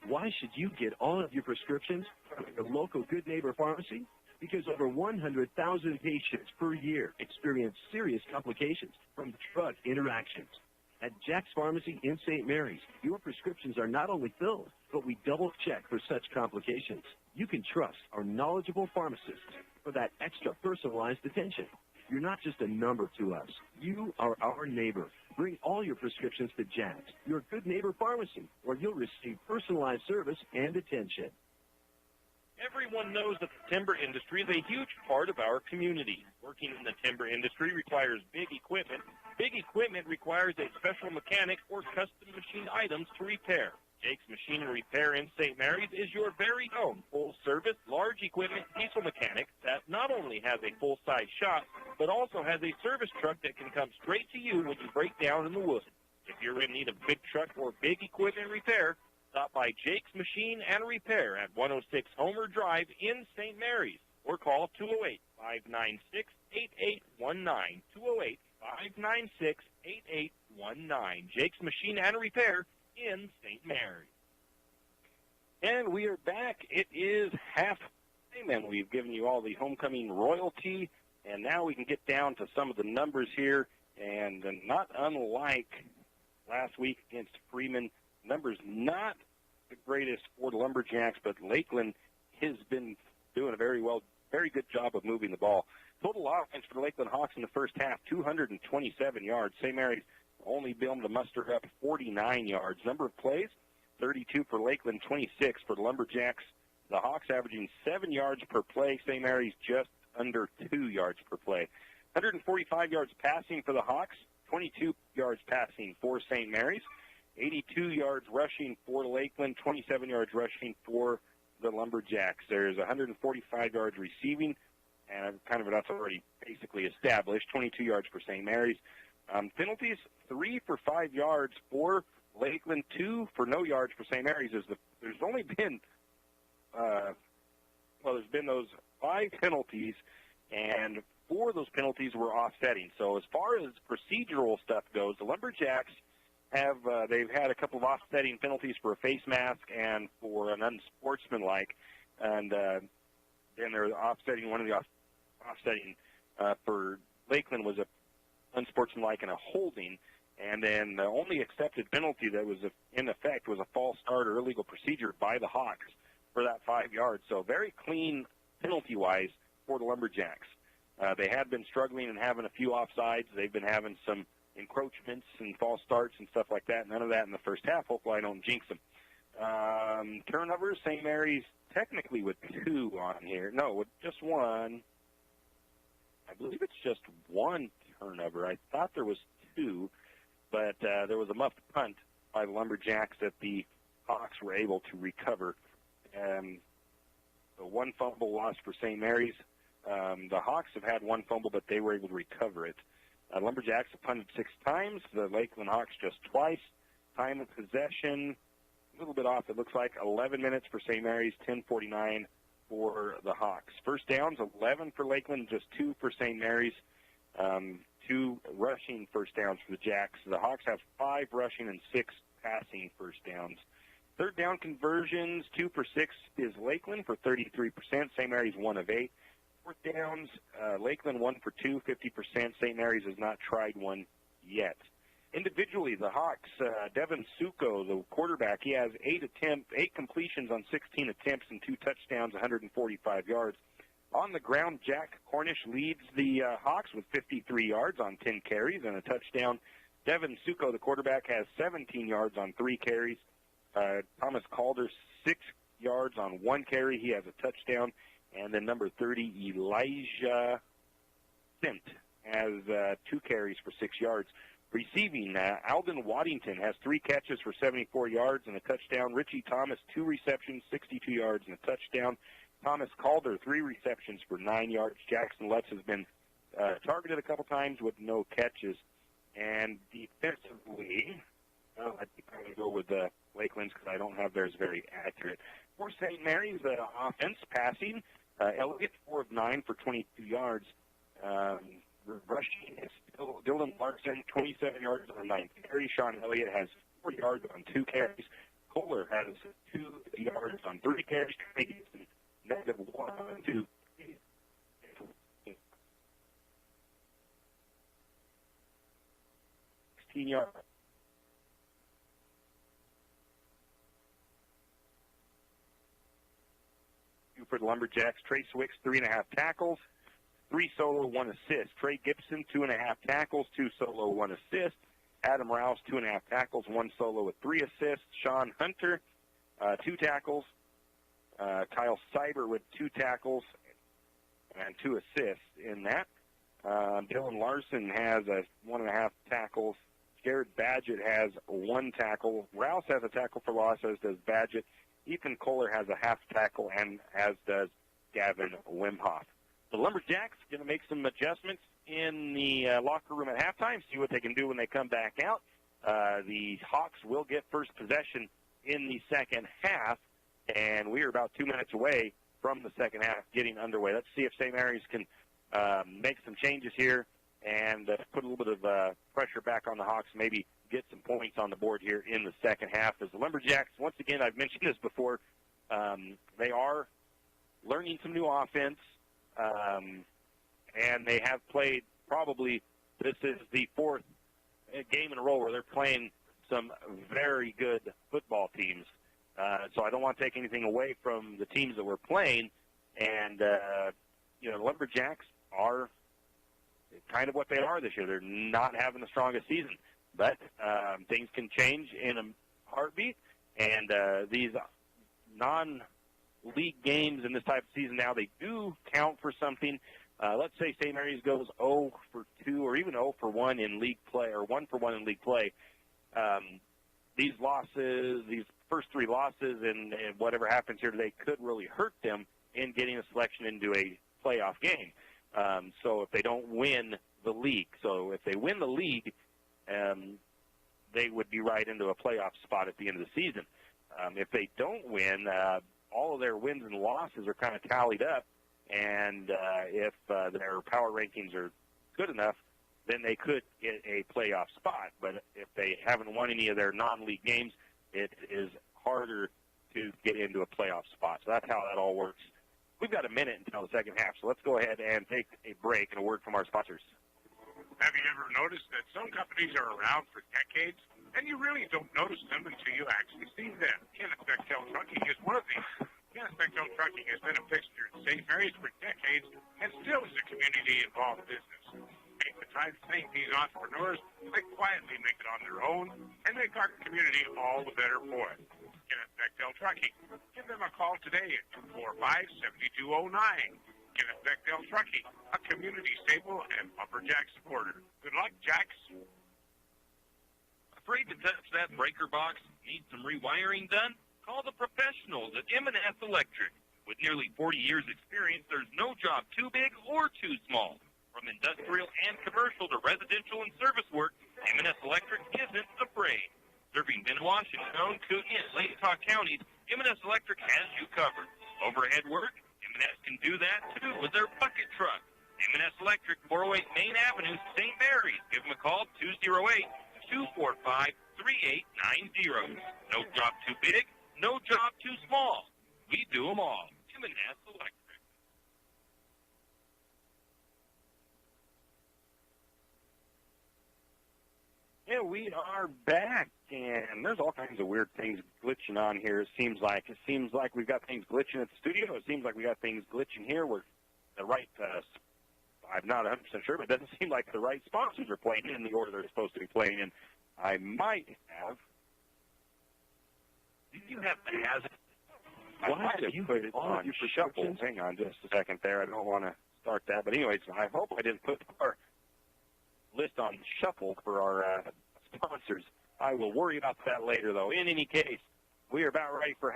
Why should you get all of your prescriptions from your local Good Neighbor Pharmacy? Because over 100,000 patients per year experience serious complications from drug interactions. At Jack's Pharmacy in St. Mary's, your prescriptions are not only filled, but we double-check for such complications. You can trust our knowledgeable pharmacists for that extra personalized attention. You're not just a number to us. You are our neighbor. Bring all your prescriptions to Jack's, your Good Neighbor Pharmacy, where you'll receive personalized service and attention. Everyone knows that the timber industry is a huge part of our community. Working in the timber industry requires big equipment. Big equipment requires a special mechanic or custom machine items to repair. Jake's Machine and Repair in St. Mary's is your very own full-service, large equipment diesel mechanic that not only has a full-size shop, but also has a service truck that can come straight to you when you break down in the woods. If you're in need of big truck or big equipment repair, stop by Jake's Machine and Repair at 106 Homer Drive in St. Mary's, or call 208-596-8819, 208-596-8819. Jake's Machine and Repair in St. Mary's. And we are back. It is halftime, and we've given you all the homecoming royalty, and now we can get down to some of the numbers here, and not unlike last week against Freeman, numbers not the greatest for the Lumberjacks, but Lakeland has been doing a very good job of moving the ball. Total offense for the Lakeland Hawks in the first half, 227 yards. St. Mary's only be able to muster up 49 yards. Number of plays, 32 for Lakeland, 26 for the Lumberjacks. The Hawks averaging 7 yards per play. St. Mary's just under 2 yards per play. 145 yards passing for the Hawks, 22 yards passing for St. Mary's. 82 yards rushing for Lakeland, 27 yards rushing for the Lumberjacks. There's 145 yards receiving, and that's already basically established, 22 yards for St. Mary's. Penalties, 3 for 5 yards for Lakeland, 2 for no yards for St. Mary's. There's only been, there's been those 5 penalties, and 4 of those penalties were offsetting. So as far as procedural stuff goes, the Lumberjacks they've had a couple of offsetting penalties for a face mask and for an unsportsmanlike, and then they're offsetting one of the offsetting for Lakeland was a unsportsmanlike and a holding, and then the only accepted penalty that was in effect was a false start or illegal procedure by the Hawks for that 5 yards. So very clean penalty-wise for the Lumberjacks. They had been struggling and having a few offsides. They've been having some encroachments and false starts and stuff like that. None of that in the first half. Hopefully I don't jinx them. Turnovers, St. Mary's technically with 2 on here. No, with just 1. I believe it's just 1 turnover. I thought there was 2, but there was a muffed punt by the Lumberjacks that the Hawks were able to recover. So 1 fumble loss for St. Mary's. The Hawks have had 1 fumble, but they were able to recover it. Lumberjacks have punted 6 times. The Lakeland Hawks just twice. Time of possession, a little bit off. It looks like 11 minutes for St. Mary's, 10:49 for the Hawks. First downs, 11 for Lakeland, just 2 for St. Mary's. 2 rushing first downs for the Jacks. The Hawks have 5 rushing and 6 passing first downs. Third down conversions, 2 for 6 is Lakeland for 33%. St. Mary's 1 of 8. Fourth downs, Lakeland 1 for 2, 50%. St. Mary's has not tried one yet. Individually, the Hawks, Devin Suko, the quarterback, he has 8 completions on 16 attempts and 2 touchdowns, 145 yards. On the ground, Jack Cornish leads the Hawks with 53 yards on 10 carries and a touchdown. Devin Suko, the quarterback, has 17 yards on 3 carries. Thomas Calder, 6 yards on 1 carry. He has a touchdown. And then number 30, Elijah Sint, has 2 carries for 6 yards. Receiving, Alden Waddington has 3 catches for 74 yards and a touchdown. Richie Thomas, 2 receptions, 62 yards and a touchdown. Thomas Calder, 3 receptions for 9 yards. Jackson Lutz has been targeted a couple times with no catches. And defensively, I think I'm going to go with Lakeland's because I don't have theirs very accurate. For St. Mary's, offense passing, Elliott 4 of 9 for 22 yards. Rushing is Dylan Larson, 27 yards on 9 carries. Sean Elliott has 4 yards on 2 carries. Kohler has 2 yards on 3 carries. Negative 1 on 2. 16 yards. For the Lumberjacks, Trey Swicks, 3.5 tackles, 3 solo, 1 assist. Trey Gibson, 2.5 tackles, 2 solo, 1 assist. Adam Rouse, 2.5 tackles, 1 solo with 3 assists. Sean Hunter, 2 tackles. Kyle Cyber with 2 tackles and 2 assists in that. Dylan Larson has 1.5 tackles. Jared Badgett has 1 tackle. Rouse has a tackle for loss, as does Badgett. Ethan Kohler has a half tackle, and as does Gavin Wimhoff. The Lumberjacks going to make some adjustments in the locker room at halftime, see what they can do when they come back out. The Hawks will get first possession in the second half, and we are about 2 minutes away from the second half getting underway. Let's see if St. Mary's can make some changes here and put a little bit of pressure back on the Hawks, maybe get some points on the board here in the second half. As the Lumberjacks, once again, I've mentioned this before, they are learning some new offense, and they have played probably, this is the 4th game in a row where they're playing some very good football teams. So I don't want to take anything away from the teams that we're playing, and, the Lumberjacks are kind of what they are this year. They're not having the strongest season. But things can change in a heartbeat, and these non-league games in this type of season now, they do count for something. Let's say St. Mary's goes 0 for 2 or even 0 for 1 in league play, or 1 for 1 in league play. These losses, these first 3 losses, and whatever happens here today could really hurt them in getting a selection into a playoff game. So if they don't win the league. So if they win the league, they would be right into a playoff spot at the end of the season. If they don't win, all of their wins and losses are kind of tallied up, and if their power rankings are good enough, then they could get a playoff spot. But if they haven't won any of their non-league games, it is harder to get into a playoff spot. So that's how that all works. We've got a minute until the second half, so let's go ahead and take a break and a word from our sponsors. Have you ever noticed that some companies are around for decades, and you really don't notice them until you actually see them? Kenneth Bechtel Trucking is one of these. Kenneth Bechtel Trucking has been a fixture in St. Mary's for decades community-involved business. Take the time to thank these entrepreneurs. They quietly make it on their own and make our community all the better for it. Kenneth Bechtel Trucking. Give them a call today at 245-7209. Kenneth Bechtel Trucking, a community staple and lumberjack supporter. Good luck, Jacks. Afraid to touch that breaker box? Need some rewiring done? Call the professionals at M&S Electric. With nearly 40 years' experience, there's no job too big or too small. From industrial and commercial to residential and service work, M&S Electric isn't afraid. Serving Benoit, Shoshone, Kootenai, and Lake Tahoe counties, M&S Electric has you covered. Overhead work? M&S can do that, too, with their bucket truck. M&S Electric, 408 Main Avenue, St. Mary's. Give them a call, 208-245-3890. No job too big, no job too small. We do them all. M&S Electric. Yeah, we are back, and there's all kinds of weird things glitching on here. It seems like we've got things glitching at the studio. It seems like we got things glitching here. We're the right. I'm not 100% sure, but it doesn't seem like the right sponsors are playing in the order they're supposed to be playing in. I might have. Did you have to have it? I might have put it on shuffle. Hang on just a second there. I don't want to start that. But anyways, I hope I didn't put our list on shuffle for our sponsors. I will worry about that later, though. In any case, we are about ready for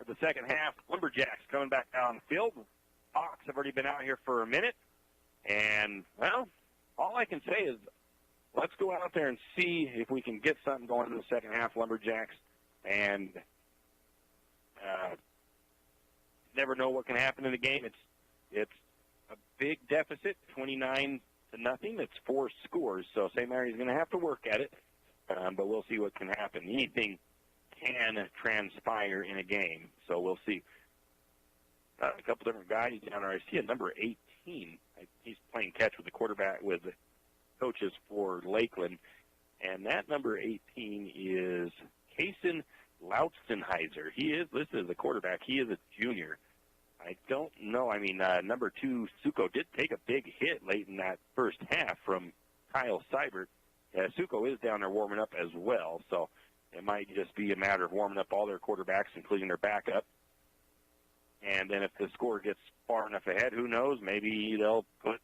the second half. Lumberjacks coming back out on the field. Hawks have already been out here for a minute. And, well, all I can say is let's go out there and see if we can get something going in the second half, Lumberjacks. And never know what can happen in the game. It's a big deficit, 29-0. It's 4 scores, so St. Mary's going to have to work at it, but we'll see what can happen. Anything can transpire in a game, so we'll see. A couple different guys down there. I see a number 18. He's playing catch with the quarterback, with the coaches for Lakeland, and that number 18 is Kason Lautzenheiser. He is listed as a quarterback. He is a junior. I don't know. I mean, number 2, Suko, did take a big hit late in that first half from Kyle Seibert. Suko is down there warming up as well, so it might just be a matter of warming up all their quarterbacks, including their backup. And then if the score gets far enough ahead, who knows? Maybe they'll put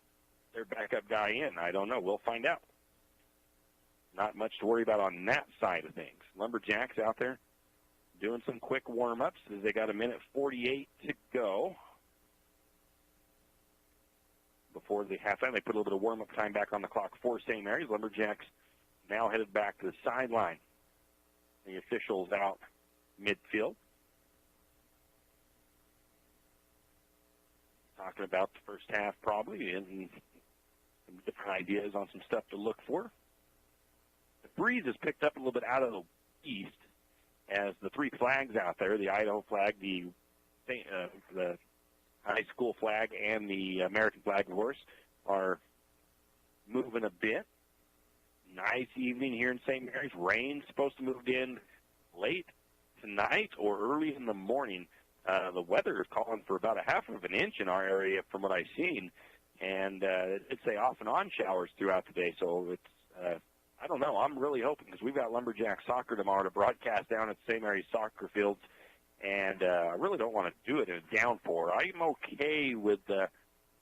their backup guy in. I don't know. We'll find out. Not much to worry about on that side of things. Lumberjacks out there doing some quick warm-ups as they got 1:48 to go before the halftime. They put a little bit of warm-up time back on the clock for St. Mary's. Lumberjacks now headed back to the sideline. The officials out midfield. Talking about the first half probably and some different ideas on some stuff to look for. The breeze has picked up a little bit out of the east as the 3 flags out there, the Idaho flag, the high school flag, and the American flag, of course, are moving a bit. Nice evening here in St. Mary's. Rain's supposed to move in late tonight or early in the morning. The weather is calling for about 1/2 of an inch in our area from what I've seen, and it's say off and on showers throughout the day, so it's I don't know. I'm really hoping, because we've got Lumberjack soccer tomorrow to broadcast down at St. Mary's soccer fields, and I really don't want to do it in a downpour. I'm okay with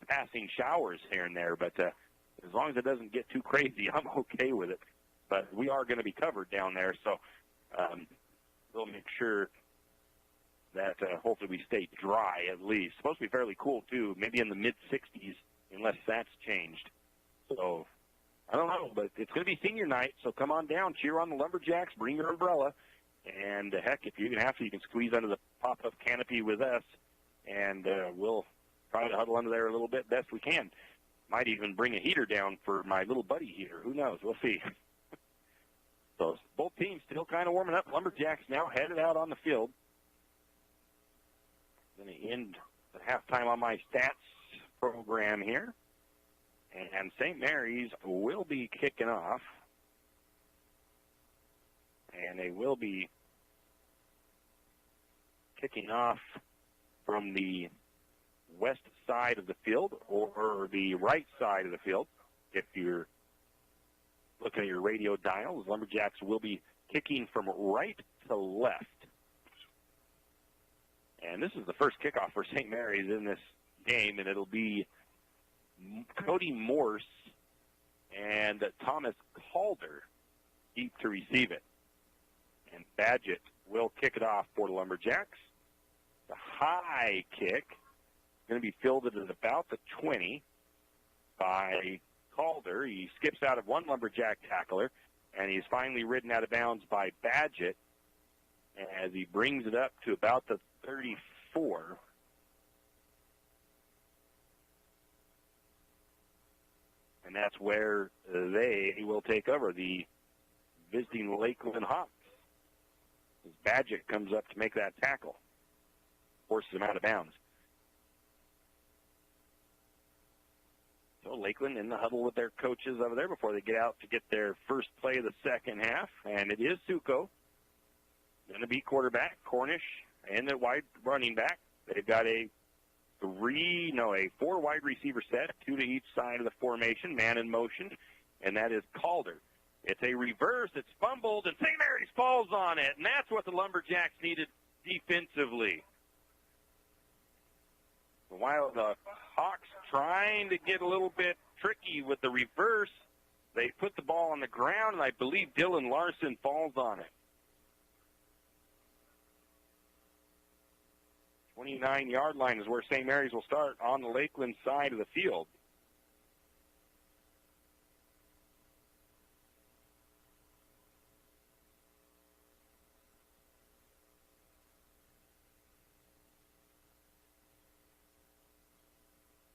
passing showers here and there, but as long as it doesn't get too crazy, I'm okay with it. But we are going to be covered down there, so we'll make sure that hopefully we stay dry at least. It's supposed to be fairly cool, too, maybe in the mid-60s, unless that's changed. So I don't know, but it's going to be senior night, so come on down, cheer on the Lumberjacks, bring your umbrella, and heck, if you're going to have to, you can squeeze under the pop-up canopy with us, and we'll try to huddle under there a little bit best we can. Might even bring a heater down for my little buddy heater. Who knows? We'll see. So both teams still kind of warming up. Lumberjacks now headed out on the field. Going to end the halftime on my stats program here. And St. Mary's will be kicking off. And they will be kicking off from the west side of the field or the right side of the field. If you're looking at your radio dial, the Lumberjacks will be kicking from right to left. And this is the first kickoff for St. Mary's in this game, and it'll be Cody Morse and Thomas Calder deep to receive it. And Badgett will kick it off for the Lumberjacks. The high kick is going to be fielded at about the 20 by Calder. He skips out of one Lumberjack tackler, and he's finally ridden out of bounds by Badgett as he brings it up to about the 34. And that's where they will take over, the visiting Lakeland Hawks. As Badgett comes up to make that tackle, forces him out of bounds. So Lakeland in the huddle with their coaches over there before they get out to get their first play of the second half. And it is Suko. Going to be quarterback, Cornish, and the wide running back. They've got a 4 wide receiver set, 2 to each side of the formation, man in motion, and that is Calder. It's a reverse. It's fumbled, and St. Mary's falls on it, and that's what the Lumberjacks needed defensively. While the Hawks trying to get a little bit tricky with the reverse, they put the ball on the ground, and I believe Dylan Larson falls on it. 29-yard line is where St. Mary's will start on the Lakeland side of the field.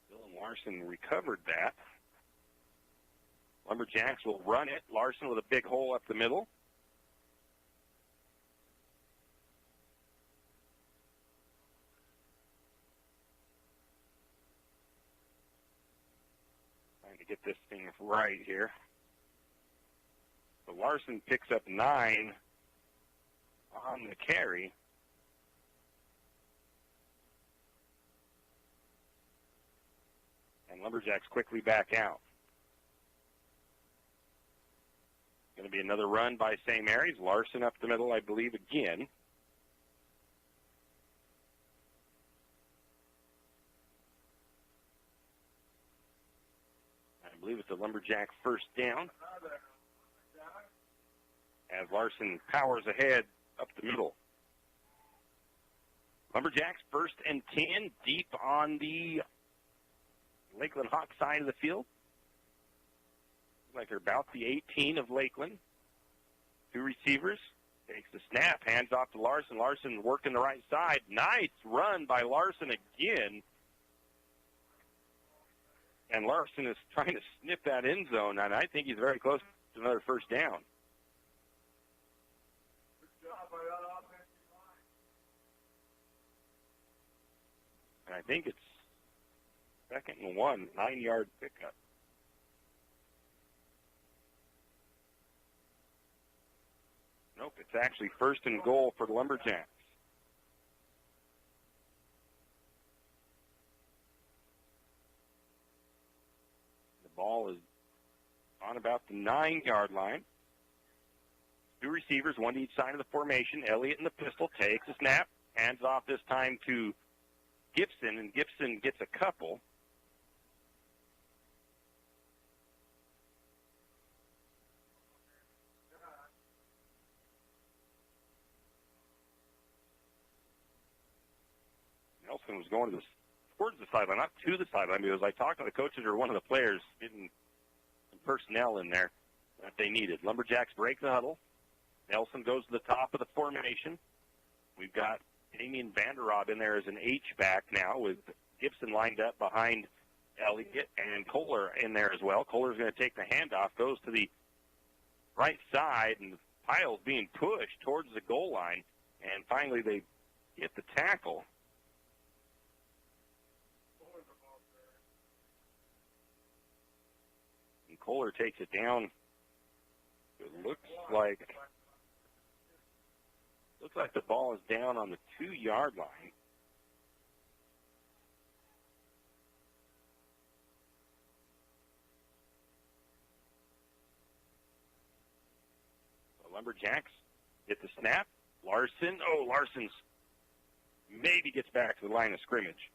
Dylan Larson recovered that. Lumberjacks will run it. Larson with a big hole up the middle. Get this thing right here. So Larson picks up 9 on the carry. And Lumberjacks quickly back out. Going to be another run by St. Mary's. Larson up the middle, I believe, again. I believe it's a Lumberjack first down. As Larson powers ahead up the middle. Lumberjacks 1st and 10 deep on the Lakeland Hawk side of the field. Looks like they're about the 18 of Lakeland. 2 receivers. Takes the snap, hands off to Larson. Larson working the right side. Nice run by Larson again. And Larson is trying to snip that end zone, and I think he's very close to another first down. And I think it's 2nd and 1, 9-yard pickup. Nope, it's actually 1st and goal for the Lumberjacks. Ball is on about the 9-yard line. 2 receivers, 1 to each side of the formation. Elliott in the pistol takes a snap, hands off this time to Gibson, and Gibson gets a couple. Nelson was going towards the sideline, not to the sideline, because I talked to the coaches or one of the players, getting some personnel in there that they needed. Lumberjacks break the huddle. Nelson goes to the top of the formation. We've got Damian Vanderrob in there as an H-back now, with Gibson lined up behind Elliott and Kohler in there as well. Kohler's going to take the handoff, goes to the right side, and Pile's being pushed towards the goal line, and finally they get the tackle. Kohler takes it down. It looks like the ball is down on the 2-yard line. Lumberjacks get the snap. Larson's maybe gets back to the line of scrimmage.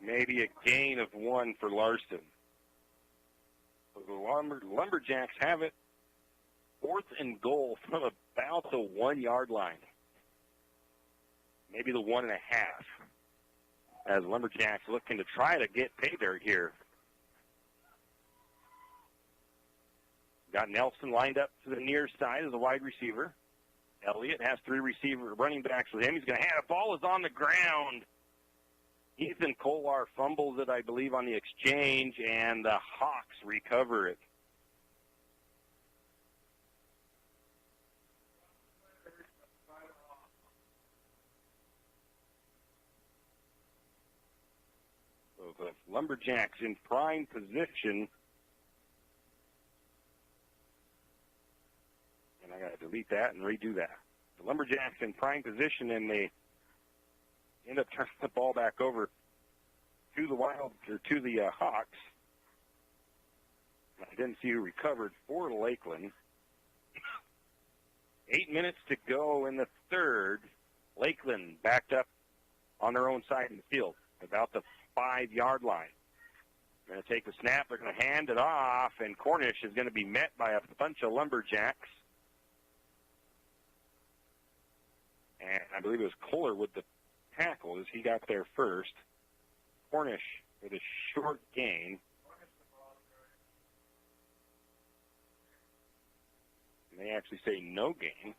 Maybe a gain of 1 for Larson. So the Lumberjacks have it 4th and goal from about the 1-yard line. Maybe the 1.5. As Lumberjacks looking to try to get pay dirt here. Got Nelson lined up to the near side as a wide receiver. Elliott has 3 running backs with him. He's going to have the ball is on the ground. Ethan Kolar fumbles it, I believe, on the exchange, and the Hawks recover it. So the Lumberjacks in prime position. And I got to delete that and redo that. The Lumberjacks in prime position, and they end up turning the ball back over to the Hawks. I didn't see who recovered for Lakeland. 8 minutes to go in the third. Lakeland backed up on their own side of the field, about the 5-yard line. They're going to take the snap. They're going to hand it off, and Cornish is going to be met by a bunch of Lumberjacks. And I believe it was Kohler with the tackle as he got there first. Cornish with a short gain. And they actually say no gain.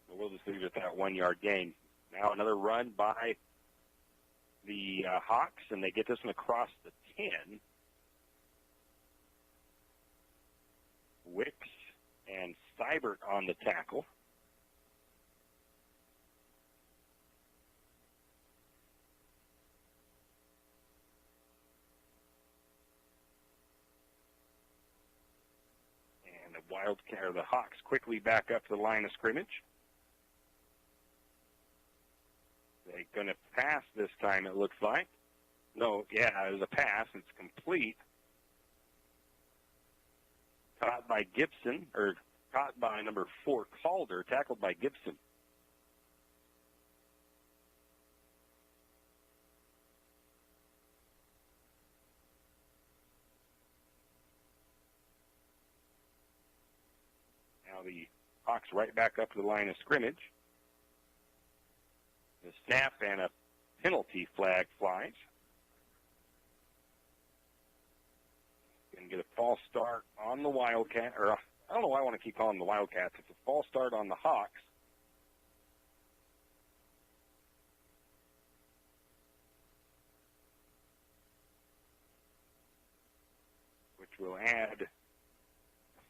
But we'll just leave it at that 1-yard gain. Now another run by the Hawks, and they get this one across the 10. Wicks and Seibert on the tackle. And the Hawks quickly back up to the line of scrimmage. They're going to pass this time, it looks like. No, yeah, it was a pass. It's complete. Caught by Gibson, or caught by number 4, Calder, tackled by Gibson. Now the Hawks right back up to the line of scrimmage. The snap and a penalty flag flies. And get a false start on the Wildcat, or I don't know why I want to keep calling them the Wildcats. It's a false start on the Hawks. Which will add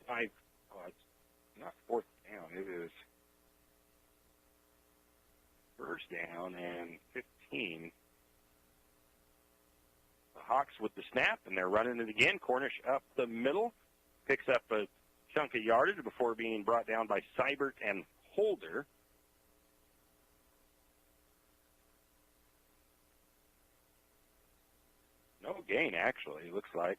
5, it's not 4th down, it is first down and 15. The Hawks with the snap, and they're running it again. Cornish up the middle, picks up a chunk of yardage before being brought down by Seibert and Holder. No gain, actually, it looks like.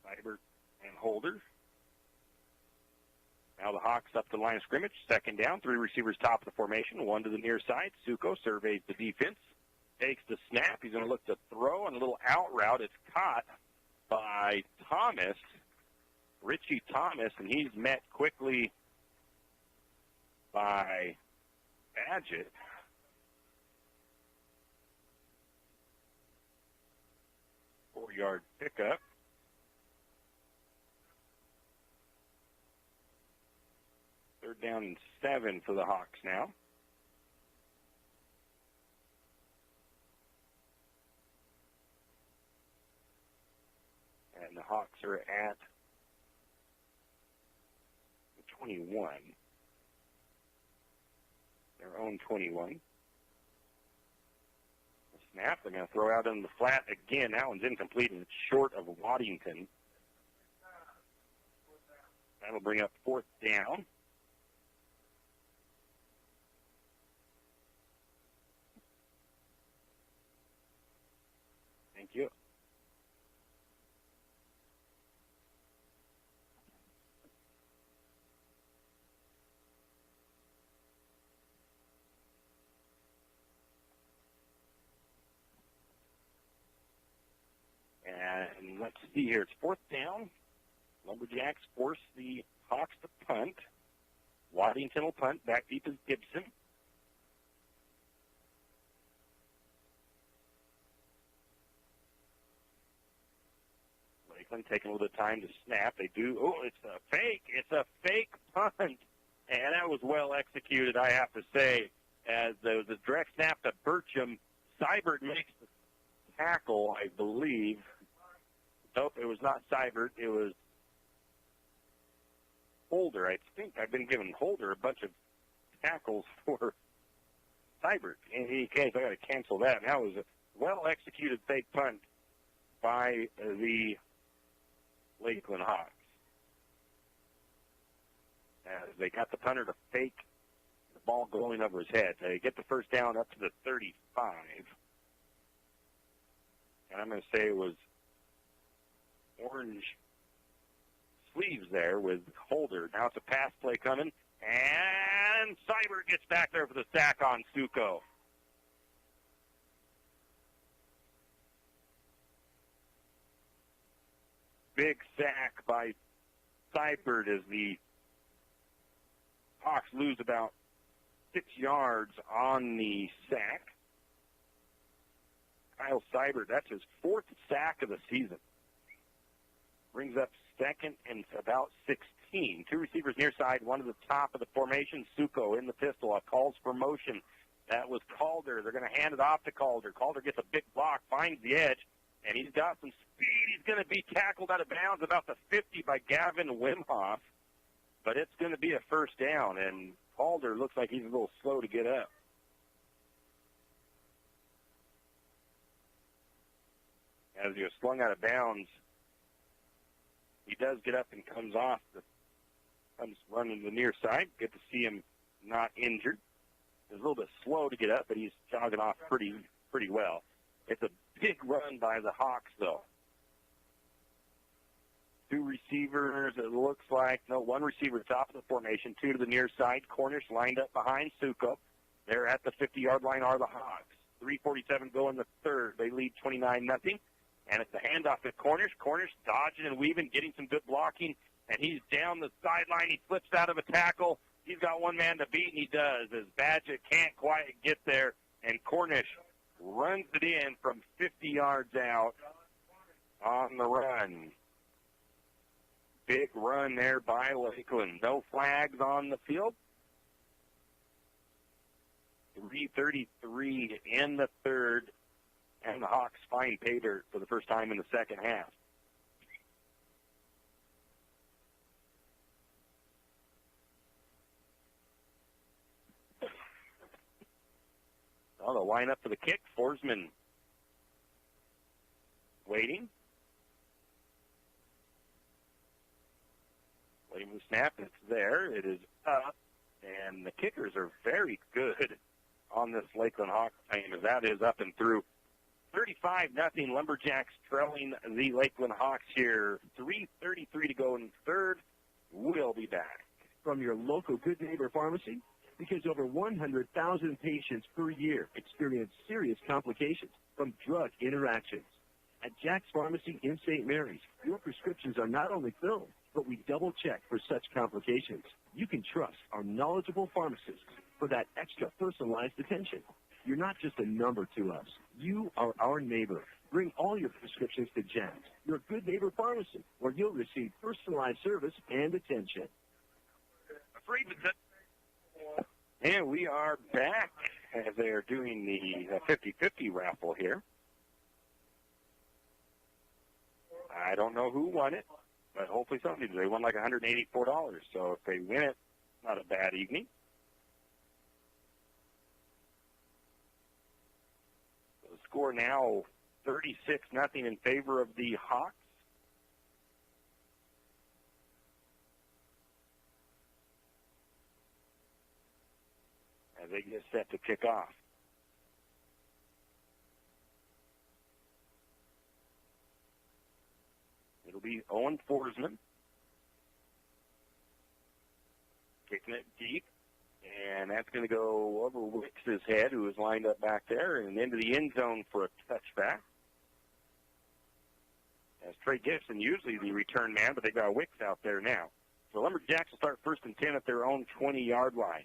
Seibert and Holder. Now the Hawks up to the line of scrimmage. 2nd down, 3 receivers top of the formation, 1 to the near side. Suko surveys the defense, takes the snap. He's going to look to throw, and a little out route. It's caught by Thomas, Richie Thomas, and he's met quickly by Badgett. Four-yard pickup. Third down and 7 for the Hawks now. And the Hawks are at 21. Their own 21. The snap, they're going to throw out in the flat again. That one's incomplete, and it's short of Waddington. That'll bring up 4th down. Thank you. And let's see here. It's 4th down. Lumberjacks force the Hawks to punt. Waddington will punt. Back deep is Gibson. Lakeland taking a little bit of time to snap. They do. Oh, it's a fake. It's a fake punt. And that was well executed, I have to say, as there was a direct snap to Burcham. Seibert makes the tackle, I believe. Nope, it was not Seibert. It was Holder. I think I've been giving Holder a bunch of tackles for Seibert. In any case, I got to cancel that. And that was a well-executed fake punt by the Lakeland Hawks. As they got the punter to fake the ball going over his head. They get the first down up to the 35. And I'm going to say it was orange sleeves there with Holder. Now it's a pass play coming, and Seibert gets back there for the sack on Suko. Big sack by Seibert as the Hawks lose about 6 yards on the sack. Kyle Seibert, that's his 4th sack of the season. Brings up 2nd and about 16. 2 receivers near side, one at the top of the formation. Suko in the pistol. Calls for motion. That was Calder. They're going to hand it off to Calder. Calder gets a big block, finds the edge, and he's got some speed. He's going to be tackled out of bounds about the 50 by Gavin Wimhoff. But it's going to be a first down, and Calder looks like he's a little slow to get up. As he was slung out of bounds, he does get up and comes running to the near side. Good to see him not injured. He's a little bit slow to get up, but he's jogging off pretty well. It's a big run by the Hawks, though. 2 receivers, it looks like. No, 1 receiver top of the formation, 2 to the near side. Cornish lined up behind Suko. They're at the 50-yard line are the Hawks. 3:47 go in the third. They lead 29-0. And it's a handoff to Cornish. Cornish dodging and weaving, getting some good blocking. And he's down the sideline. He flips out of a tackle. He's got one man to beat, and he does, as Badgett can't quite get there. And Cornish runs it in from 50 yards out on the run. Big run there by Lakeland. No flags on the field. 3:33 in the third. And the Hawks find pay dirt for the first time in the second half. Oh, they'll line up for the kick. Forsman waiting. Waiting for the snap. It's there. It is up. And the kickers are very good on this Lakeland Hawks team, as that is up and through. 35-0, Lumberjacks trailing the Lakeland Hawks here. 3:33 to go in third. We'll be back. From your local Good Neighbor Pharmacy, because over 100,000 patients per year experience serious complications from drug interactions. At Jack's Pharmacy in St. Mary's, your prescriptions are not only filled, but we double-check for such complications. You can trust our knowledgeable pharmacists for that extra personalized attention. You're not just a number to us. You are our neighbor. Bring all your prescriptions to Jack's, your Good Neighbor Pharmacy, where you'll receive personalized service and attention. And we are back as they're doing the 50-50 raffle here. I don't know who won it, but hopefully somebody did. They won like $184, so if they win it, not a bad evening. The score now 36-0 in favor of the Hawks. as they get set to kick off. It'll be Owen Forsman kicking it deep, and that's going to go over Wicks' head, who is lined up back there, and into the end zone for a touchback. As Trey Gibson, usually the return man, but they got Wicks out there now. So Lumberjacks will start 1st and 10 at their own 20-yard line.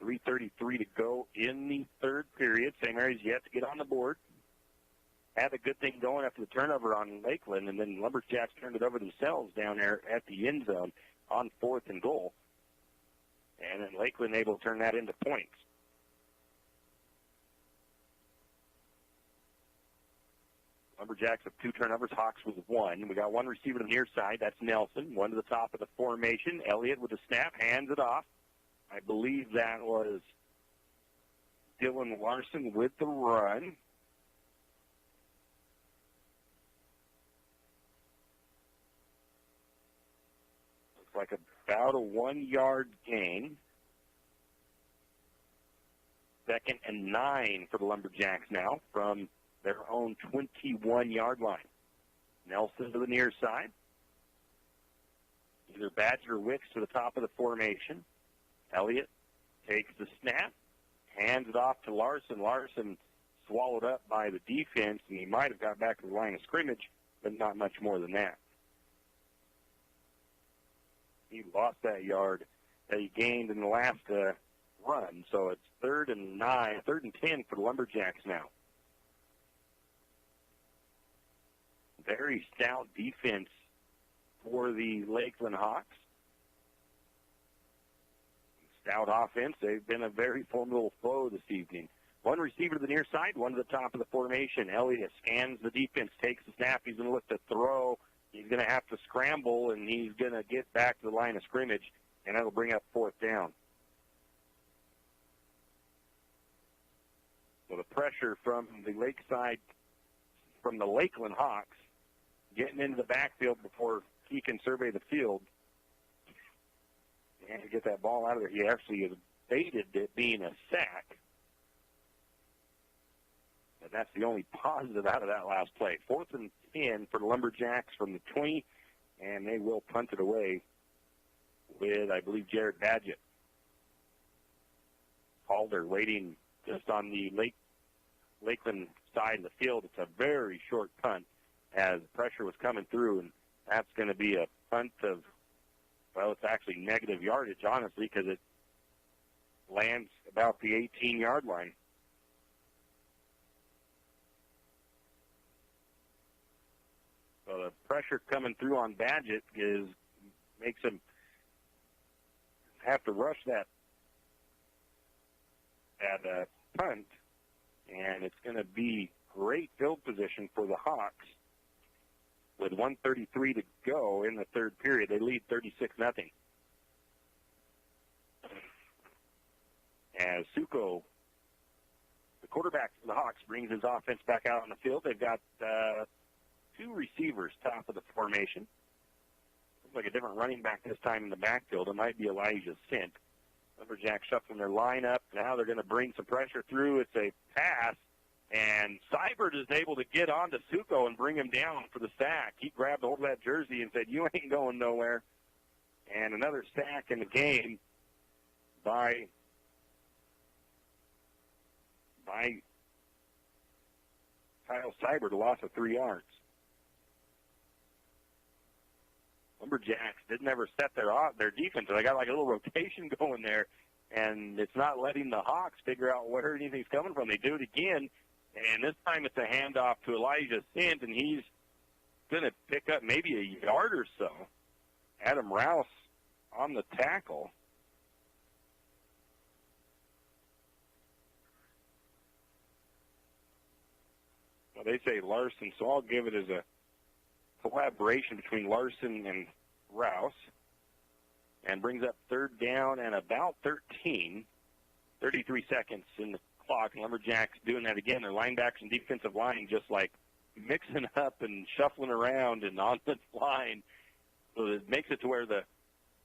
3:33 to go in the third period. St. Mary's yet to get on the board. Had a good thing going after the turnover on Lakeland, and then Lumberjacks turned it over themselves down there at the end zone on 4th and goal. And then Lakeland able to turn that into points. Lumberjacks with 2 turnovers, Hawks with 1. We got one receiver to the near side. That's Nelson. One to the top of the formation. Elliott with a snap, hands it off. I believe that was Dylan Larson with the run. Looks like about a 1-yard gain. 2nd and 9 for the Lumberjacks now from their own 21-yard line. Nelson to the near side. Either Badger or Wicks to the top of the formation. Elliott takes the snap, hands it off to Larson. Larson swallowed up by the defense, and he might have got back to the line of scrimmage, but not much more than that. He lost that yard that he gained in the last run, so it's 3rd and 10 for the Lumberjacks now. Very stout defense for the Lakeland Hawks. Stout offense. They've been a very formidable foe this evening. One receiver to the near side, one to the top of the formation. Elliott scans the defense, takes the snap. He's going to look to throw. He's going to have to scramble, and he's going to get back to the line of scrimmage, and that'll bring up 4th down. So the pressure from the Lakeland Hawks, getting into the backfield before he can survey the field. And to get that ball out of there, he actually evaded it being a sack. And that's the only positive out of that last play. 4th and 10 for the Lumberjacks from the 20, and they will punt it away with, I believe, Jared Badgett. Calder waiting just on the Lakeland side of the field. It's a very short punt as pressure was coming through, and that's going to be a punt of, well, it's actually negative yardage, honestly, because it lands about the 18-yard line. So the pressure coming through on Badgett makes him have to rush that punt, and it's going to be great field position for the Hawks. With 1:33 to go in the third period, they lead 36-0. As Suko, the quarterback for the Hawks, brings his offense back out on the field. They've got 2 receivers top of the formation. Looks like a different running back this time in the backfield. It might be Elijah Sint. Lumberjacks shuffling their lineup. Now they're going to bring some pressure through. It's a pass. And Seibert is able to get onto Suko and bring him down for the sack. He grabbed hold of that jersey and said, "You ain't going nowhere." And another sack in the game by Kyle Seibert, a loss of 3 yards. Lumberjacks didn't ever set their defense. They got like a little rotation going there, and it's not letting the Hawks figure out where anything's coming from. They do it again. And this time it's a handoff to Elijah Sint, and he's going to pick up maybe a yard or so. Adam Rouse on the tackle. Well, they say Larson, so I'll give it as a collaboration between Larson and Rouse. And brings up 3rd down and about 13. 33 seconds in the clock. Lumberjacks doing that again. Their linebackers and defensive line just like mixing up and shuffling around and on the line. So it makes it to where the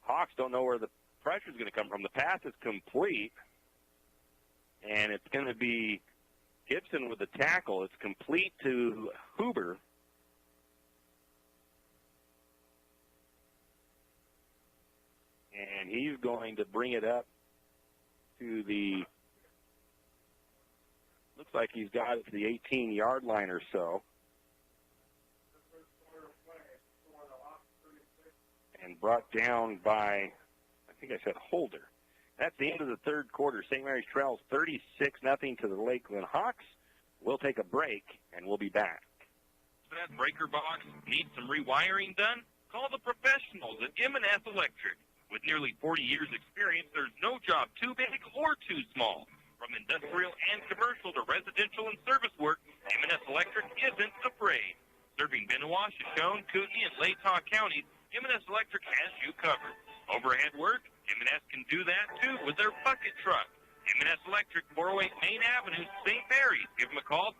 Hawks don't know where the pressure is going to come from. The pass is complete, and it's going to be Gibson with the tackle. It's complete to Huber. And he's going to bring it up to the, looks like he's got it to the 18-yard line or so. And brought down by, I think I said Holder. That's the end of the third quarter. St. Mary's trails 36-0 to the Lakeland Hawks. We'll take a break, and we'll be back. That breaker box needs some rewiring done? Call the professionals at M&S Electric. With nearly 40 years' experience, there's no job too big or too small. From industrial and commercial to residential and service work, M&S Electric isn't afraid. Serving Benoit, Shoshone, Kootenai, and Latah counties, M&S Electric has you covered. Overhead work, M&S can do that too with their bucket truck. M&S Electric, 408 Main Avenue, St. Mary's. Give them a call,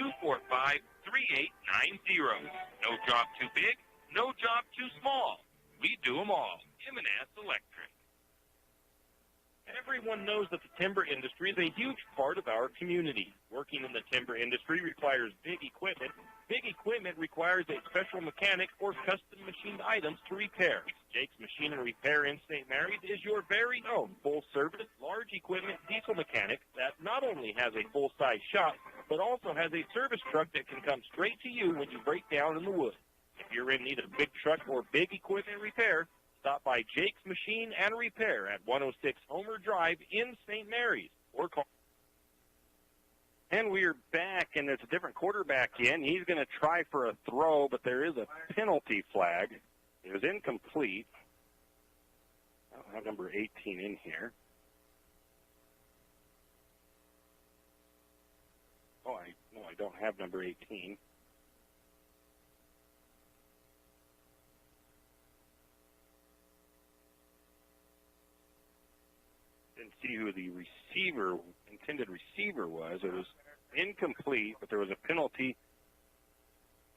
208-245-3890. No job too big, no job too small. We do them all. M&S Electric. Everyone knows that the timber industry is a huge part of our community. Working in the timber industry requires big equipment. Big equipment requires a special mechanic or custom machined items to repair. Jake's Machine and Repair in St. Mary's is your very own full-service, large equipment diesel mechanic that not only has a full-size shop, but also has a service truck that can come straight to you when you break down in the woods. If you're in need of big truck or big equipment repair, stop by Jake's Machine and Repair at 106 Homer Drive in St. Mary's or call. And we are back, and there's a different quarterback in. He's going to try for a throw, but there is a penalty flag. It was incomplete. I don't have number 18 in here. I don't have number 18. Didn't see who the intended receiver was. It was incomplete, but there was a penalty,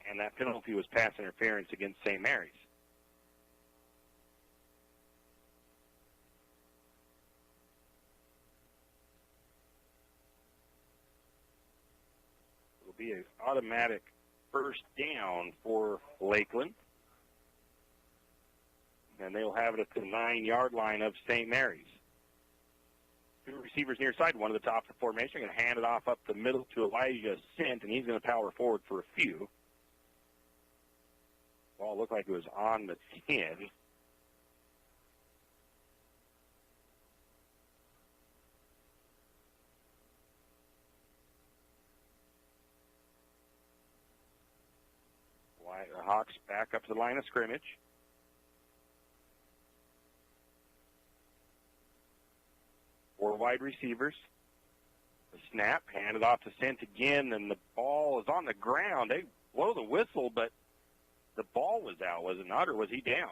and that penalty was pass interference against St. Mary's. It will be an automatic first down for Lakeland, and they'll have it at the 9-yard line of St. Mary's. Two receivers near side, one at the top of the formation. Going to hand it off up the middle to Elijah Sint, and he's going to power forward for a few. Ball looked like it was on the 10. The Hawks back up to the line of scrimmage. Four wide receivers. The snap, handed off to Sint again, and the ball is on the ground. They blow the whistle, but the ball was out, was it not, or was he down?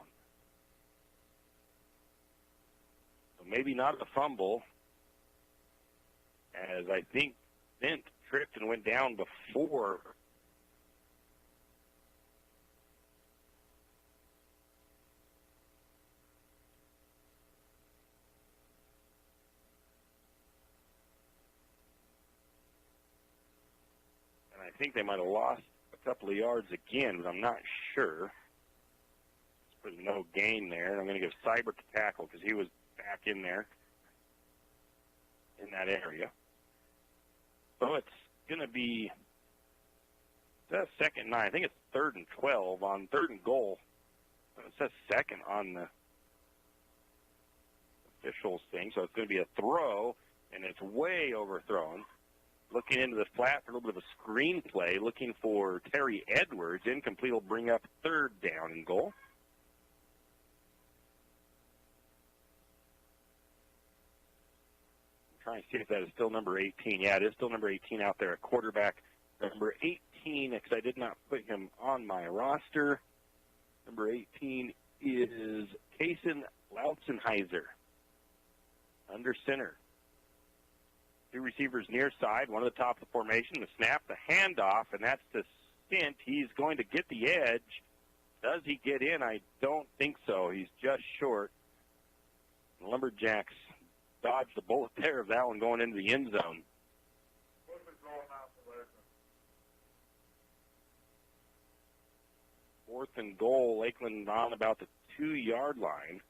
So maybe not a fumble, as I think Sint tripped and went down before. I think they might have lost a couple of yards again, but I'm not sure. There's no gain there. I'm going to give Seibert the tackle because he was back in there in that area. So it's going to be second 9. I think it's 3rd and 12 on 3rd and goal. It says second on the officials thing, so it's going to be a throw, and it's way overthrown. Looking into the flat for a little bit of a screen play, looking for Terry Edwards. Incomplete will bring up 3rd down and goal. I'm trying to see if that is still number 18. Yeah, it is still number 18 out there at quarterback. Number 18, because I did not put him on my roster. Number 18 is Kason Lautzenheiser, under center. Two receivers near side, one at the top of the formation. The snap, the handoff, and that's to Sint. He's going to get the edge. Does he get in? I don't think so. He's just short. Lumberjacks dodged the bullet there of that one going into the end zone. Fourth and goal, Lakeland on about the 2-yard line.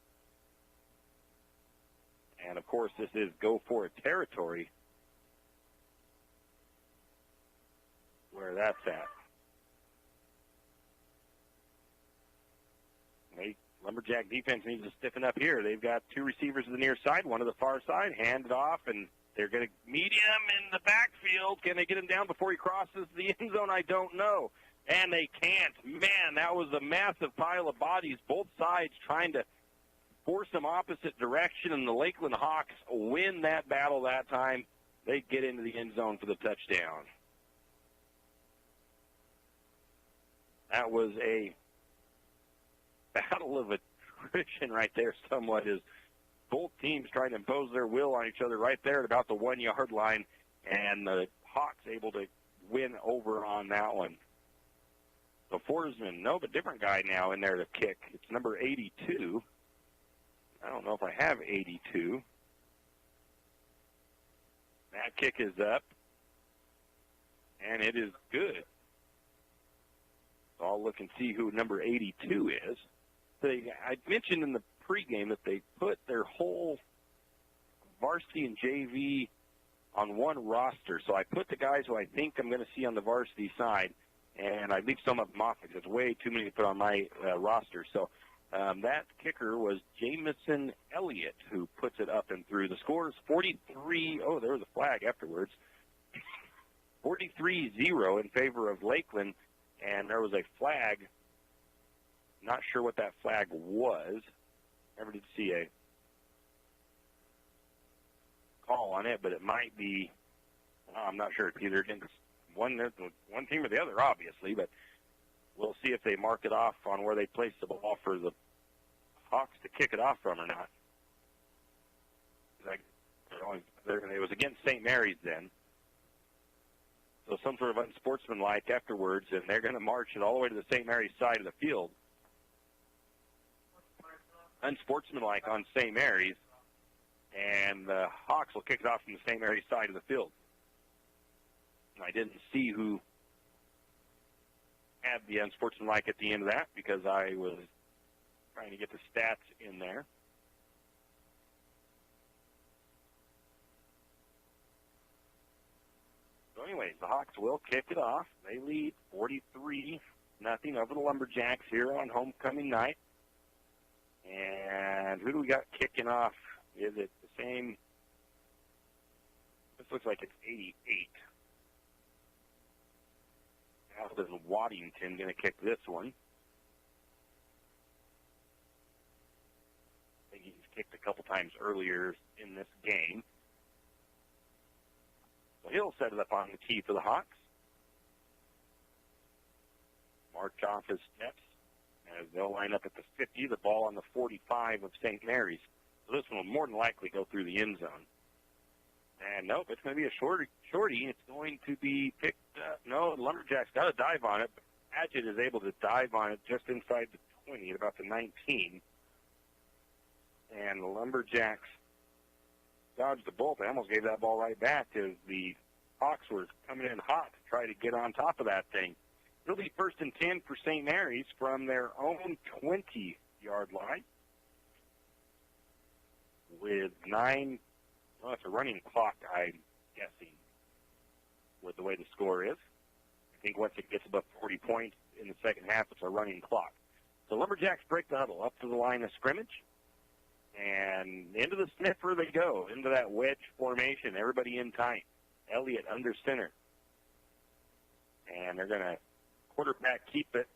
And, of course, this is go for it territory where that's at. Lumberjack defense needs to stiffen up here. They've got 2 receivers to the near side, one to the far side, hand it off, and they're going to meet him in the backfield. Can they get him down before he crosses the end zone? I don't know. And they can't. Man, that was a massive pile of bodies, both sides trying to force them opposite direction, and the Lakeland Hawks win that battle that time. They get into the end zone for the touchdown. That was a battle of attrition right there somewhat, as both teams trying to impose their will on each other right there at about the 1-yard line, and the Hawks able to win over on that one. So Forsman, no, but different guy now in there to kick. It's number 82. I don't know if I have 82. That kick is up, and it is good. So I'll look and see who number 82 is. I mentioned in the pregame that they put their whole varsity and JV on one roster. So I put the guys who I think I'm going to see on the varsity side, and I leave some of them off because it's way too many to put on my roster. So that kicker was Jamison Elliott, who puts it up and through. The score is 43. Oh, there was a flag afterwards. 43-0 in favor of Lakeland, and there was a flag. Not sure what that flag was. Never did see a call on it, but it might be. I'm not sure. It's either against one team or the other, obviously, but we'll see if they mark it off on where they place the ball for the Hawks to kick it off from or not. It was against St. Mary's then. So some sort of unsportsmanlike afterwards, and they're going to march it all the way to the St. Mary's side of the field. Unsportsmanlike on St. Mary's, and the Hawks will kick it off from the St. Mary's side of the field. I didn't see who had the unsportsmanlike at the end of that because I was trying to get the stats in there. So anyways, the Hawks will kick it off. They lead 43-0 over the Lumberjacks here on homecoming night. And who do we got kicking off? Is it the same? This looks like it's 88. Alden Waddington going to kick this one. I think he's kicked a couple times earlier in this game. So he'll set it up on the tee for the Hawks. March off his steps as they'll line up at the 50, the ball on the 45 of St. Mary's. So this one will more than likely go through the end zone. And nope, it's going to be a shorty. It's going to be picked up. No, the Lumberjacks got a dive on it, but Padgett is able to dive on it just inside the 20 at about the 19. And the Lumberjacks dodged the bullet. They almost gave that ball right back as the Hawks were coming in hot to try to get on top of that thing. It'll be 1st and 10 for St. Mary's from their own 20-yard line with 9. Well, it's a running clock, I'm guessing, with the way the score is. I think once it gets above 40 points in the second half, it's a running clock. So Lumberjacks break the huddle up to the line of scrimmage, and into the sniffer they go, into that wedge formation, everybody in tight. Elliott under center. And they're going to quarterback keep it,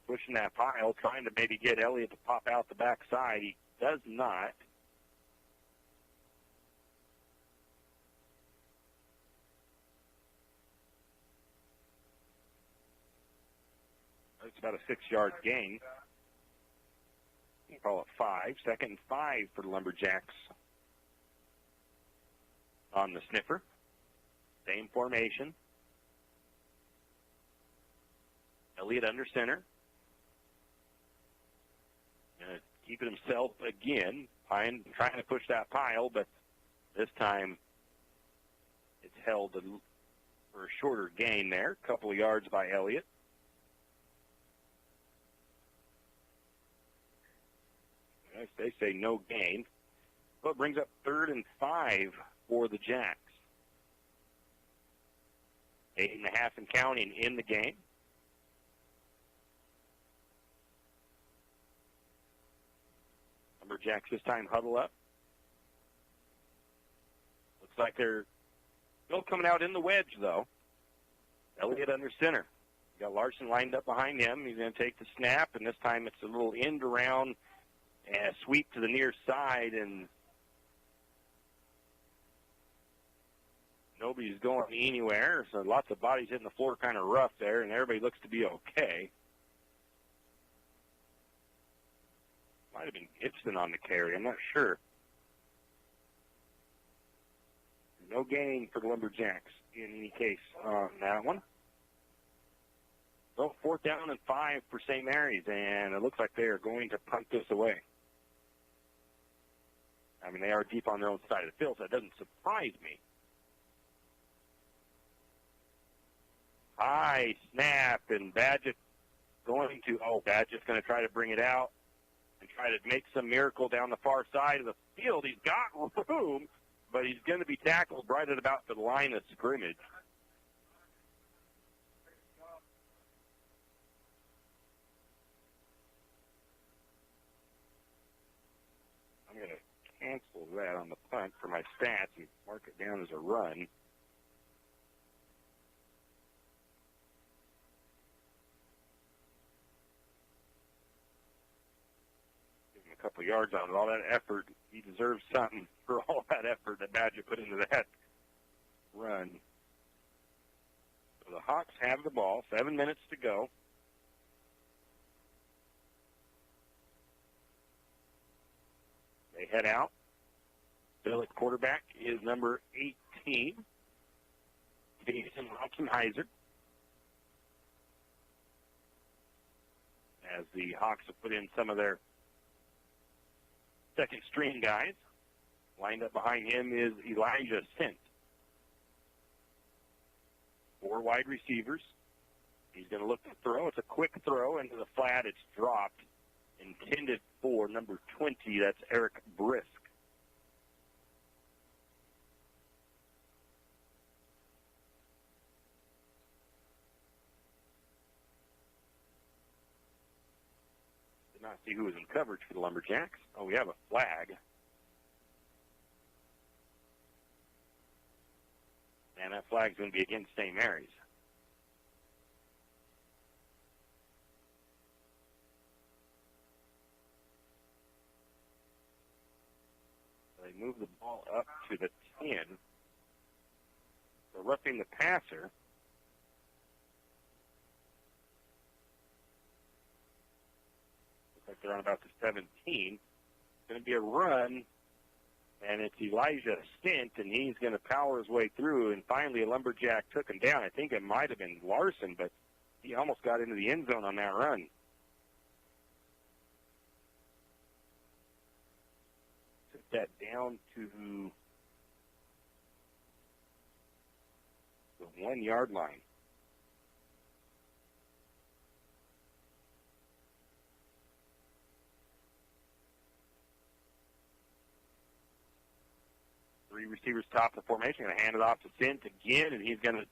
pushing that pile, trying to maybe get Elliott to pop out the backside. He does not. It's about a 6-yard gain. You can call it 5. 2nd and 5 for the Lumberjacks on the sniffer. Same formation. Elliott under center. keeping himself again, trying to push that pile, but this time it's held for a shorter gain there, a couple of yards by Elliott. As they say, no gain. So it brings up 3rd and 5 for the Jacks. 8.5 and counting in the game. Lumberjacks this time huddle up. Looks like they're still coming out in the wedge, though. Elliott under center. You got Larson lined up behind him. He's going to take the snap, and this time it's a little end around and sweep to the near side, and nobody's going anywhere. So lots of bodies hitting the floor, kind of rough there, and everybody looks to be okay. Might have been Gibson on the carry. I'm not sure. No gain for the Lumberjacks in any case on that one. So 4th down and 5 for St. Mary's, and it looks like they are going to punt this away. I mean, they are deep on their own side of the field, so that doesn't surprise me. High snap, and Badgett's going to try to bring it out and try to make some miracle down the far side of the field. He's got room, but he's going to be tackled right at about the line of scrimmage. I'm going to cancel that on the punt for my stats and mark it down as a run. Give him a couple yards out of all that effort. He deserves something for all that effort that Badger put into that run. So the Hawks have the ball. 7 minutes to go. They head out. Still at quarterback is number 18, Jason Robson-Heiser. As the Hawks have put in some of their second-string guys. Lined up behind him is Elijah Sint. 4 wide receivers. He's going to look to throw. It's a quick throw into the flat. It's dropped. Intended for number 20. That's Eric Brisk. Did not see who was in coverage for the Lumberjacks. Oh, we have a flag. And that flag's going to be against St. Mary's. They move the ball up to the 10. They're roughing the passer. Looks like they're on about the 17. It's going to be a run, and it's Elijah Stint, and he's going to power his way through, and finally a Lumberjack took him down. I think it might have been Larson, but he almost got into the end zone on that run. That down to the 1 yard line. Three receivers top the formation. Going to hand it off to Sint again, and he's going to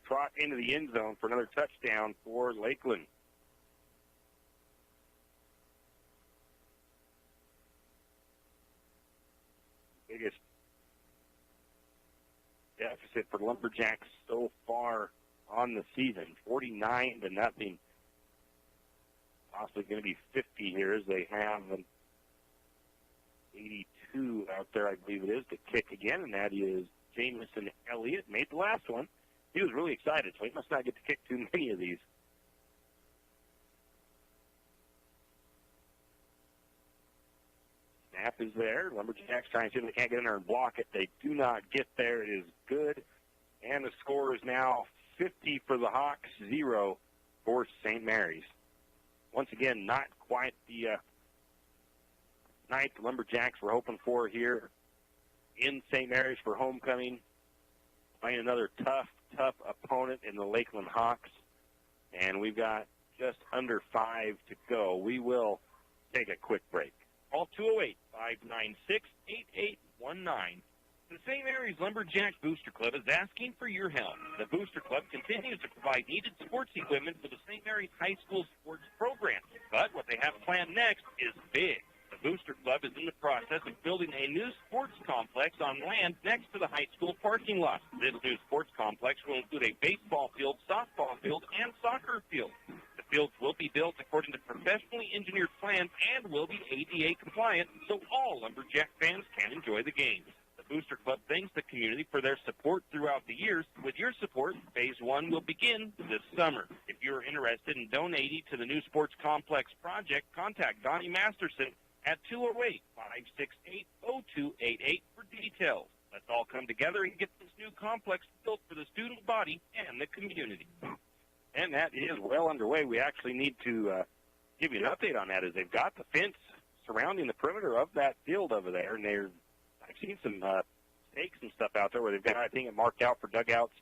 trot into the end zone for another touchdown for Lakeland. Biggest deficit for Lumberjacks so far on the season, 49-0. Possibly going to be 50 here as they have an 82 out there, I believe it is, to kick again, and that is Jamison Elliott. Made the last one. He was really excited, so he must not get to kick too many of these. Snap is there. Lumberjacks trying to see if they can't get in there and block it. They do not get there. It is good. And the score is now 50 for the Hawks, 0 for St. Mary's. Once again, not quite the night the Lumberjacks were hoping for here in St. Mary's for homecoming. Playing another tough opponent in the Lakeland Hawks. And we've got just under 5 to go. We will take a quick break. Call 208-596-8819. The St. Mary's Lumberjack Booster Club is asking for your help. The Booster Club continues to provide needed sports equipment for the St. Mary's High School sports program. But what they have planned next is big. The Booster Club is in the process of building a new sports complex on land next to the high school parking lot. This new sports complex will include a baseball field, softball field, and soccer field. The fields will be built according to professionally engineered plans and will be ADA compliant, so all Lumberjack fans can enjoy the games. The Booster Club thanks the community for their support throughout the years. With your support, Phase 1 will begin this summer. If you're interested in donating to the new sports complex project, contact Donnie Masterson at 208-568-0288 for details. Let's all come together and get this new complex built for the student body and the community. And that is well underway. We actually need to give you an update on that, as they've got the fence surrounding the perimeter of that field over there, and I've seen some stakes and stuff out there where they've got, I think, it marked out for dugouts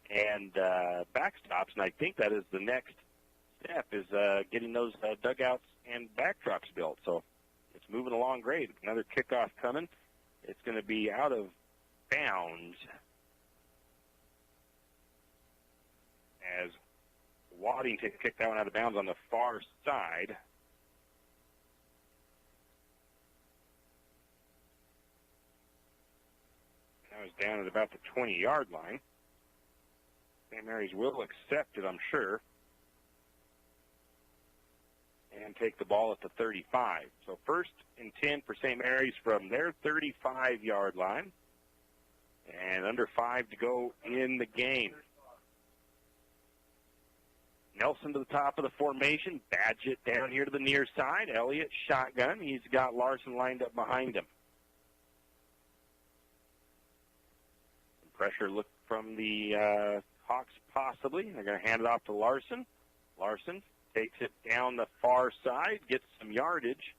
and backstops, and I think that is the next step, is getting those dugouts and backdrops built. So it's moving along great. Another kickoff coming. It's going to be out of bounds as Waddington kicked that one out of bounds on the far side. That was down at about the 20-yard line. St. Mary's will accept it, I'm sure, and take the ball at the 35. So 1st and 10 for St. Mary's from their 35-yard line, and under 5 to go in the game. Nelson to the top of the formation, Badgett down here to the near side. Elliott shotgun. He's got Larson lined up behind him. Some pressure look from the Hawks possibly. They're going to hand it off to Larson. Larson takes it down the far side, gets some yardage.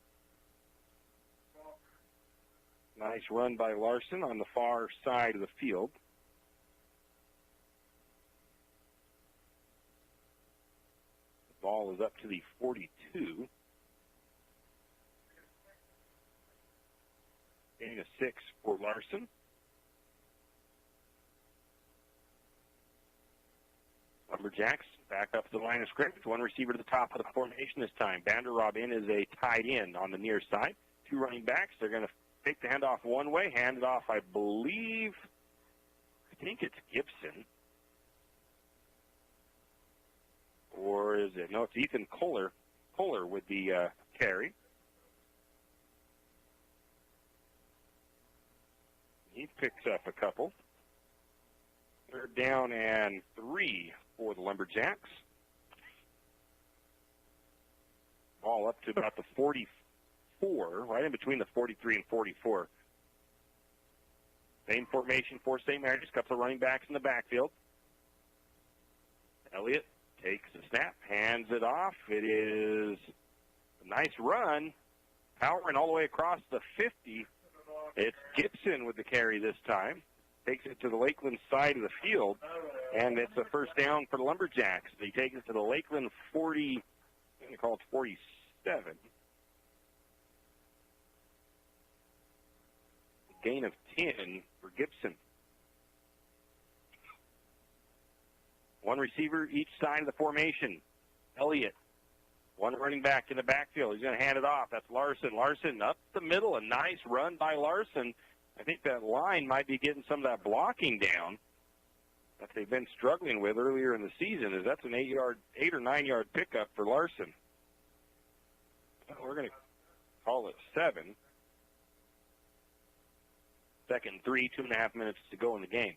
Nice run by Larson on the far side of the field. The ball is up to the 42. Gain of 6 for Larson. Lumberjacks back up to the line of scrimmage. One receiver to the top of the formation this time. Vanderrob in is a tight end on the near side. 2 running backs. They're going to take the handoff one way. Hand it off, I think it's Gibson. Or is it? No, it's Ethan Kohler. Kohler with the carry. He picks up a couple. 3rd down and 3 for the Lumberjacks. Ball up to about the 44, right in between the 43 and 44. Same formation for St. Mary's. Couple of running backs in the backfield. Elliott takes the snap, hands it off. It is a nice run, powering all the way across the 50. It's Gibson with the carry this time. Takes it to the Lakeland side of the field, and it's a 1st down for the Lumberjacks. They take it to the Lakeland 40, I'm going to call it 47. Gain of 10 for Gibson. 1 receiver each side of the formation. Elliott, 1 running back in the backfield. He's going to hand it off. That's Larson. Larson up the middle. A nice run by Larson. I think that line might be getting some of that blocking down that they've been struggling with earlier in the season, as that's an 8 or 9 yard pickup for Larson. We're going to call it 7. 2nd and 3, 2.5 minutes to go in the game.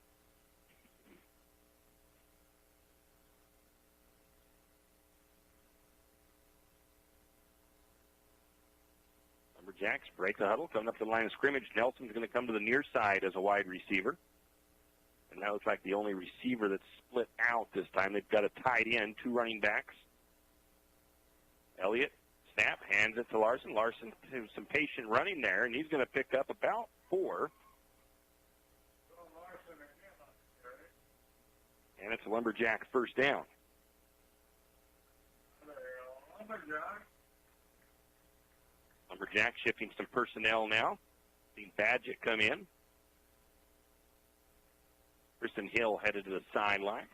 Lumberjacks break the huddle, coming up to the line of scrimmage. Nelson's going to come to the near side as a wide receiver. And that looks like the only receiver that's split out this time. They've got a tight end, 2 running backs. Elliott Snap, hands it to Larson. Larson doing some patient running there, and he's going to pick up about 4. And it's a Lumberjack first down. Lumberjack shifting some personnel now. Seeing Badgett come in. Kristen Hill headed to the sideline.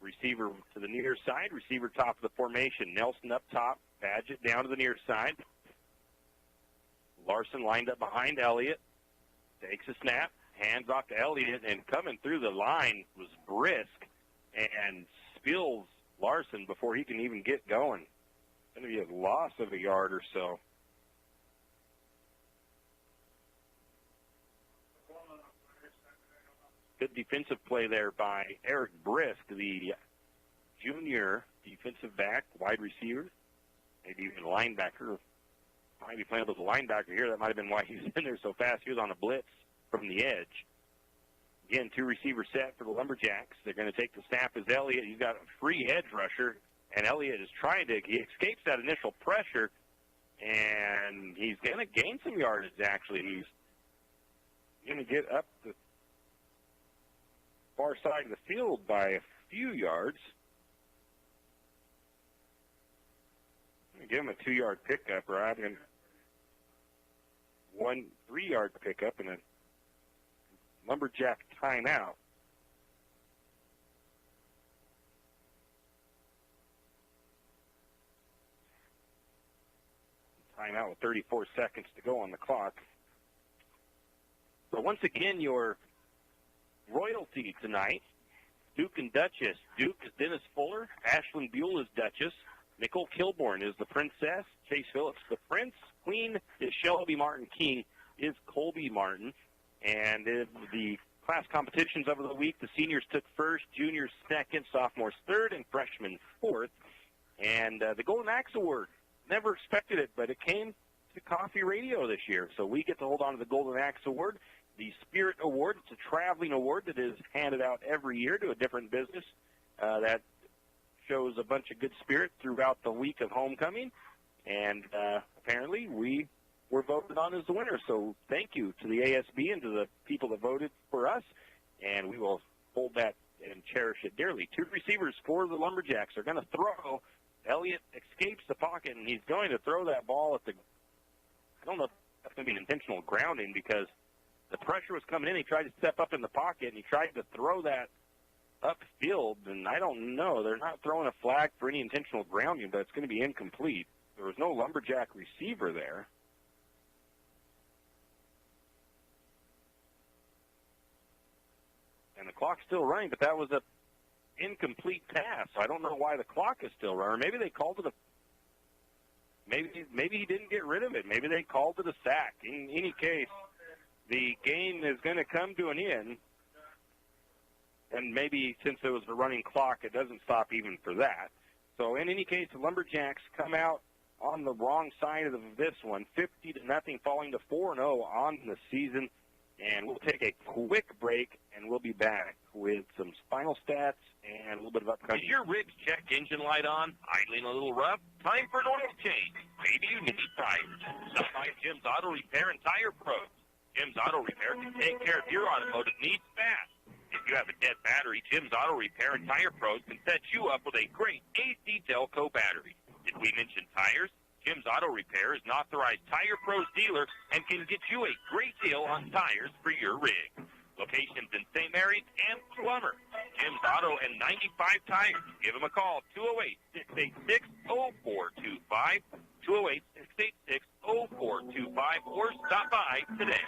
Receiver to the near side. Receiver top of the formation. Nelson up top. Badgett down to the near side. Larson lined up behind Elliott. Takes a snap. Hands off to Elliott. And coming through the line was Brisk. And spills Larson before he can even get going. It's going to be a loss of a yard or so. Good defensive play there by Eric Brisk, the junior defensive back, wide receiver, maybe even linebacker. Might be playing with a linebacker here. That might have been why he's in there so fast. He was on a blitz from the edge. Again, 2 receiver set for the Lumberjacks. They're going to take the snap as Elliott. He's got a free edge rusher, and Elliott is trying to, he escapes that initial pressure, and he's going to gain some yardage, actually. He's going to get up the far side of the field by a few yards. I'm going to give him a 2-yard pickup, right? And 1 3-yard pickup and a Lumberjack timeout. Timeout with 34 seconds to go on the clock. So once again, your royalty tonight, Duke and Duchess. Duke is Dennis Fuller. Ashlyn Buell is Duchess. Nicole Kilborn is the princess. Chase Phillips the prince. Queen is Shelby Martin. King is Colby Martin. And in the class competitions over the week, the seniors took first, juniors second, sophomores third, and freshmen fourth. And the Golden Axe Award, never expected it, but it came to KOFE Radio this year. So we get to hold on to the Golden Axe Award. The Spirit Award, it's a traveling award that is handed out every year to a different business that shows a bunch of good spirit throughout the week of homecoming. And apparently we were voted on as the winner. So thank you to the ASB and to the people that voted for us. And we will hold that and cherish it dearly. 2 receivers for the Lumberjacks are going to throw. Elliott escapes the pocket, and he's going to throw that ball at the, I don't know if that's going to be an intentional grounding because the pressure was coming in. He tried to step up in the pocket, and he tried to throw that upfield, and I don't know. They're not throwing a flag for any intentional grounding, but it's going to be incomplete. There was no Lumberjack receiver there. And the clock's still running, but that was a incomplete pass. So I don't know why the clock is still running. Maybe they called it a maybe he didn't get rid of it. Maybe they called it a sack. In any case, the game is going to come to an end. And maybe since it was a running clock, it doesn't stop even for that. So in any case, the Lumberjacks come out on the wrong side of this one, 50-0, falling to 4-0 on the season. And we'll take a quick break, and we'll be back with some final stats and a little bit of upcoming. Is your rig check engine light on? Idling a little rough? Time for an oil change. Maybe you need tires. Stop by Jim's Auto Repair and Tire Pros. Jim's Auto Repair can take care of your automotive needs fast. If you have a dead battery, Jim's Auto Repair and Tire Pros can set you up with a great AC Delco battery. Did we mention tires? Jim's Auto Repair is an authorized Tire Pros dealer and can get you a great deal on tires for your rig. Locations in St. Mary's and Plummer. Jim's Auto and 95 Tires. Give them a call, 208-686-0425, 208-686-0425, or stop by today.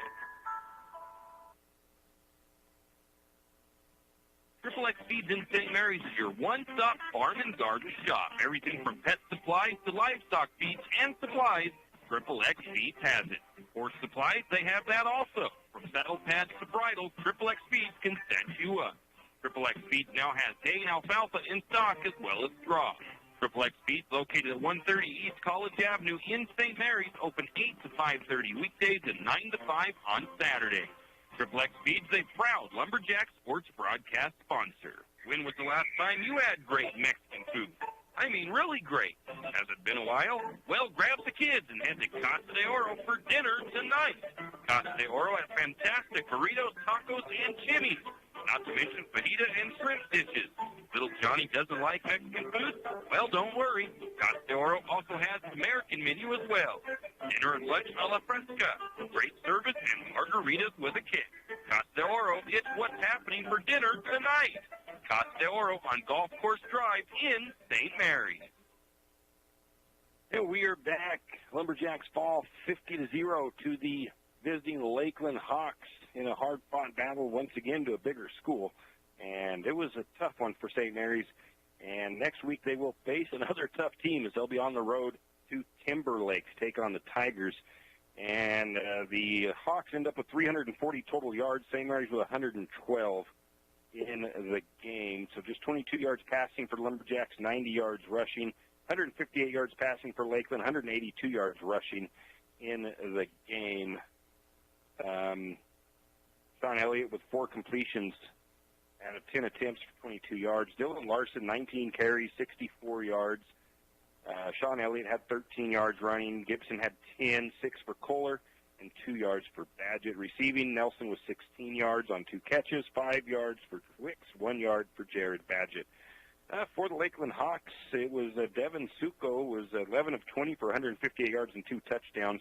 Triple X Feeds in St. Mary's is your one-stop farm and garden shop. Everything from pet supplies to livestock feeds and supplies, Triple X Feeds has it. For supplies, they have that also. From saddle pads to bridles, Triple X Feeds can set you up. Triple X Feeds now has hay and alfalfa in stock as well as straw. Triple X Feeds, located at 130 East College Avenue in St. Mary's, open 8 to 5:30 weekdays and 9 to 5 on Saturday. Triple X Feeds, a proud Lumberjack sports broadcast sponsor. When was the last time you had great Mexican food? I mean really great. Has it been a while? Well, grab the kids and head to Casa de Oro for dinner tonight. Casa de Oro has fantastic burritos, tacos, and chimneys. Not to mention fajita and shrimp dishes. Little Johnny doesn't like Mexican food? Well, don't worry. Casa de Oro also has an American menu as well. Dinner and lunch a la fresca. Great service and margaritas with a kick. Casa de Oro, it's what's happening for dinner tonight. Casa de Oro on Golf Course Drive in St. Mary's. And we are back. Lumberjacks fall 50-0 to the visiting Lakeland Hawks in a hard-fought battle once again to a bigger school. And it was a tough one for St. Mary's. And next week they will face another tough team as they'll be on the road to Timberlake to take on the Tigers. And the Hawks end up with 340 total yards, St. Mary's with 112 in the game. So just 22 yards passing for the Lumberjacks, 90 yards rushing, 158 yards passing for Lakeland, 182 yards rushing in the game. Sean Elliott with 4 completions out of 10 attempts for 22 yards. Dylan Larson, 19 carries, 64 yards. Sean Elliott had 13 yards running. Gibson had 10, 6 for Kohler, and 2 yards for Badgett. Receiving, Nelson was 16 yards on 2 catches, 5 yards for Twix, 1 yard for Jared Badgett. For the Lakeland Hawks, it was Devin Suko was 11 of 20 for 158 yards and 2 touchdowns.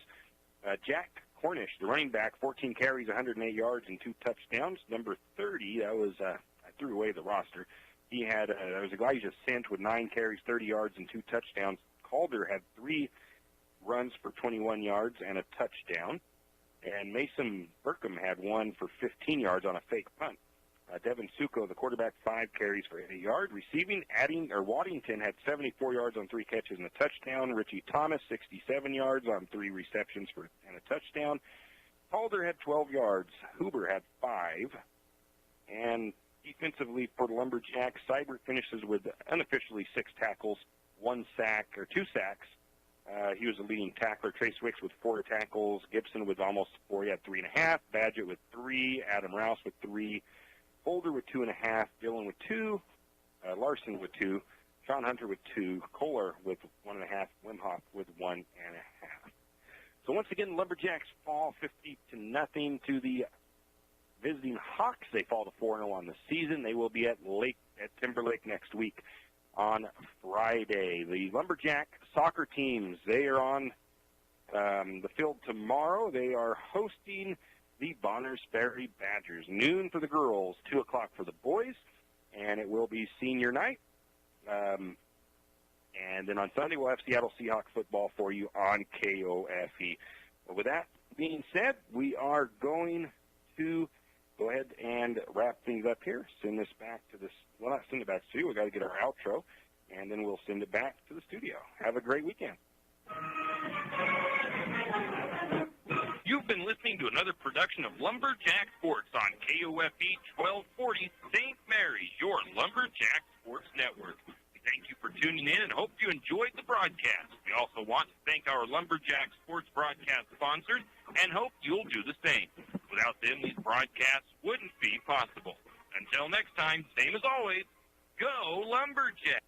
Jack Cornish, the running back, 14 carries, 108 yards and 2 touchdowns. Number 30, that was I threw away the roster. He had there was Elijah Sent with 9 carries, 30 yards and 2 touchdowns. Calder had 3 runs for 21 yards and a touchdown. And Mason Burkham had 1 for 15 yards on a fake punt. Devin Suko, the quarterback, 5 carries for 8 yards. Receiving, Waddington had 74 yards on 3 catches and a touchdown. Richie Thomas, 67 yards on 3 receptions and a touchdown. Calder had 12 yards. Huber had 5. And defensively for the Lumberjacks, Seibert finishes with unofficially 6 tackles, 2 sacks. He was the leading tackler. Trace Wicks with 4 tackles. Gibson with almost 4. He had 3.5. Badgett with 3. Adam Rouse with 3. Holder with 2.5. Dillon with 2. Larson with 2. Sean Hunter with 2. Kohler with 1.5. Wimhoff with 1.5. So once again, Lumberjacks fall 50-0 to the visiting Hawks. They fall to 4-0 on the season. They will be at Timberlake next week on Friday. The Lumberjack soccer teams, they are on the field tomorrow. They are hosting the Bonners Ferry Badgers. Noon for the girls, 2 o'clock for the boys, and it will be senior night. And then on Sunday, we'll have Seattle Seahawks football for you on KOFE. But with that being said, we are going to go ahead and wrap things up here. Send this back to this. Well, not send it back to you. We've got to get our outro, and then we'll send it back to the studio. Have a great weekend. You've been listening to another production of Lumberjack Sports on KOFE 1240 St. Mary's, your Lumberjack Sports Network. We thank you for tuning in and hope you enjoyed the broadcast. We also want to thank our Lumberjack Sports broadcast sponsors and hope you'll do the same. Without them, these broadcasts wouldn't be possible. Until next time, same as always, go Lumberjack!